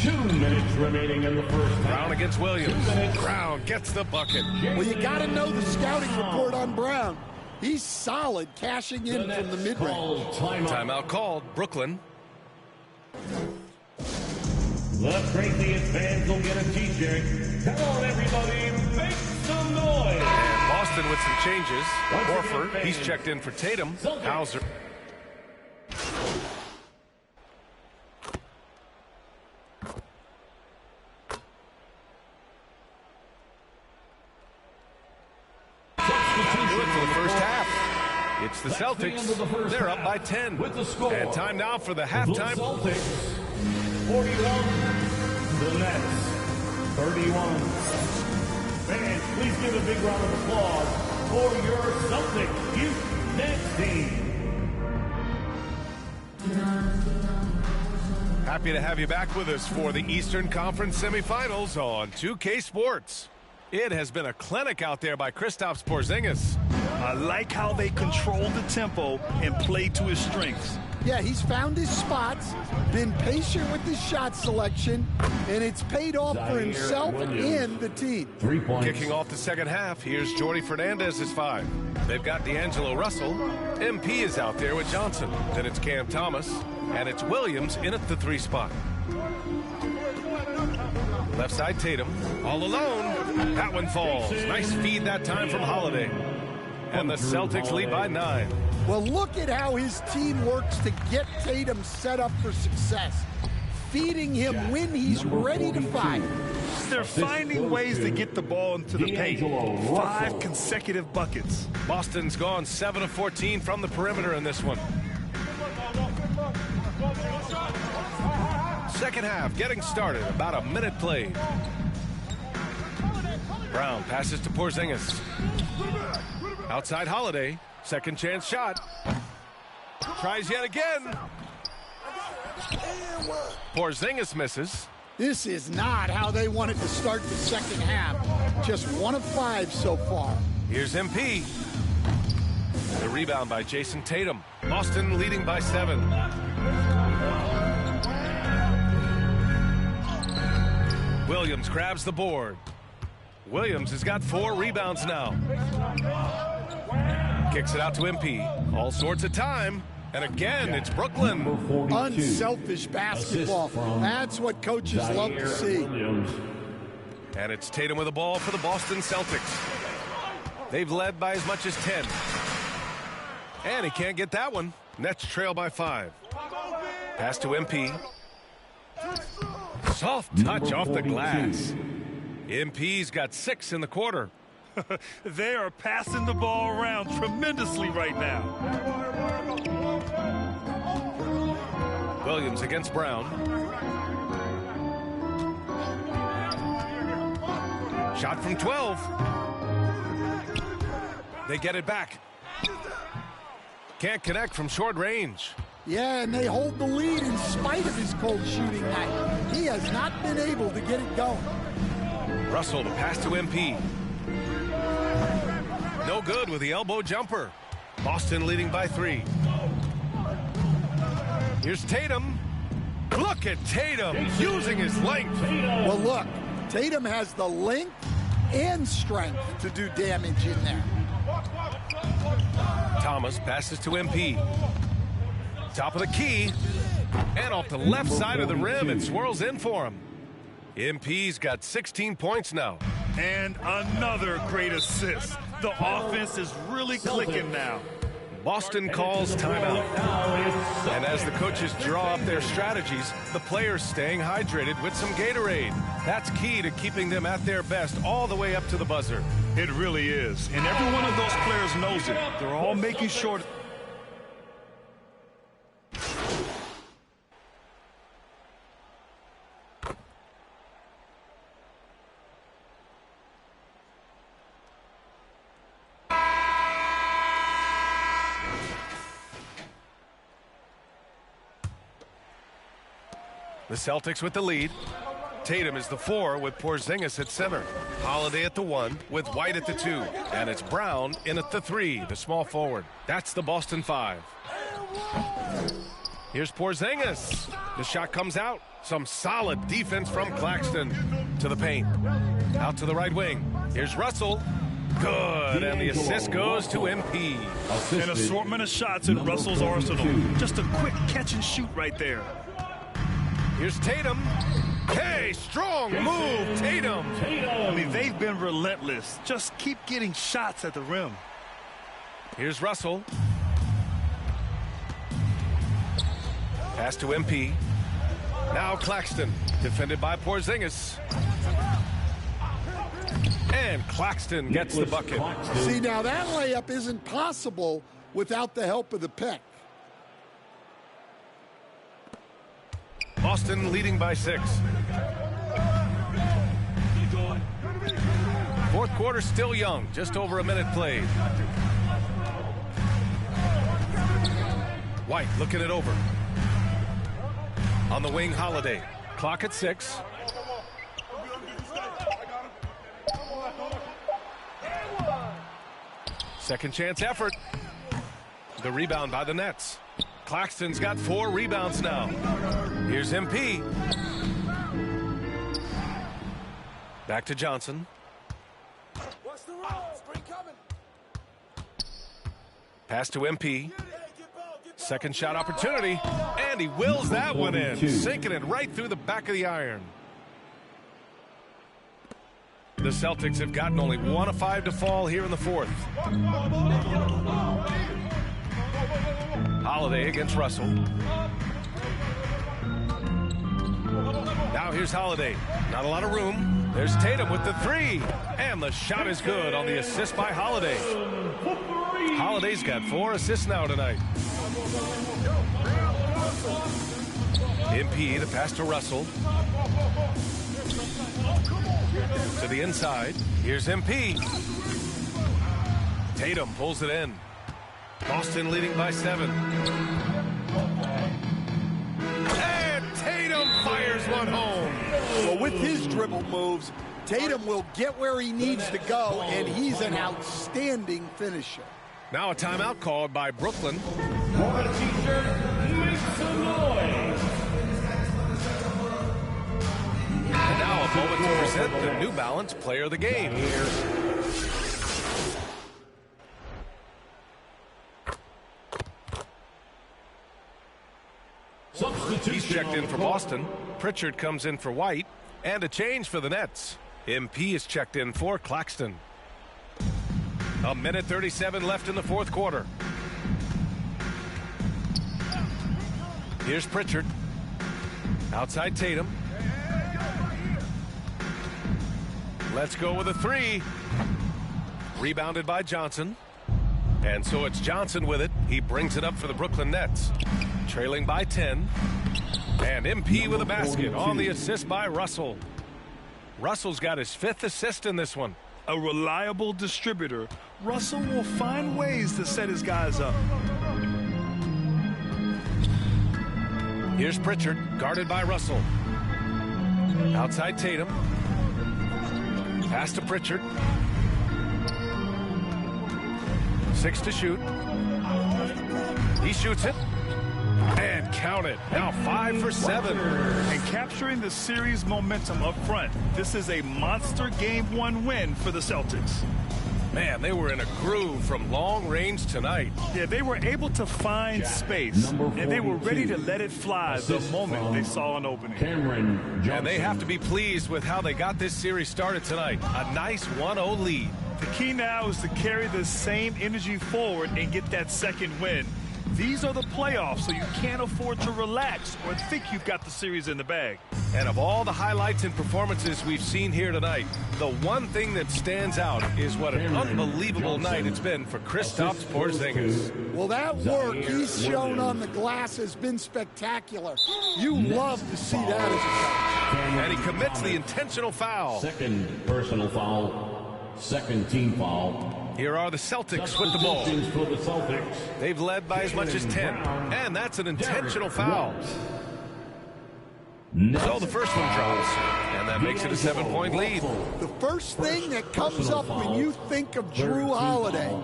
2 minutes remaining in the first half. Brown against Williams. Brown gets the bucket. Well, you got to know the scouting report on Brown. He's solid, cashing in from the mid-range. Timeout called. Brooklyn. The craziest fans will get a T-shirt. Come on, everybody, make some noise. And Boston with some changes. Horford, he's checked in for Tatum. Hauser. It's the Celtics. They're up by 10. And time now for the halftime. The Celtics, 41. The Nets, 31. Fans, please give a big round of applause for your Celtics Youth Nets team. Happy to have you back with us for the Eastern Conference semifinals on 2K Sports. It has been a clinic out there by Kristaps Porzingis. I like how they control the tempo and play to his strengths. Yeah, he's found his spots, been patient with his shot selection, and it's paid off for himself and the team. 3 points. Kicking off the second half, here's Jordi Fernandez's 5. They've got D'Angelo Russell. MP is out there with Johnson. Then it's Cam Thomas, and it's Williams in at the 3 spot. Left side Tatum, all alone. That one falls. Nice feed that time from Holiday. And the Celtics lead by 9. Well, look at how his team works to get Tatum set up for success. Feeding him when he's ready to fight. They're finding ways to get the ball into the paint. 5 consecutive buckets. Boston's gone 7 of 14 from the perimeter in this one. Second half getting started. About a minute played. Brown passes to Porzingis. Outside Holiday. Second chance shot. Tries yet again. Porzingis misses. This is not how they wanted to start the second half. Just 1 of 5 so far. Here's MP. The rebound by Jason Tatum. Boston leading by 7. Williams grabs the board. Williams has got 4 rebounds now. Kicks it out to MP. All sorts of time. And again, it's Brooklyn. Unselfish basketball. That's what coaches love to see. And it's Tatum with the ball for the Boston Celtics. They've led by as much as 10. And he can't get that one. Nets trail by 5. Pass to MP. Soft touch off the glass. MP's got 6 in the quarter. They are passing the ball around tremendously right now. Williams against Brown. Shot from 12. They get it back. Can't connect from short range. Yeah, and they hold the lead in spite of his cold shooting night. He has not been able to get it going. Russell to pass to MP. No good with the elbow jumper. Boston leading by 3. Here's Tatum. Look at Tatum using his length. Well, look, Tatum has the length and strength to do damage in there. Thomas passes to MP. Top of the key. And off the left side of the rim, it swirls in for him. MP's got 16 points now. And another great assist. The offense is really clicking now. Boston calls timeout. And as the coaches draw up their strategies, the players staying hydrated with some Gatorade. That's key to keeping them at their best all the way up to the buzzer. It really is. And every one of those players knows it. They're all making sure. The Celtics with the lead. Tatum is the 4 with Porzingis at center. Holiday at the 1 with White at the 2. And it's Brown in at the 3, the small forward. That's the Boston 5. Here's Porzingis. The shot comes out. Some solid defense from Claxton. To the paint. Out to the right wing. Here's Russell. Good. And the assist goes to MP. An assortment of shots in Russell's arsenal. Just a quick catch and shoot right there. Here's Tatum. Hey, strong move, Tatum. I mean, they've been relentless. Just keep getting shots at the rim. Here's Russell. Pass to MP. Now Claxton, defended by Porzingis. And Claxton gets the bucket. See, now that layup isn't possible without the help of the pick. Boston leading by 6. Fourth quarter still young, just over a minute played. White looking it over. On the wing, Holiday. Clock at 6. Second chance effort. The rebound by the Nets. Claxton's got 4 rebounds now. Here's MP. Back to Johnson. Pass to MP. Second shot opportunity. And he wills that one in. Sinking it right through the back of the iron. The Celtics have gotten only 1 of 5 to fall here in the fourth. Holiday against Russell. Now here's Holiday. Not a lot of room. There's Tatum with the 3. And the shot is good on the assist by Holiday. Holiday's got 4 assists now tonight. MP, the pass to Russell. To the inside. Here's MP. Tatum pulls it in. Boston leading by 7. And Tatum fires one home. Well, with his dribble moves, Tatum will get where he needs to go, and he's an outstanding finisher. Now a timeout called by Brooklyn. For the t-shirt, make some noise. And now a moment to present the New Balance Player of the Game. He's checked in for Boston. Pritchard comes in for White. And a change for the Nets. MP is checked in for Claxton. A minute 37 left in the fourth quarter. Here's Pritchard. Outside Tatum. Let's go with a 3. Rebounded by Johnson. And so it's Johnson with it. He brings it up for the Brooklyn Nets. Trailing by 10. And MP with a basket on the assist by Russell. Russell's got his 5th assist in this one. A reliable distributor, Russell will find ways to set his guys up. Here's Pritchard, guarded by Russell. Outside Tatum. Pass to Pritchard. 6 to shoot. He shoots it. And count it. Now 5 for 7. And capturing the series momentum up front. This is a monster Game 1 win for the Celtics. Man, they were in a groove from long range tonight. Yeah, they were able to find space. And they were ready to let it fly the moment they saw an opening. And they have to be pleased with how they got this series started tonight. A nice 1-0 lead. The key now is to carry the same energy forward and get that second win. These are the playoffs, so you can't afford to relax or think you've got the series in the bag. And of all the highlights and performances we've seen here tonight, the one thing that stands out is what an unbelievable night it's been for Kristaps Porzingis. Well, that work he's shown on the glass has been spectacular. You love to see that as a coach. And he commits the intentional foul. Second personal foul. Second team foul. Here are the Celtics with the ball. For the Celtics. They've led by as much as 10. And that's an intentional foul. So the first one drops. And that makes it a 7-point lead. The first thing that comes up when you think of Drew Holiday,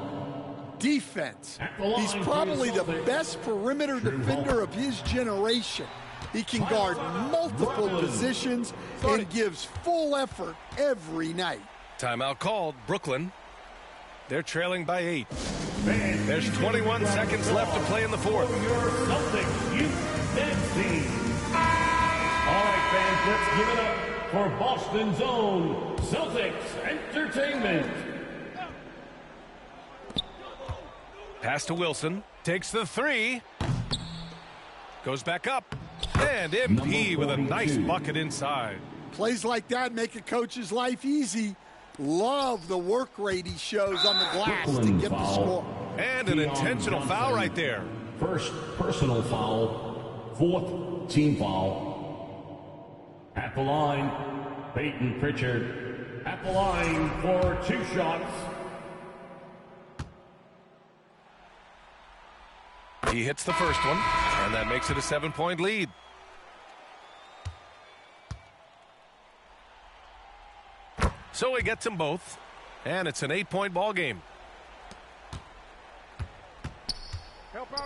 defense. He's probably the best perimeter defender of his generation. He can guard multiple positions and gives full effort every night. Timeout called. Brooklyn. They're trailing by 8. There's 21 seconds left to play in the fourth. Your Celtics Youth Dance Team. All right, fans, let's give it up for Boston's own Celtics Entertainment. Pass to Wilson. Takes the 3. Goes back up. And MP with a nice bucket inside. Plays like that make a coach's life easy. Love the work rate he shows on the glass to get the score. And an intentional foul right there. First personal foul, fourth team foul. At the line, Peyton Pritchard. At the line for 2 shots. He hits the first one, and that makes it a 7-point lead. So he gets them both, and it's an 8-point ball game.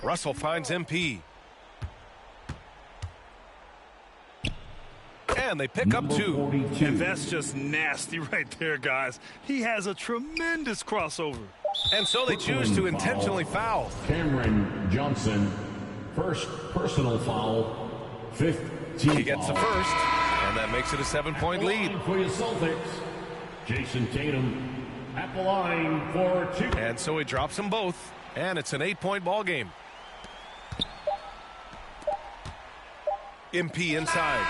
Russell finds MP. And they pick up 2. And that's just nasty right there, guys. He has a tremendous crossover. And so they choose to intentionally foul. Cameron Johnson, first personal foul, fifth team foul. He gets the first, and that makes it a 7-point lead. For your Celtics, Jason Tatum at the line for 2. And so he drops them both, and it's an 8-point ball game. MP inside.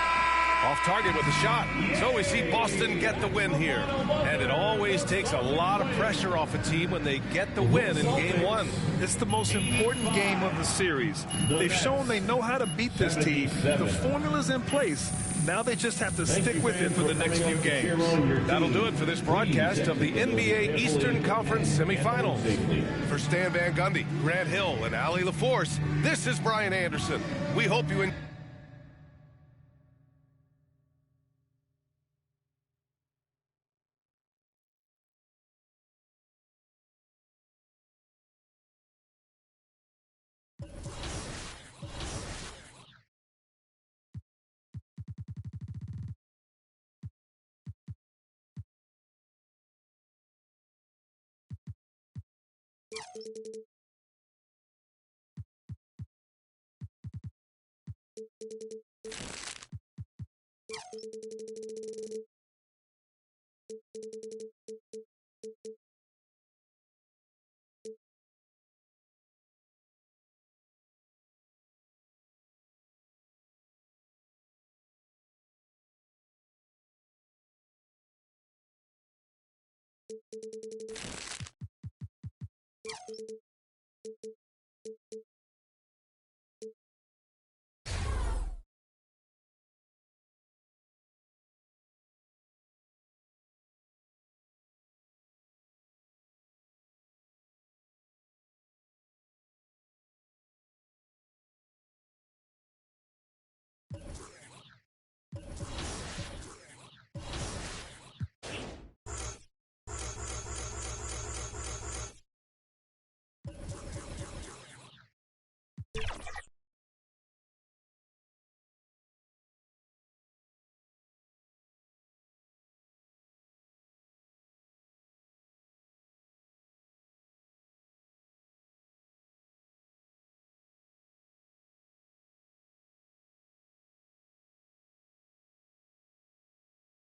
Off target with a shot. So we see Boston get the win here. And it always takes a lot of pressure off a team when they get the win in Game 1. It's the most important game of the series. They've shown they know how to beat this team. The formula's in place. Now they just have to stick with it for the next few games. That'll do it for this broadcast of the NBA Eastern Conference Semifinals. For Stan Van Gundy, Grant Hill, and Allie LaForce, this is Brian Anderson. We hope you enjoy.